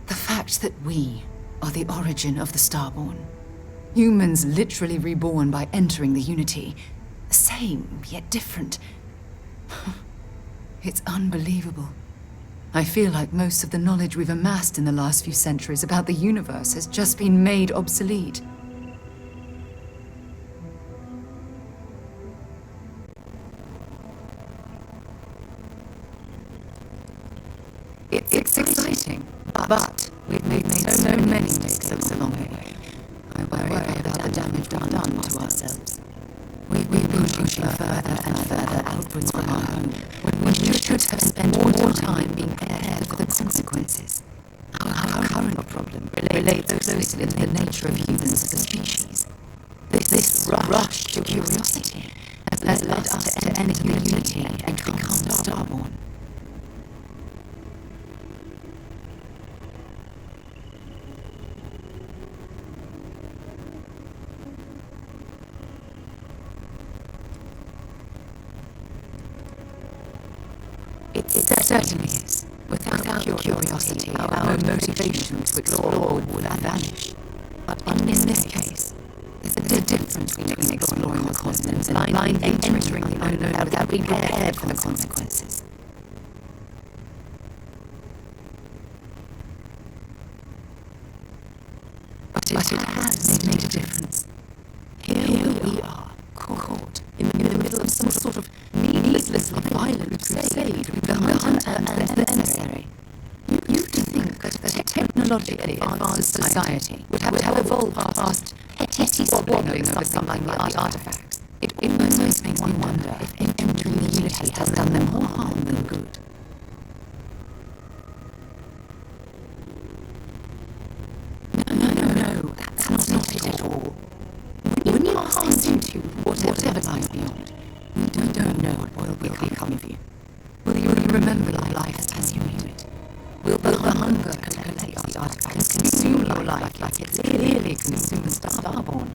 The fact that we are the origin of the Starborn. Humans literally reborn by entering the Unity. Same, yet different. It's unbelievable. I feel like most of the knowledge we've amassed in the last few centuries about the universe has just been made obsolete. It's exciting, but we've made so many mistakes along the way. I worry about the damage done to ourselves. We've been pushing further and further outwards from our home, when we should have spent more time being prepared for the consequences. Our current problem relates closely to the nature of humans as a species. This rush to curiosity has led us to enter the Unity and become Starborn. It certainly is. Without curiosity, our motivation to explore would vanish. But in this case, there's a difference between exploring the continents and blindly entering the unknown without being prepared for the consequences. But it has made a difference. Here we are, caught in the middle of some sort of needless violent crusade with the hunter and the emissary. You think that a technologically advanced society would have evolved past petty squabbling over something like the artifacts? It almost makes me wonder if entering the Unity has done them more harm than good. No, that's not it at all. When you pass into whatever lies beyond, we don't know what will become of you. Will you remember life as you knew it? Will the hunger to collect the artifacts consume your life like it clearly consumes Starborn?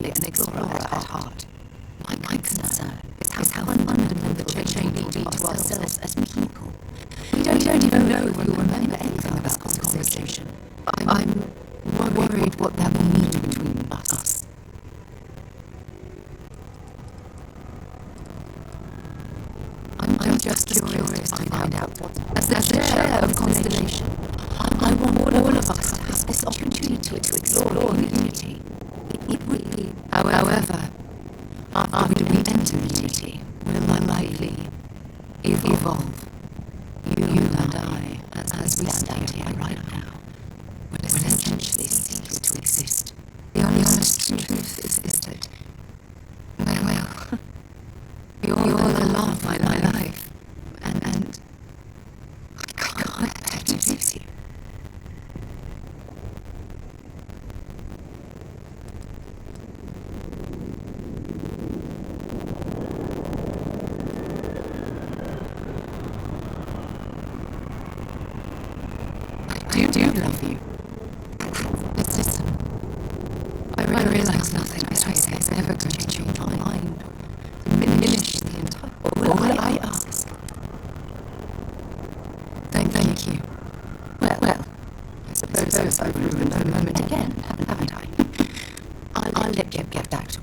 be an explorer at heart. My concern is how fundamental the change will be to ourselves as people. We don't even know if we'll remember anything about this conversation. I'm worried what that will mean between us. I'm just curious to find out what, as the chair of Constellation, I want all of us to have this opportunity to explore unity. It would be, however, after we enter unity, will likely evolve. You and I, as we stand here right now, will essentially cease to exist. The honest truth is that, well, you're the love of my life, and I can't bear to lose you. I do love you. Listen, I realize nothing I say is ever going to change my mind or diminish the entire. All I ask. Thank you. Well, I suppose I've ruined the moment again, haven't I? I'll get back to.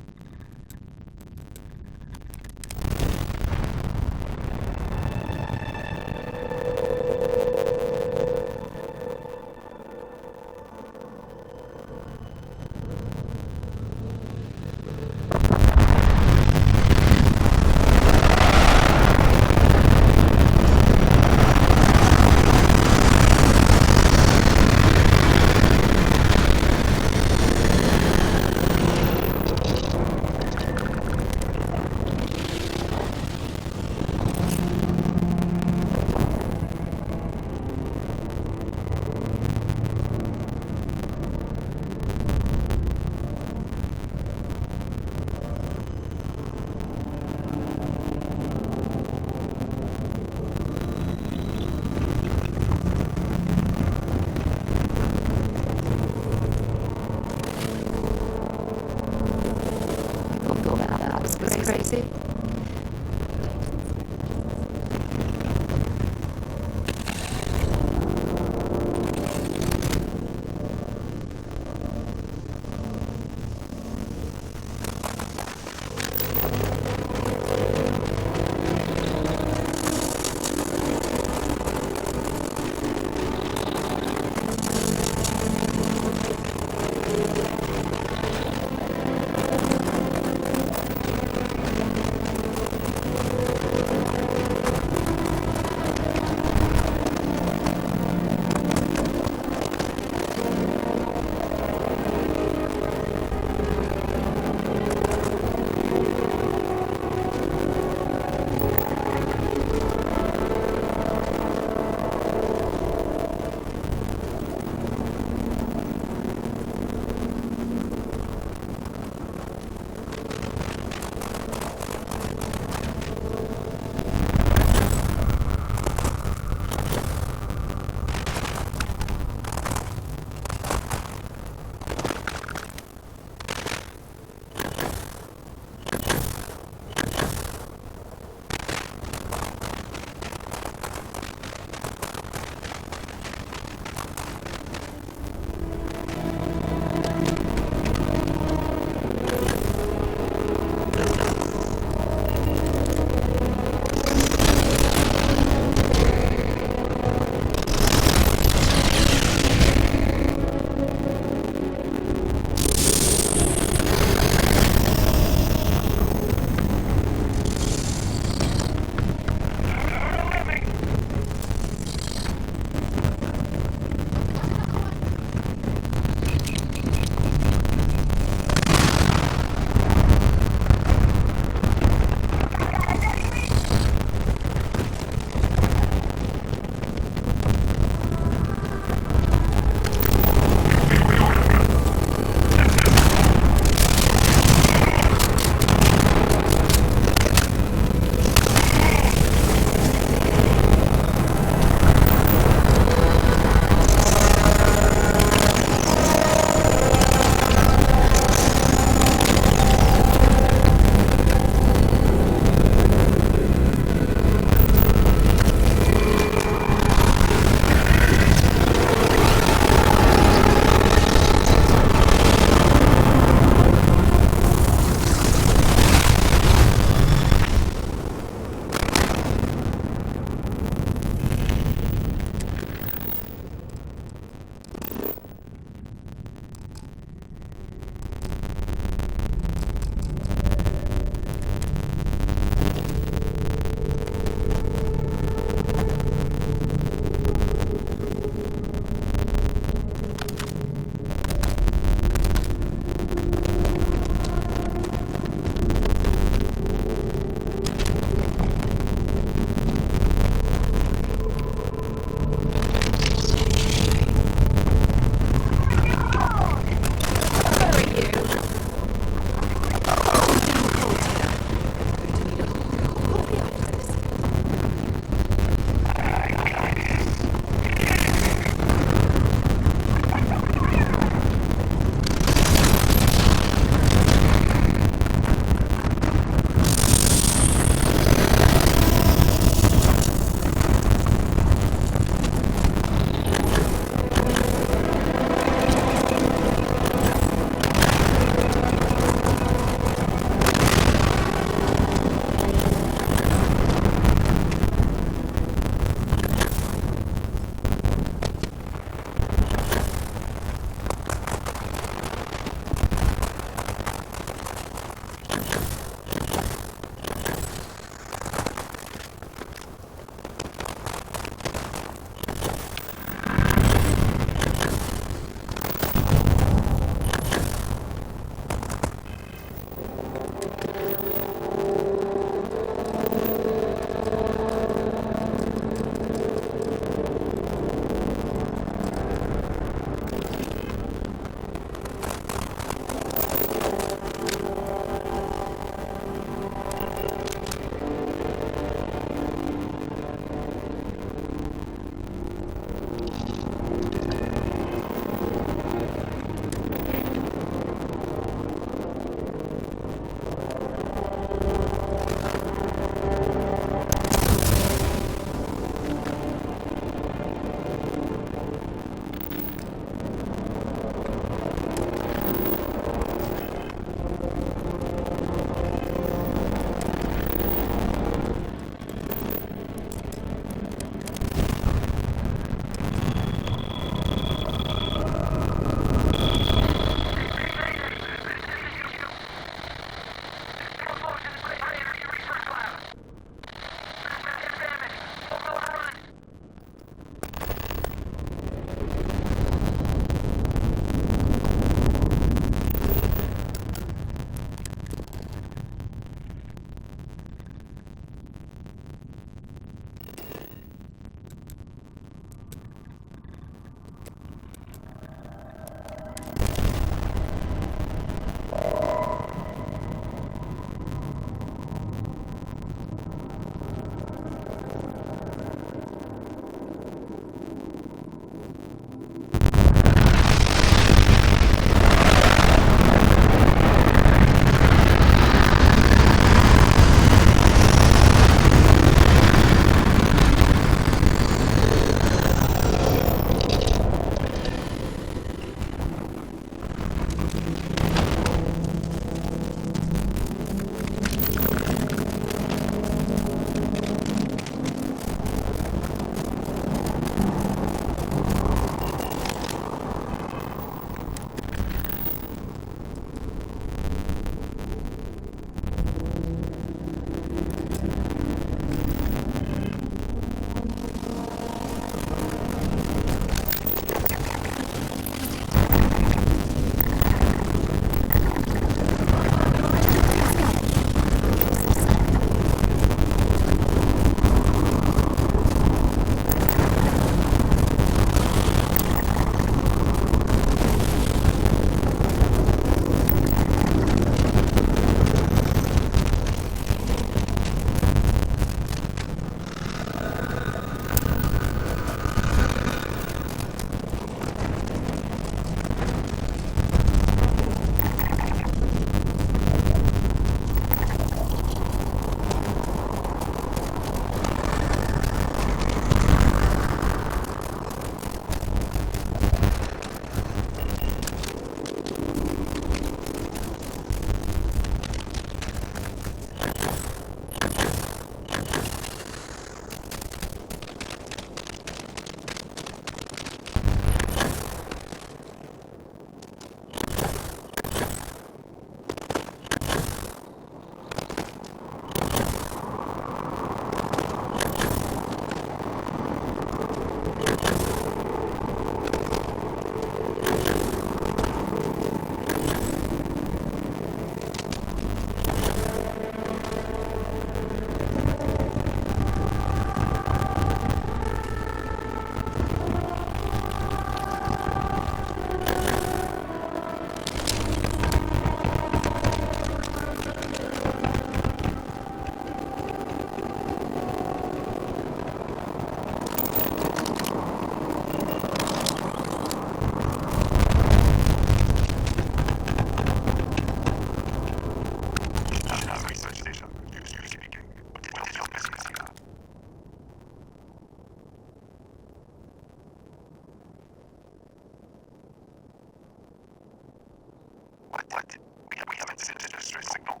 What? We haven't sent a distress signal.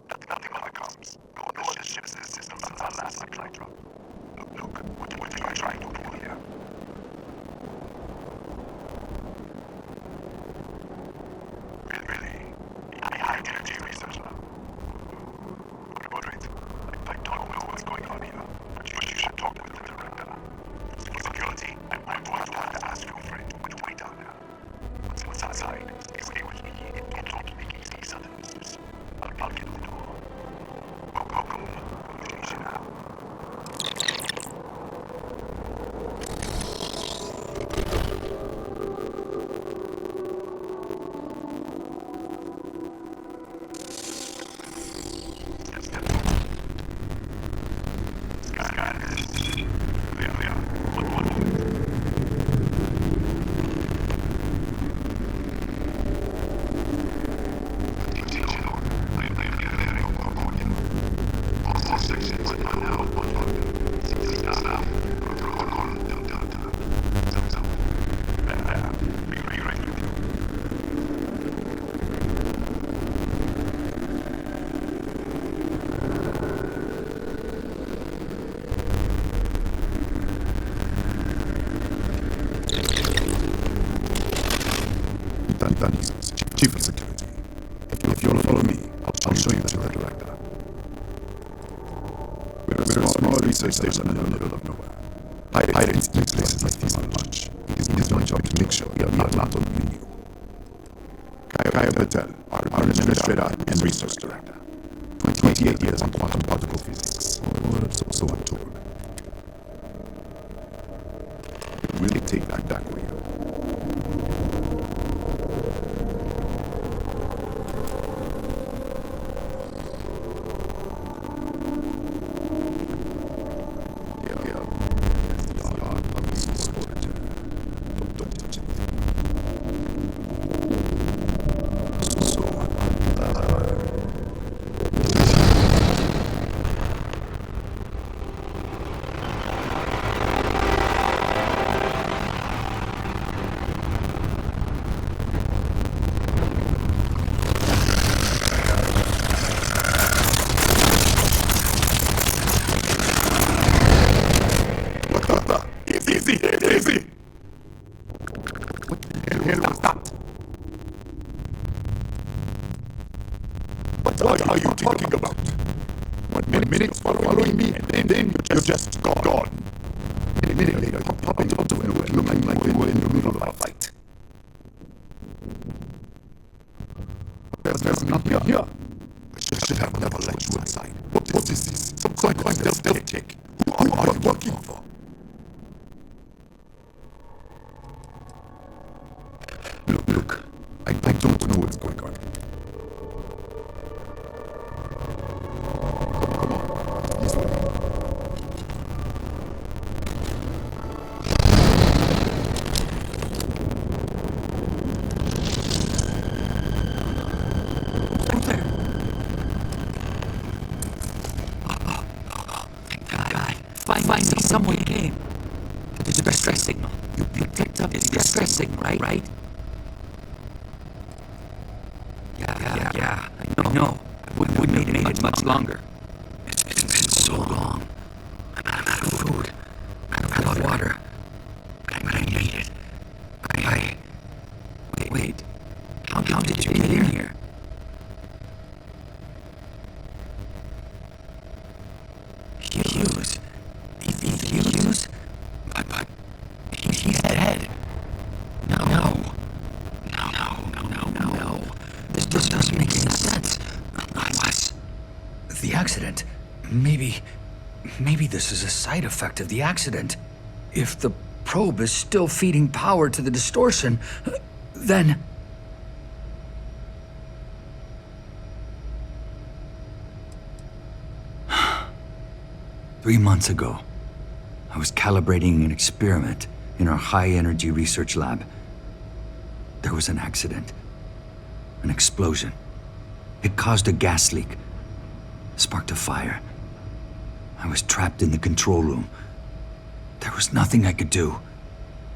Nothing on the comms. No other ships in the system on our last supply drop. Look, what are you trying to pull here? Really? I did a research lab. Moderate. I don't know what's going on here, but you should talk with the director. Security, I'm going to have to ask your friend to wait down there. What's outside? Stay with me and don't make easy sudden moves. I'll get the door. Welcome. Communication now. Chief of Security. If you'll follow me, I'll show you to the director. We're a small research station in the middle of nowhere. Hiding in places like these on lunch. It is my job to make sure we are not on the menu. Kaya Patel, our administrator and research director. 28 years in quantum particle physics, or so I'm told. We'll take that back with you. What are you talking about? 1 minute following me, and then you're just gone. A minute later, you're popping out of nowhere, looking like we were in the middle of a fight. There's nothing here. I should have never let you inside. What is this? Some kind of stealth check. Who are you working for? Look, I don't know what's going on. Finally, someone came. It's a distress signal. You picked up the distress signal, right? Yeah. I know. I wouldn't have made it much longer. It's been so long. I'm out of food. I'm out of water. But I made it. Wait. How did you get in here? Hughes? But he's dead. No. This doesn't make any sense. What? The accident. Maybe this is a side effect of the accident. If the probe is still feeding power to the distortion, then... "3 months ago, I was calibrating an experiment in our high-energy research lab. There was an accident. An explosion. It caused a gas leak. Sparked a fire. I was trapped in the control room. There was nothing I could do.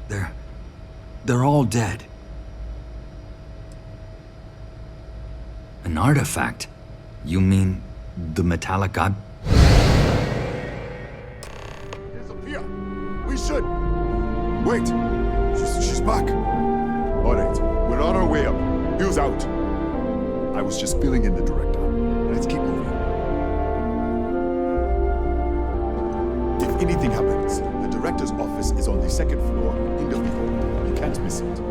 They're all dead." An artifact? You mean the metallic god? Disappear! We should! Wait! She's back! Alright, we're on our way up. Bill's out. I was just filling in the director. Let's keep moving. If anything happens, the director's office is on the second floor in the building. You can't miss it.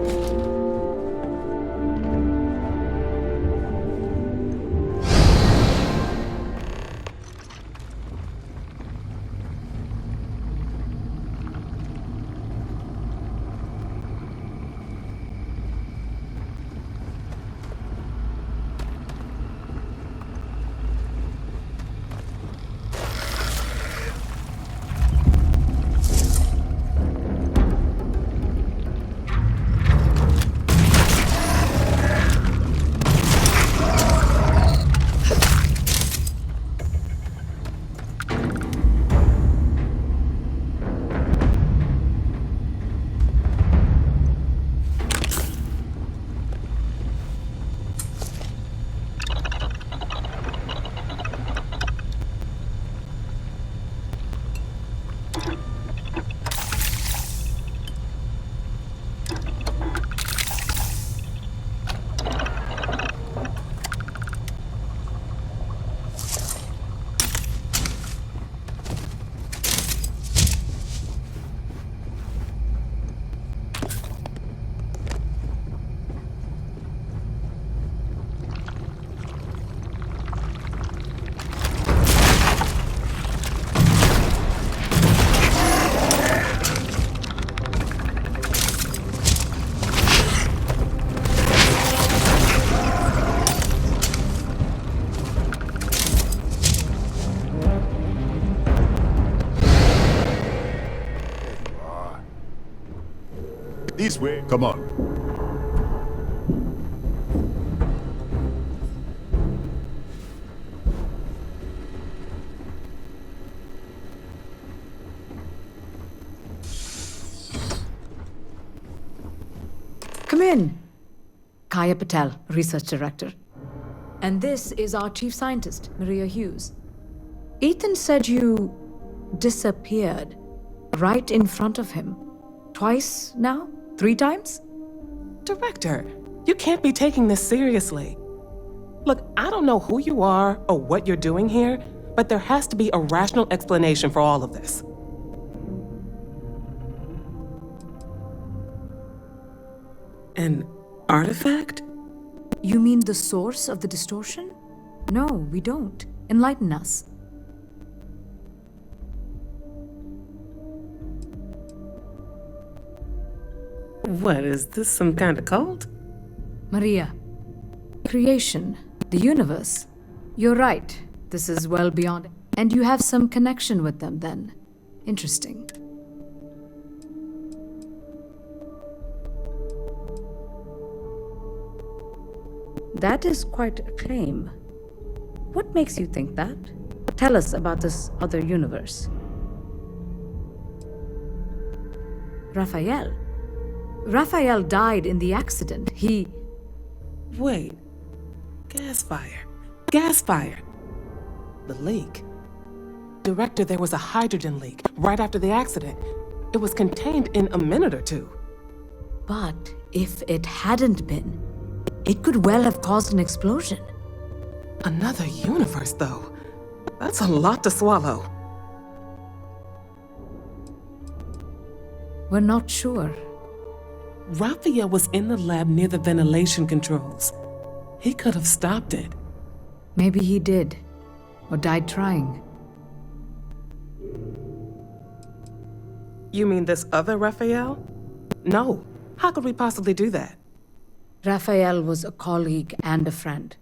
This way. Come on. Come in. Kaya Patel, Research Director. And this is our Chief Scientist, Maria Hughes. Ethan said you disappeared right in front of him. Twice now? 3 times? Director, you can't be taking this seriously. Look, I don't know who you are or what you're doing here, but there has to be a rational explanation for all of this. An artifact? You mean the source of the distortion? No, we don't. Enlighten us. What, is this some kind of cult? Maria. Creation. The universe. You're right. This is well beyond. And you have some connection with them then. Interesting. That is quite a claim. What makes you think that? Tell us about this other universe. Raphael. Raphael died in the accident. He... Wait. Gas fire. Gas fire. The leak. Director, there was a hydrogen leak right after the accident. It was contained in a minute or two. But if it hadn't been, it could well have caused an explosion. Another universe, though. That's a lot to swallow. We're not sure. Raphael was in the lab near the ventilation controls. He could have stopped it. Maybe he did. Or died trying. You mean this other Raphael? No. How could we possibly do that? Raphael was a colleague and a friend.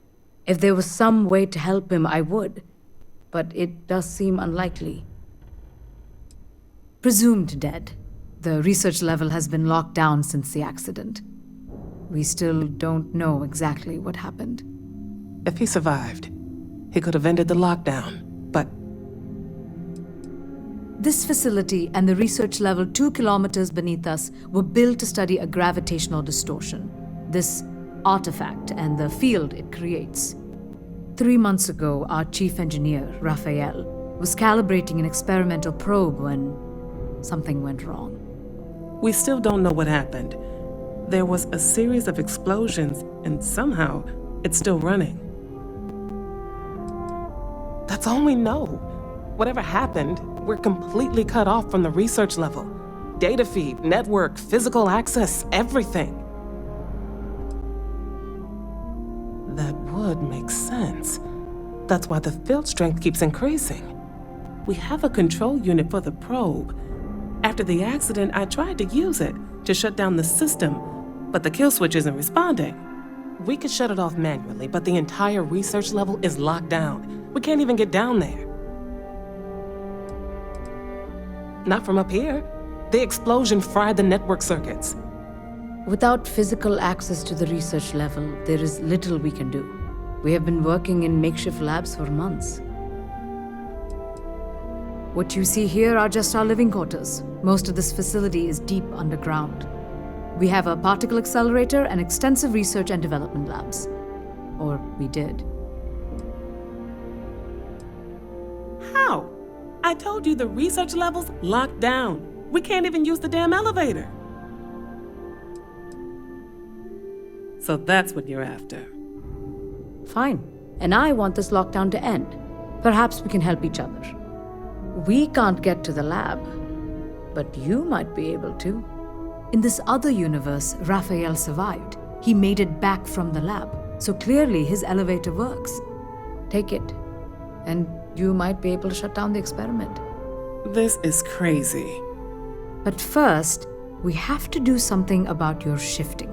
If there was some way to help him, I would. But it does seem unlikely. Presumed dead. The research level has been locked down since the accident. We still don't know exactly what happened. If he survived, he could have ended the lockdown, but... This facility and the research level 2 kilometers beneath us were built to study a gravitational distortion. This artifact and the field it creates. 3 months ago, our chief engineer, Raphael, was calibrating an experimental probe when something went wrong. We still don't know what happened. There was a series of explosions, and somehow it's still running. That's all we know. Whatever happened, we're completely cut off from the research level. Data feed, network, physical access, everything. That would make sense. That's why the field strength keeps increasing. We have a control unit for the probe. After the accident, I tried to use it to shut down the system, but the kill switch isn't responding. We could shut it off manually, but the entire research level is locked down. We can't even get down there. Not from up here. The explosion fried the network circuits. Without physical access to the research level, there is little we can do. We have been working in makeshift labs for months. What you see here are just our living quarters. Most of this facility is deep underground. We have a particle accelerator and extensive research and development labs. Or we did. How? I told you the research level's locked down. We can't even use the damn elevator. So that's what you're after. Fine. And I want this lockdown to end. Perhaps we can help each other. We can't get to the lab, but you might be able to. In this other universe, Raphael survived. He made it back from the lab, so clearly his elevator works. Take it, and you might be able to shut down the experiment. This is crazy. But first, we have to do something about your shifting.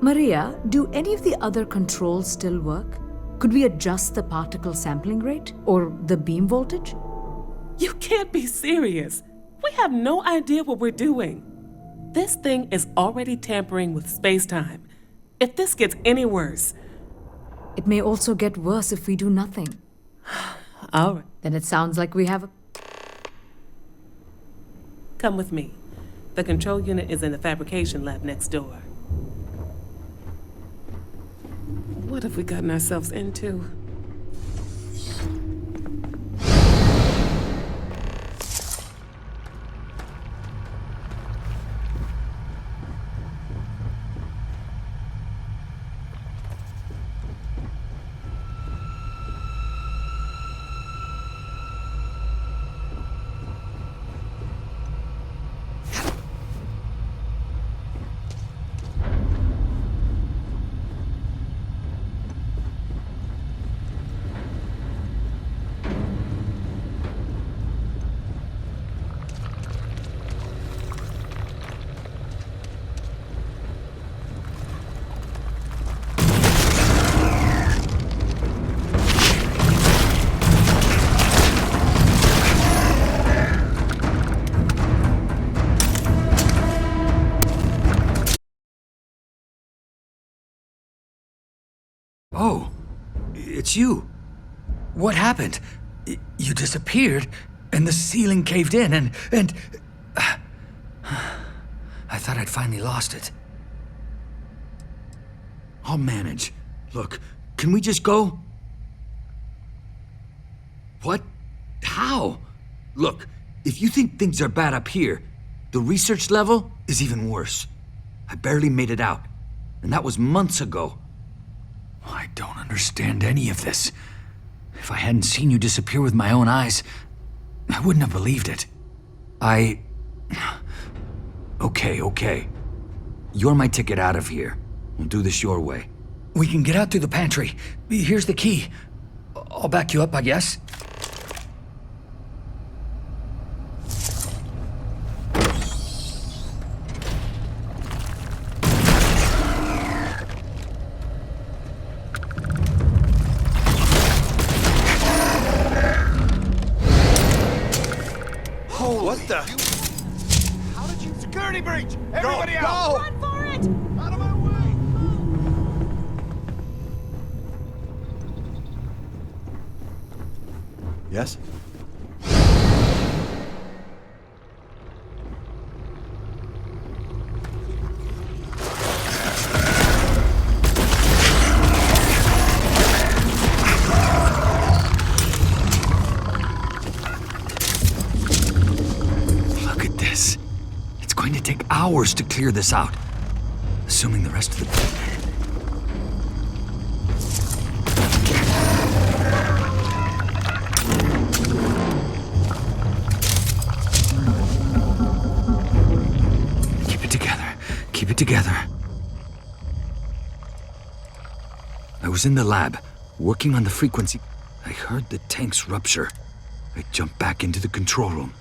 Maria, do any of the other controls still work? Could we adjust the particle sampling rate or the beam voltage? You can't be serious. We have no idea what we're doing. This thing is already tampering with space-time. If this gets any worse... It may also get worse if we do nothing. All right. Then it sounds like we have a... Come with me. The control unit is in the fabrication lab next door. What have we gotten ourselves into? Oh, it's you. What happened? You disappeared, and the ceiling caved in, and... I thought I'd finally lost it. I'll manage. Look, can we just go? What? How? Look, if you think things are bad up here, the research level is even worse. I barely made it out, and that was months ago. I don't understand any of this. If I hadn't seen you disappear with my own eyes, I wouldn't have believed it. Okay. You're my ticket out of here. We'll do this your way. We can get out through the pantry. Here's the key. I'll back you up, I guess. What the? How did you? Security breach! Everybody out! Go! Run for it! Out of my way! Yes? this. It's going to take hours to clear this out. Assuming the rest of the... Keep it together. I was in the lab, working on the frequency. I heard the tanks rupture. I jumped back into the control room.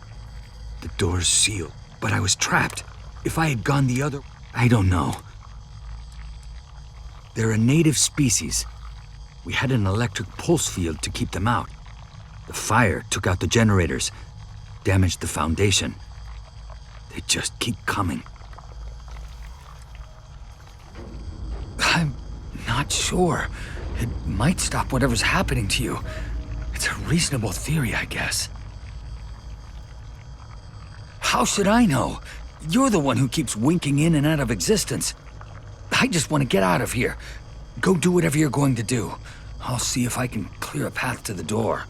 The doors sealed, but I was trapped. If I had gone the other... I don't know. They're a native species. We had an electric pulse field to keep them out. The fire took out the generators, damaged the foundation. They just keep coming. I'm not sure. It might stop whatever's happening to you. It's a reasonable theory, I guess. How should I know? You're the one who keeps winking in and out of existence. I just want to get out of here. Go do whatever you're going to do. I'll see if I can clear a path to the door.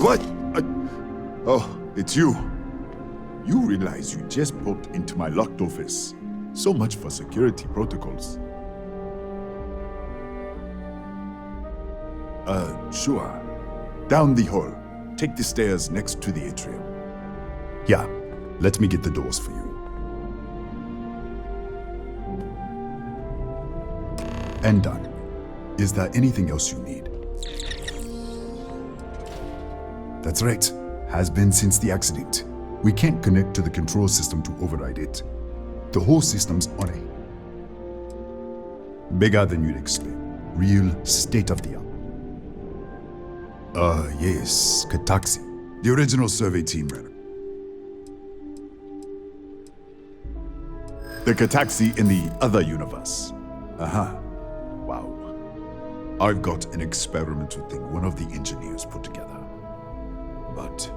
What? Oh, it's you. You realize you just popped into my locked office. So much for security protocols. Sure. Down the hall. Take the stairs next to the atrium. Yeah, let me get the doors for you. And done. Is there anything else you need? That's right. Has been since the accident. We can't connect to the control system to override it. The whole system's on a... bigger than you'd expect. Real state-of-the-art. Yes, Kataxi. The original survey team ran it. The Kataxi in the other universe. Wow. I've got an experimental thing one of the engineers put together. But...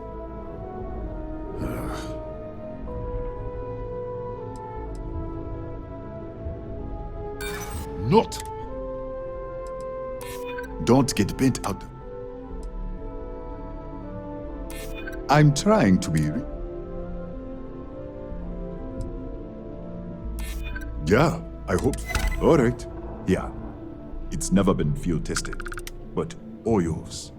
Not! Don't get bent out. I'm trying to be... Yeah, I hope so. All right. Yeah. It's never been field tested, but all yours.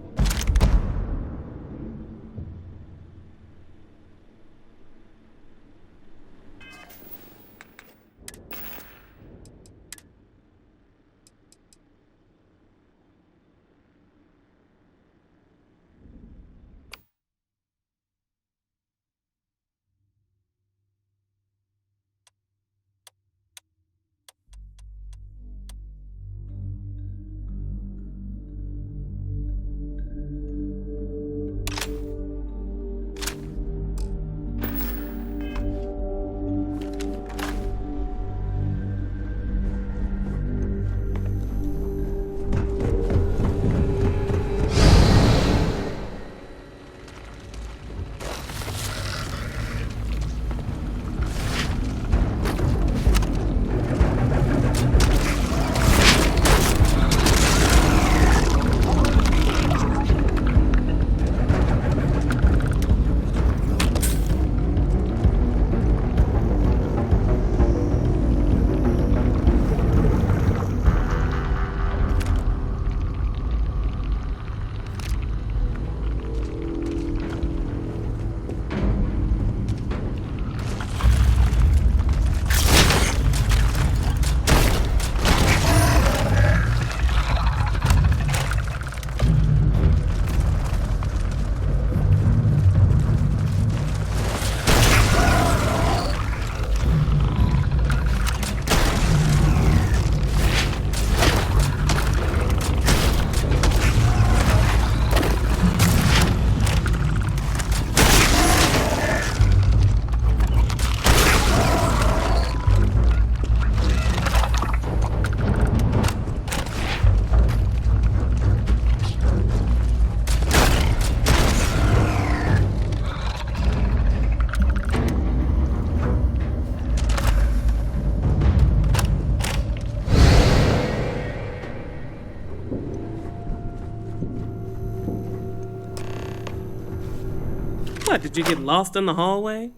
What, did you get lost in the hallway?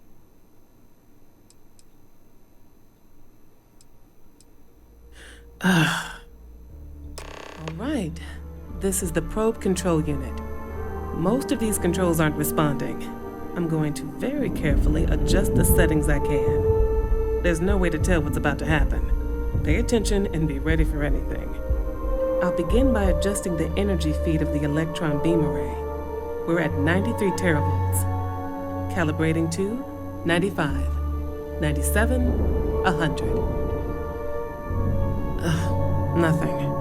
All right. This is the probe control unit. Most of these controls aren't responding. I'm going to very carefully adjust the settings I can. There's no way to tell what's about to happen. Pay attention and be ready for anything. I'll begin by adjusting the energy feed of the electron beam array. We're at 93 teravolts. Calibrating to 95, 97, 100. Nothing.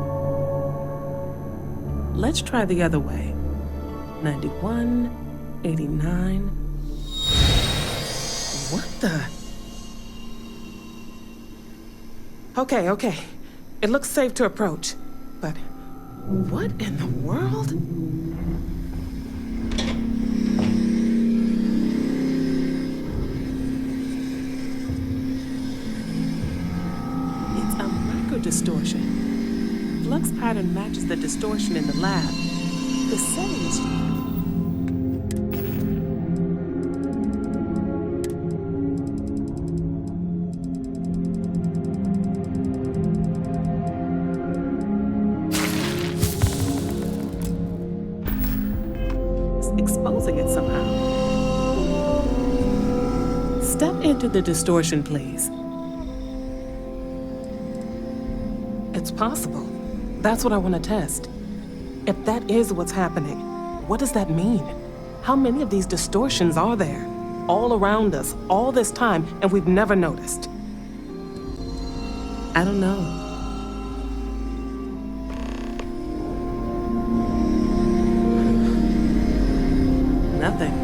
Let's try the other way. 91, 89. What the? Okay. It looks safe to approach. But what in the world? It's a microdistortion. Flux pattern matches the distortion in the lab. The settings. Exposing it somehow. Step into the distortion, please. It's possible. That's what I want to test. If that is what's happening, what does that mean? How many of these distortions are there? All around us, all this time, and we've never noticed. I don't know. Nothing.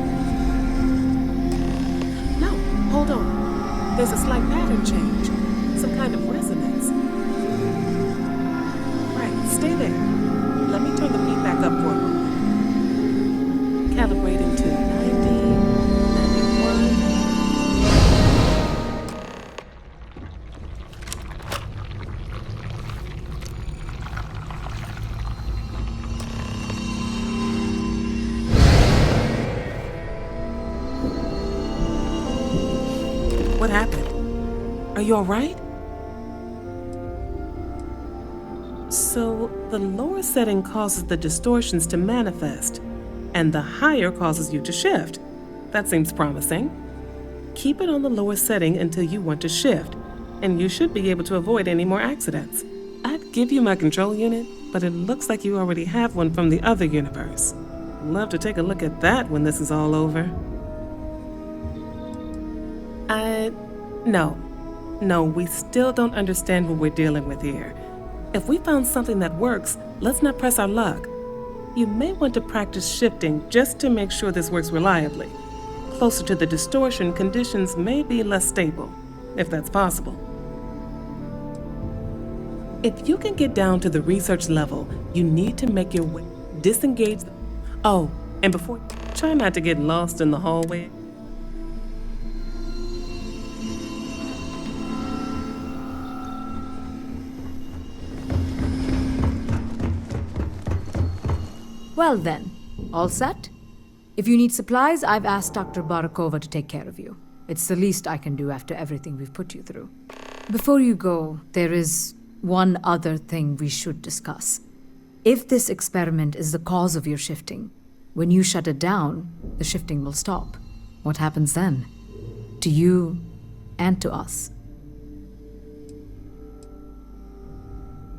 No, hold on. There's a slight pattern change. Some kind of resonance. Right, stay there. Let me turn the beat back up for a moment. Calibrating to 90, 91. What happened? Are you all right? So, the lower setting causes the distortions to manifest, and the higher causes you to shift. That seems promising. Keep it on the lower setting until you want to shift, and you should be able to avoid any more accidents. I'd give you my control unit, but it looks like you already have one from the other universe. Love to take a look at that when this is all over. No, we still don't understand what we're dealing with here. If we found something that works, let's not press our luck. You may want to practice shifting just to make sure this works reliably. Closer to the distortion, conditions may be less stable, if that's possible. If you can get down to the research level, you need to make your way, disengage. Oh, and before, try not to get lost in the hallway. Well then, all set? If you need supplies, I've asked Dr. Barakova to take care of you. It's the least I can do after everything we've put you through. Before you go, there is one other thing we should discuss. If this experiment is the cause of your shifting, when you shut it down, the shifting will stop. What happens then? To you and to us.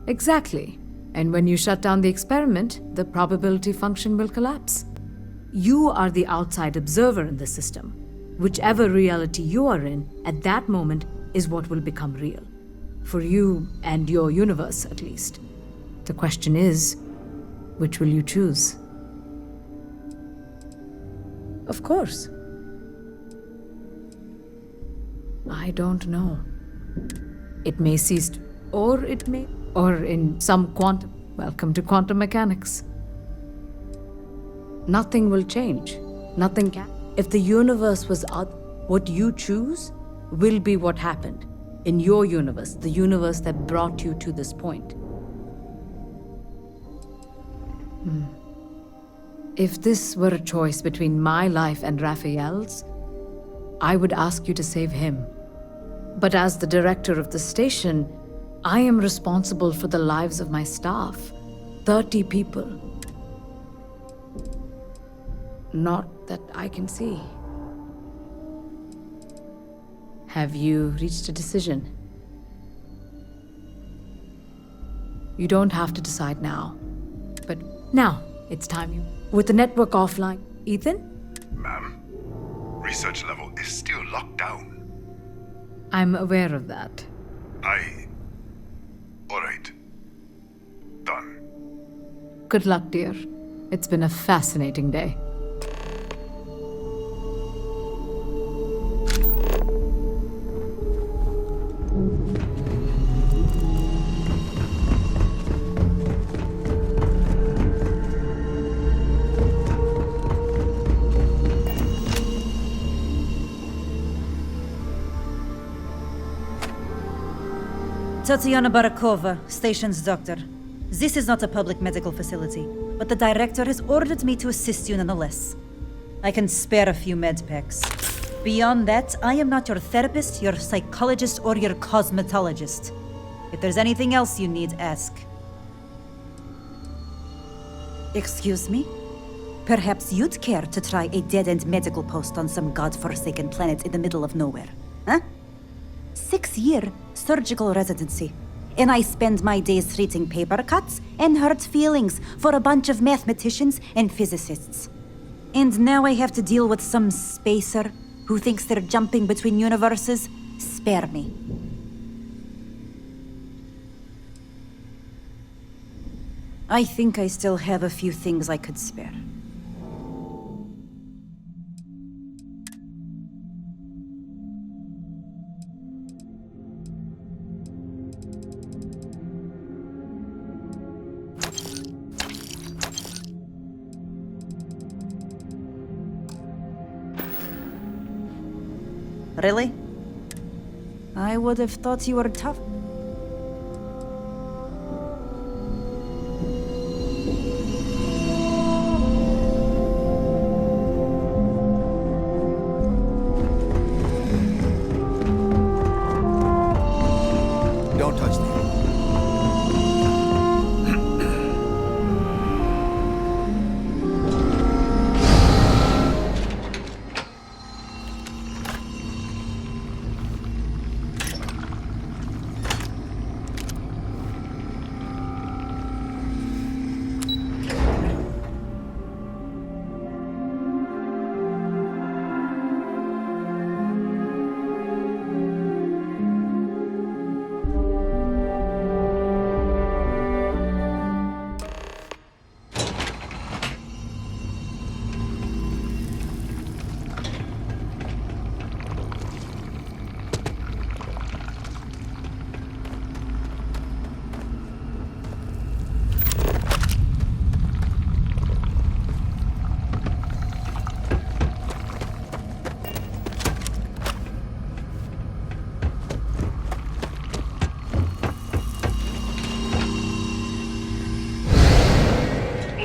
Exactly. And when you shut down the experiment, the probability function will collapse. You are the outside observer in the system. Whichever reality you are in, at that moment, is what will become real. For you and your universe, at least. The question is, which will you choose? Of course. I don't know. It may cease, or it may... Or in some quantum... Welcome to quantum mechanics. Nothing will change. Nothing can. If the universe was what you choose will be what happened. In your universe, the universe that brought you to this point. If this were a choice between my life and Raphael's, I would ask you to save him. But as the director of the station, I am responsible for the lives of my staff. 30 people. Not that I can see. Have you reached a decision? You don't have to decide now. But now, it's time you... With the network offline, Ethan? Ma'am, research level is still locked down. I'm aware of that. Alright. Done. Good luck, dear. It's been a fascinating day. Tatiana Barakova, station's doctor. This is not a public medical facility, but the director has ordered me to assist you nonetheless. I can spare a few med packs. Beyond that, I am not your therapist, your psychologist, or your cosmetologist. If there's anything else you need, ask. Excuse me? Perhaps you'd care to try a dead-end medical post on some godforsaken planet in the middle of nowhere, huh? 6-year surgical residency. And I spend my days treating paper cuts and hurt feelings for a bunch of mathematicians and physicists. And now I have to deal with some spacer who thinks they're jumping between universes. Spare me. I think I still have a few things I could spare. Really? I would have thought you were tough. Don't touch me.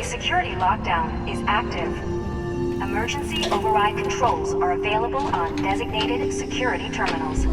Security lockdown is active. Emergency override controls are available on designated security terminals.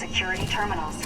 security terminals.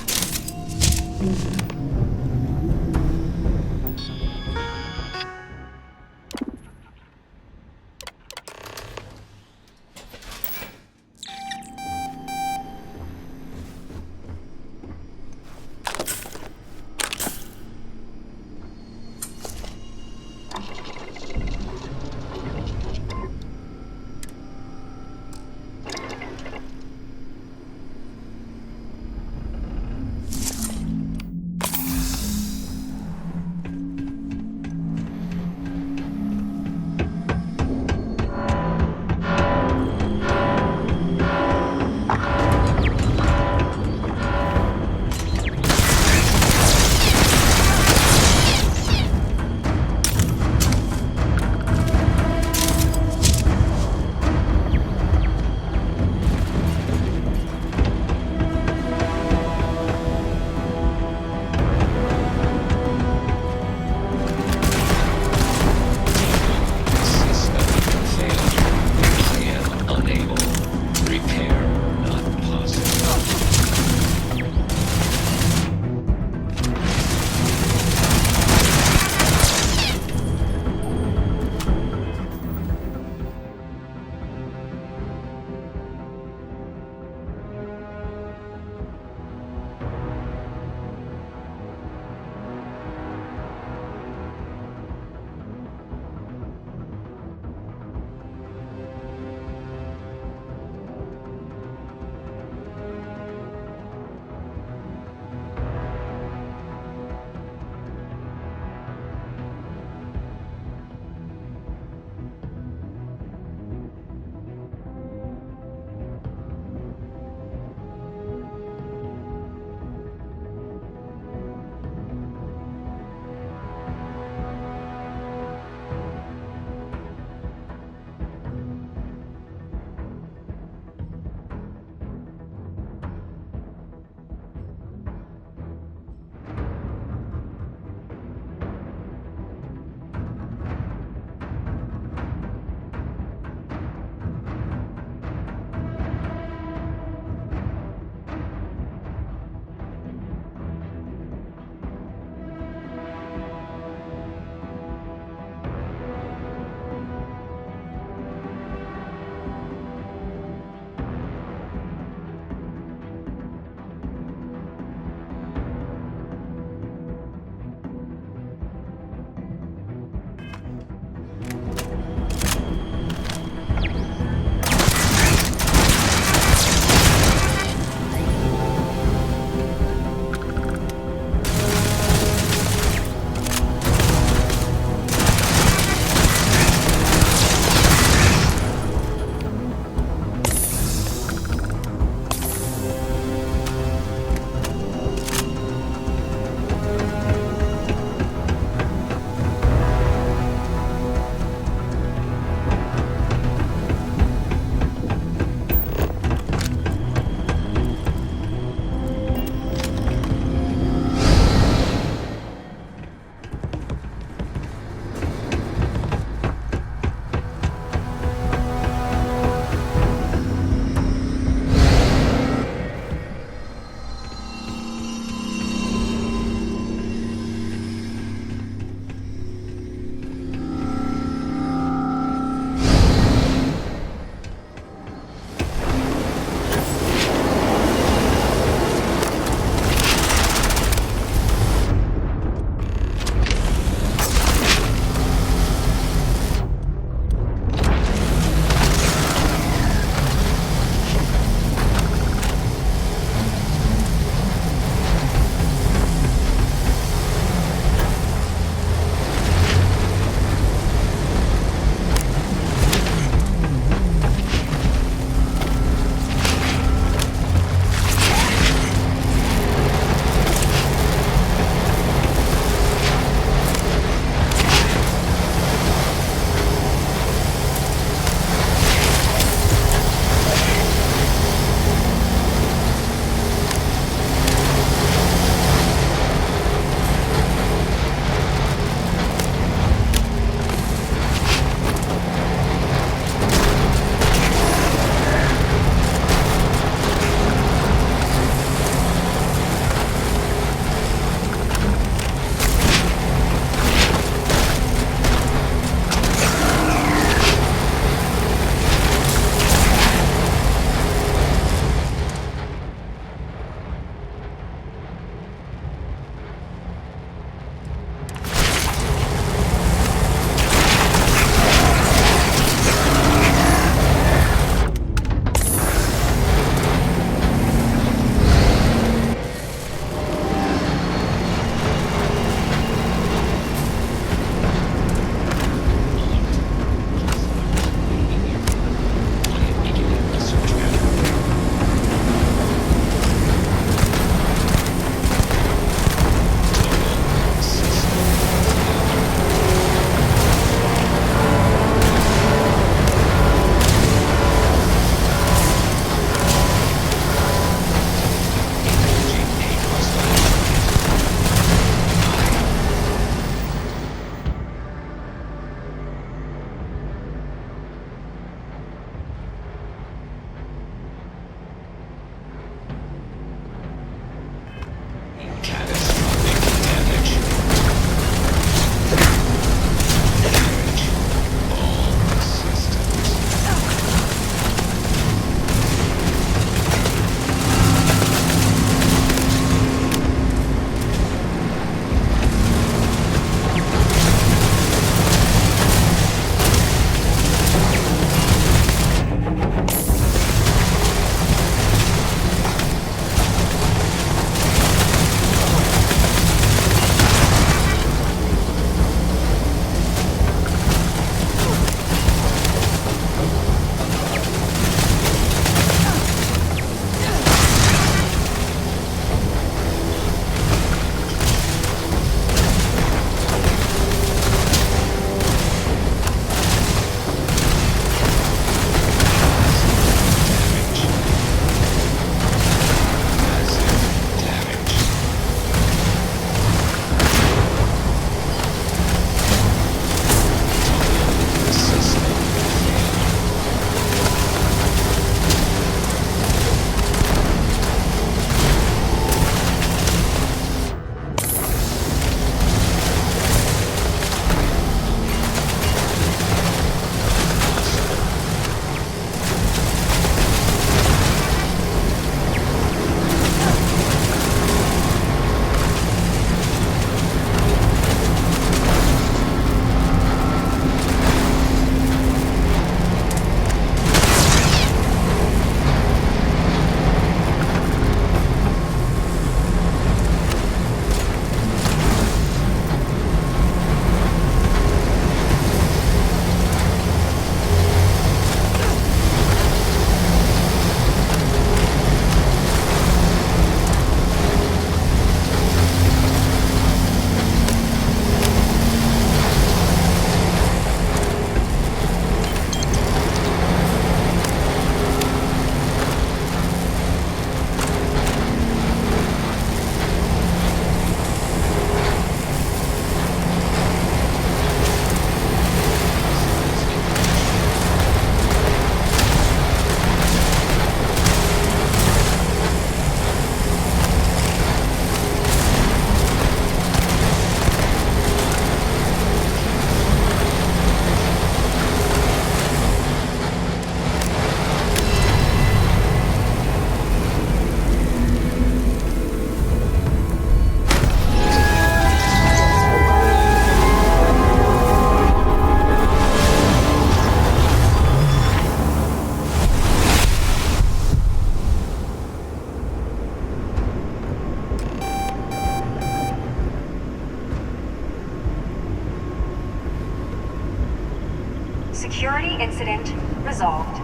Security incident resolved.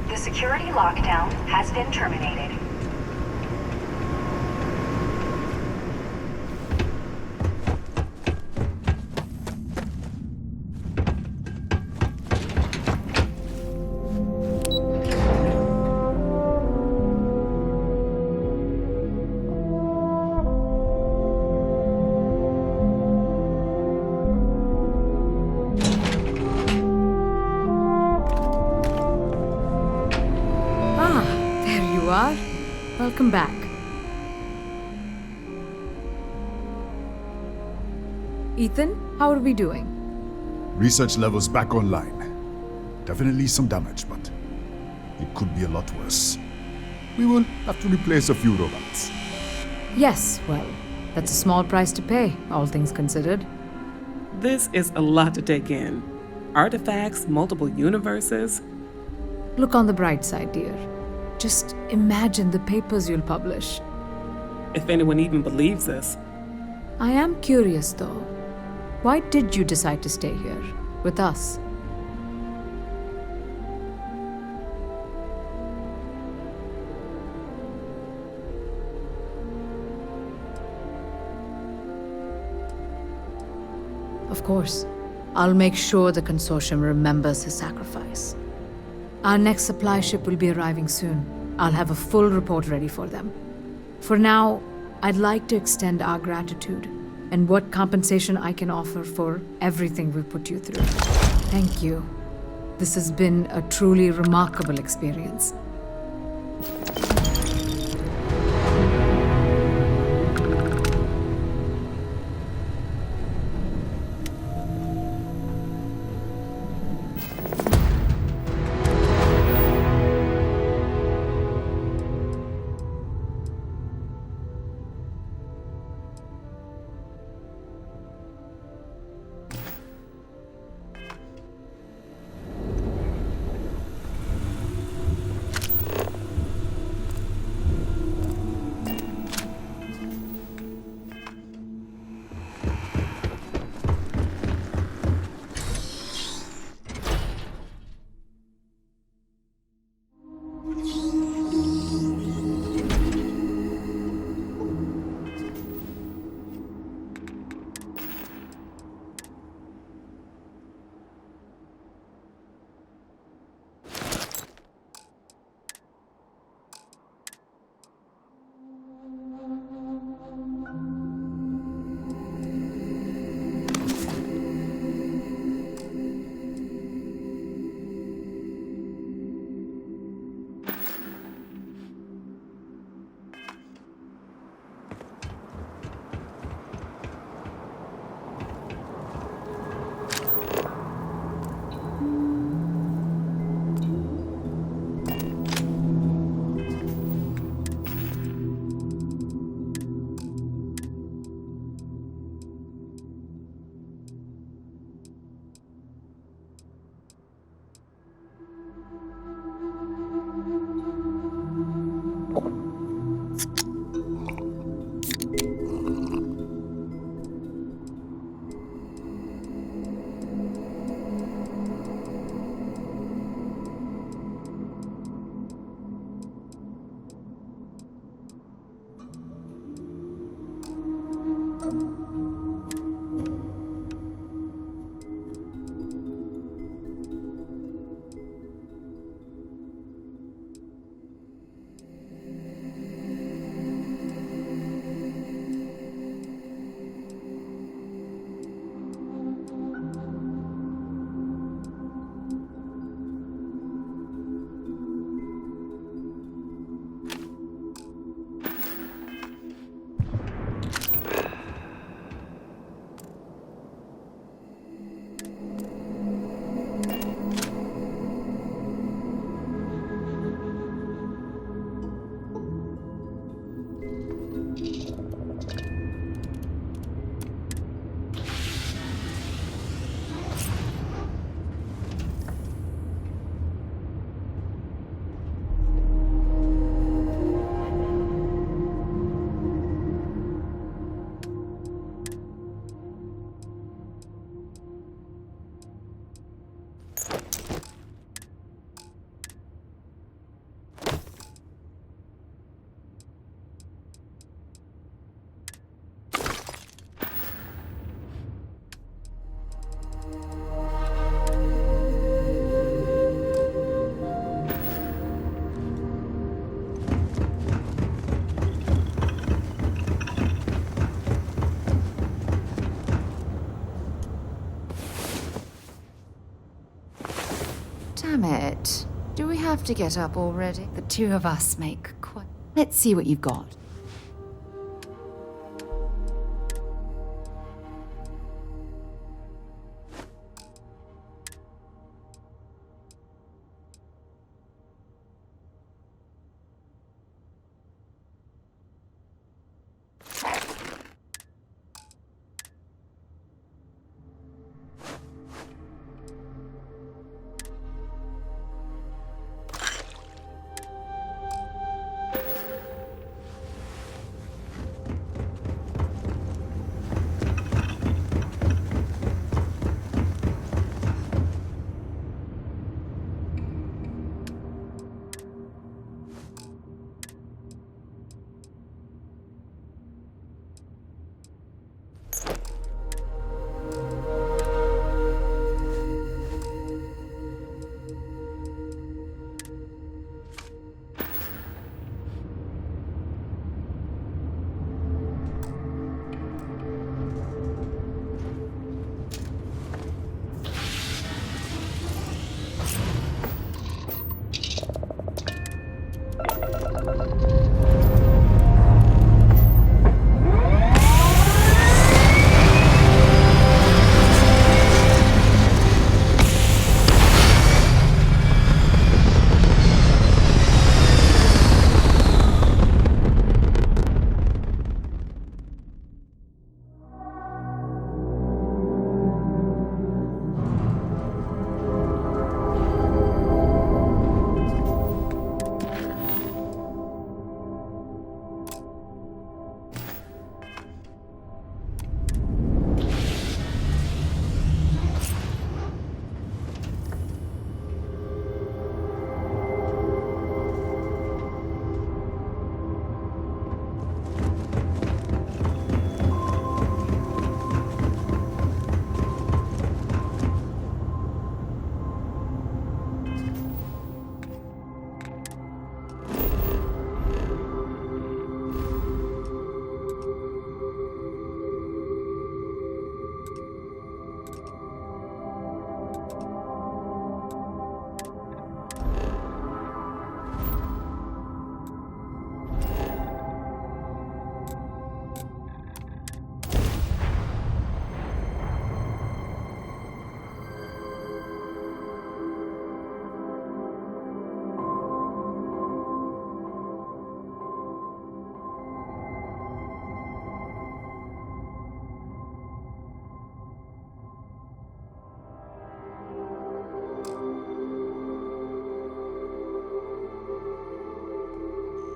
The security lockdown has been terminated. Welcome back. Ethan, how are we doing? Research levels back online. Definitely some damage, but it could be a lot worse. We will have to replace a few robots. Yes, well, that's a small price to pay, all things considered. This is a lot to take in. Artifacts, multiple universes. Look on the bright side, dear. Just imagine the papers you'll publish. If anyone even believes this. I am curious, though. Why did you decide to stay here, with us? Of course. I'll make sure the consortium remembers his sacrifice. Our next supply ship will be arriving soon. I'll have a full report ready for them. For now, I'd like to extend our gratitude and what compensation I can offer for everything we put you through. Thank you. This has been a truly remarkable experience. have to get up already? The two of us make quite... Let's see what you've got.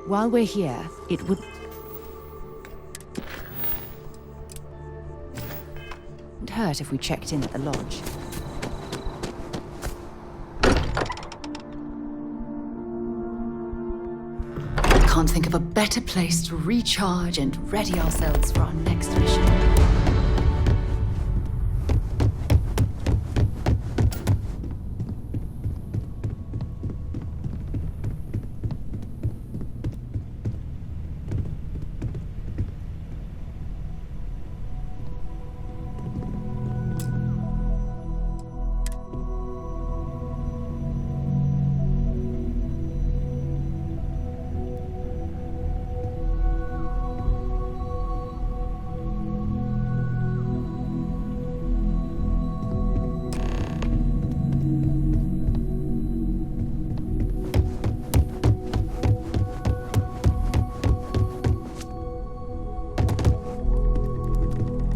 While we're here, it wouldn't hurt if we checked in at the lodge. Can't think of a better place to recharge and ready ourselves for our next mission.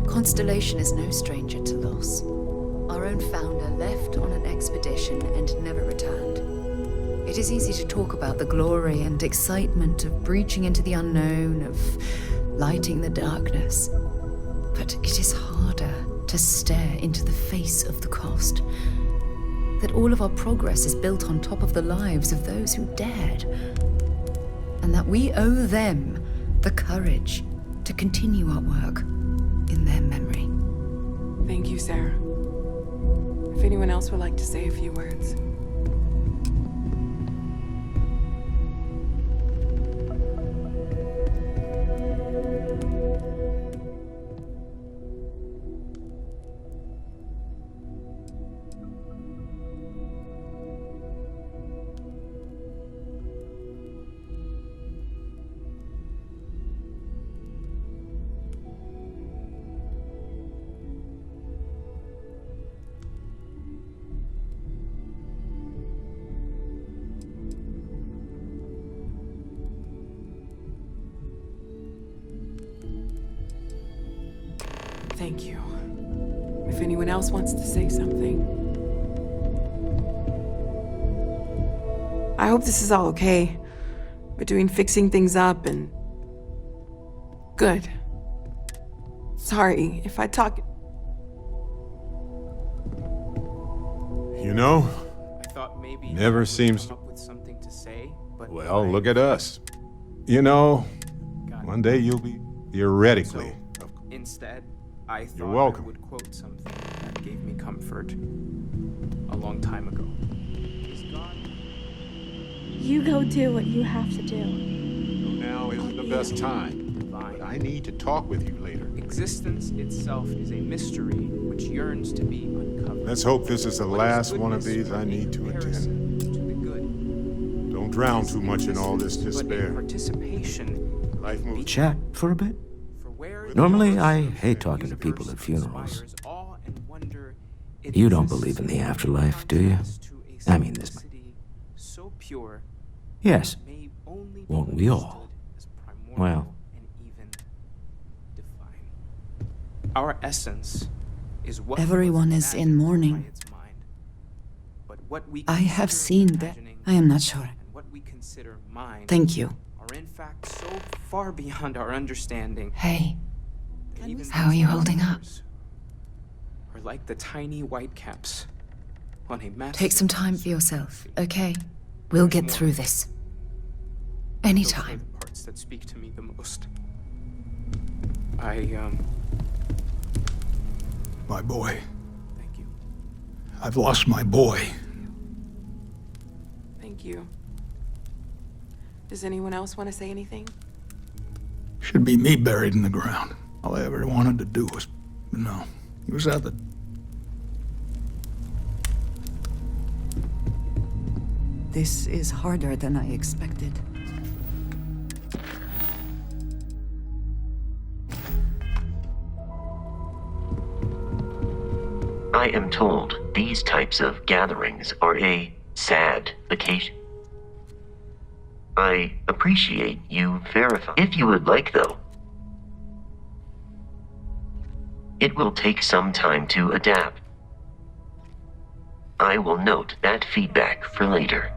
Constellation is no stranger to loss. Our own founder left on an expedition and never returned. It is easy to talk about the glory and excitement of breaching into the unknown, of lighting the darkness. But it is harder to stare into the face of the cost. That all of our progress is built on top of the lives of those who dared. And that we owe them the courage to continue our work in their memory. Thank you, Sarah. If anyone else would like to say a few words. Thank you. If anyone else wants to say something. I hope this is all okay. Between fixing things up and... Good. Sorry if I talk... You know, I thought maybe never seems... come up with something to say, but Well, look at us. You know, one day you'll be theoretically... instead, I thought You're welcome. I would quote something that gave me comfort a long time ago. You go do what you have to do. Now isn't the best time, but I need to talk with you later. Existence itself is a mystery which yearns to be uncovered. Let's hope this is the last one of these I need to attend. Don't drown too much in all this despair. Participation. Life moves. Chat for a bit? Normally, I hate talking to people at funerals. You don't believe in the afterlife, do you? I mean, this might... So pure. Yes. Won't we all? Well, Our essence is what Everyone is in mourning. but what we I have seen that. I am not sure. what we consider mind Thank you. are in fact so far beyond our understanding. Hey, how are you holding up? Are like the tiny white caps on a massive Take some time for yourself, okay? We'll get through this. Anytime. Those are the parts that speak to me the most. My boy. Thank you. I've lost my boy. Thank you. Does anyone else want to say anything? Should be me buried in the ground. All I ever wanted to do was, he was out the... This is harder than I expected. I am told these types of gatherings are a sad occasion. I appreciate you verifying. If you would like, though, it will take some time to adapt. I will note that feedback for later.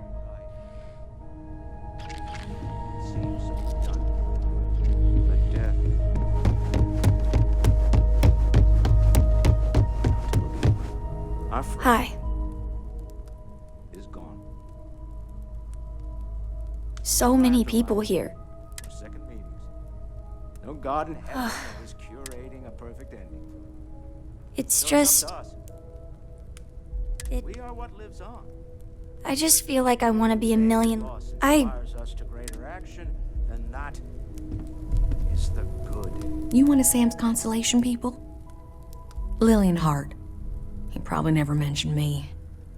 Hi. Is gone. So many people here. Second meetings. No God in heaven is curating a perfect ending. It's Don't just... come to us. We are what lives on. I just feel like I want to be a million... Inspires us to greater action, then that is the good. You one of Sam's constellation people? Lillian Hart. He probably never mentioned me.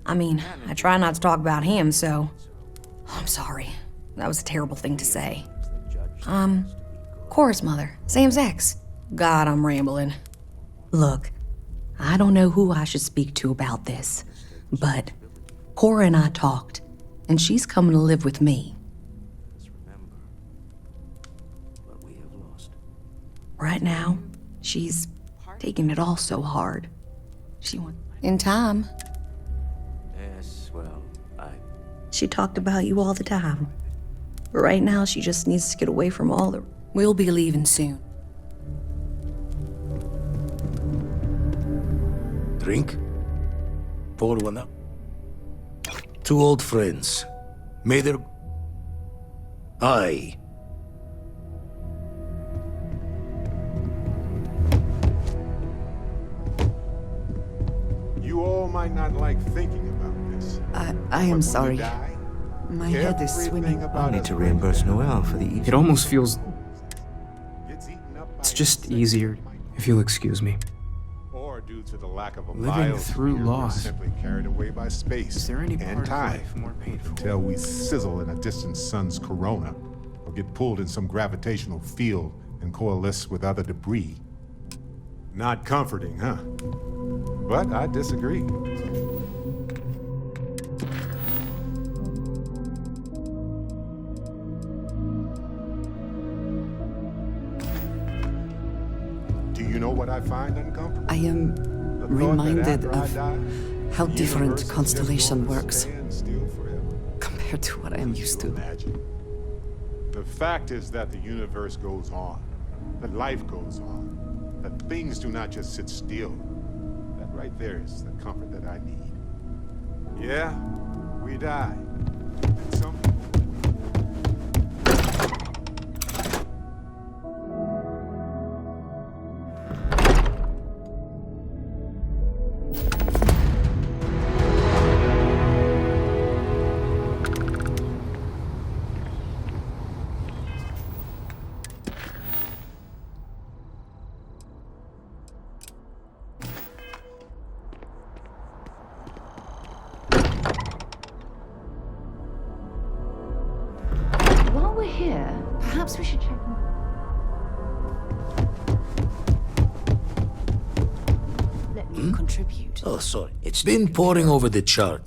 I mean, I try not to talk about him, so... I'm sorry. That was a terrible thing to say. Cora's mother, Sam's ex. God, I'm rambling. Look, I don't know who I should speak to about this, but Cora and I talked, and she's coming to live with me. Right now, she's taking it all so hard. She went in time. Yes, well, She talked about you all the time. But right now, she just needs to get away from all the... We'll be leaving soon. Drink? Pour one up. Two old friends. May their... Aye. You all might not like thinking about this. I am sorry. Die, My head is swimming. I'll need to reimburse Noel for the evening. It almost feels... It's just easier, if you'll excuse me. Or due to the lack of a Living mild through fear, we're loss. simply carried away by space Is there any and part of time life more painful? until we sizzle in a distant sun's corona or get pulled in some gravitational field and coalesce with other debris. Not comforting, huh? But I disagree. Do you know what I find uncomfortable? I am The thought that reminded after I of die, how the different universe is just Constellation going to works stand still forever. compared to what I am used to. Imagine. The fact is that the universe goes on, that life goes on, that things do not just sit still. That right there is the comfort that I need. Yeah, we die. And some While we're here, perhaps we should check. Let me contribute. Oh, sorry. It's been poring over the chart.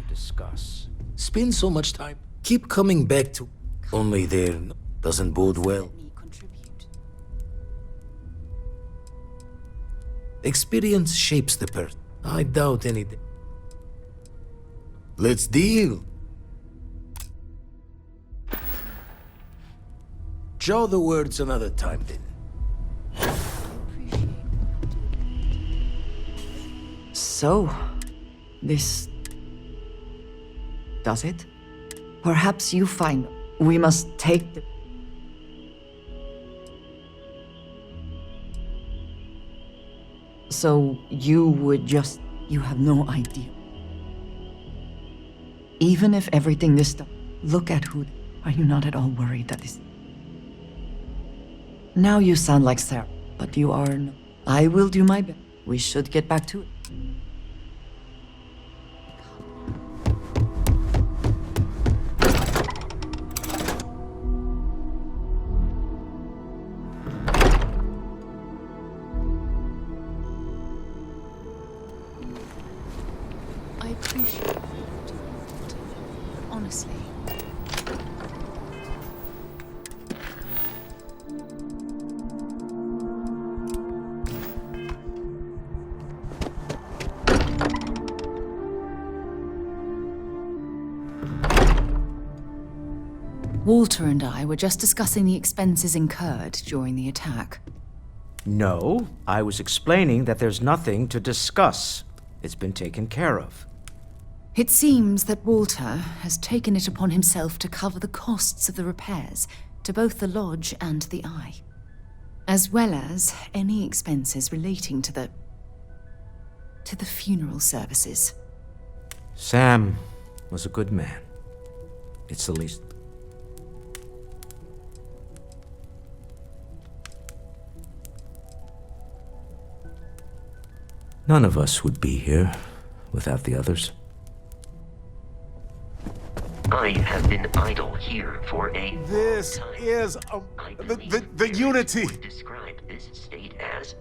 Discuss. Spend so much time. Keep coming back to. Only there doesn't bode well. Experience shapes the person. I doubt anything. Let's deal. Draw the words another time then. So, this does it? Perhaps you find we must take the... So you would just... You have no idea. Even if everything this stuff... Look at who... Are you not at all worried that this... Now you sound like Sarah, but you are... I will do my best. We should get back to it. I appreciate it, honestly. Walter and I were just discussing the expenses incurred during the attack. No, I was explaining that there's nothing to discuss. It's been taken care of. It seems that Walter has taken it upon himself to cover the costs of the repairs to both the lodge and the Eye, as well as any expenses relating to the funeral services. Sam was a good man. It's the least. None of us would be here without the others. I have been idle here for a This long time. is the unity. Would describe this state as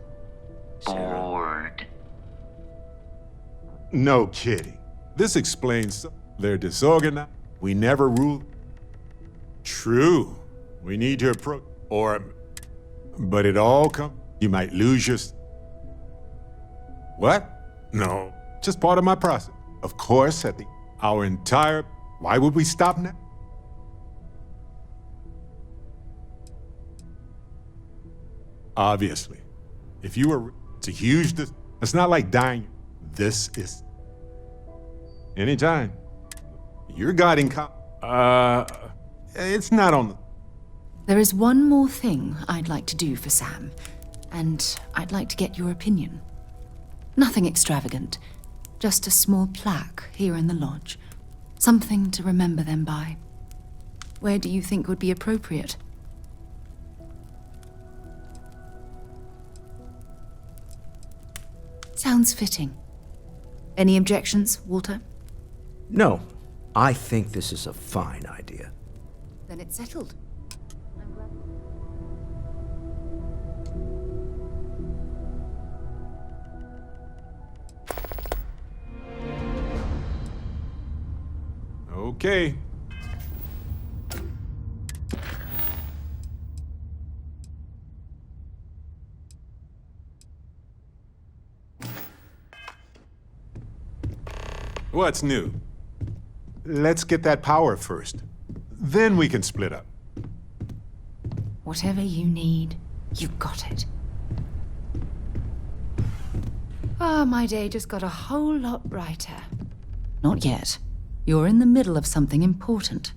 bored. No kidding. This explains they're disorganized. We never rule. True. We need to approach. But it all comes. You might lose your. What? No. Just part of my process. Of course, our entire. Why would we stop now? Obviously. If you were. It's a huge. It's not like dying. This is. Anytime. You're guiding. It's not on the. There is one more thing I'd like to do for Sam, and I'd like to get your opinion. Nothing extravagant, just a small plaque here in the lodge. Something to remember them by. Where do you think would be appropriate? Sounds fitting. Any objections, Walter? No, I think this is a fine idea. Then it's settled. Okay. What's new? Let's get that power first. Then we can split up. Whatever you need, you've got it. Ah, my day just got a whole lot brighter. Not yet. You're in the middle of something important.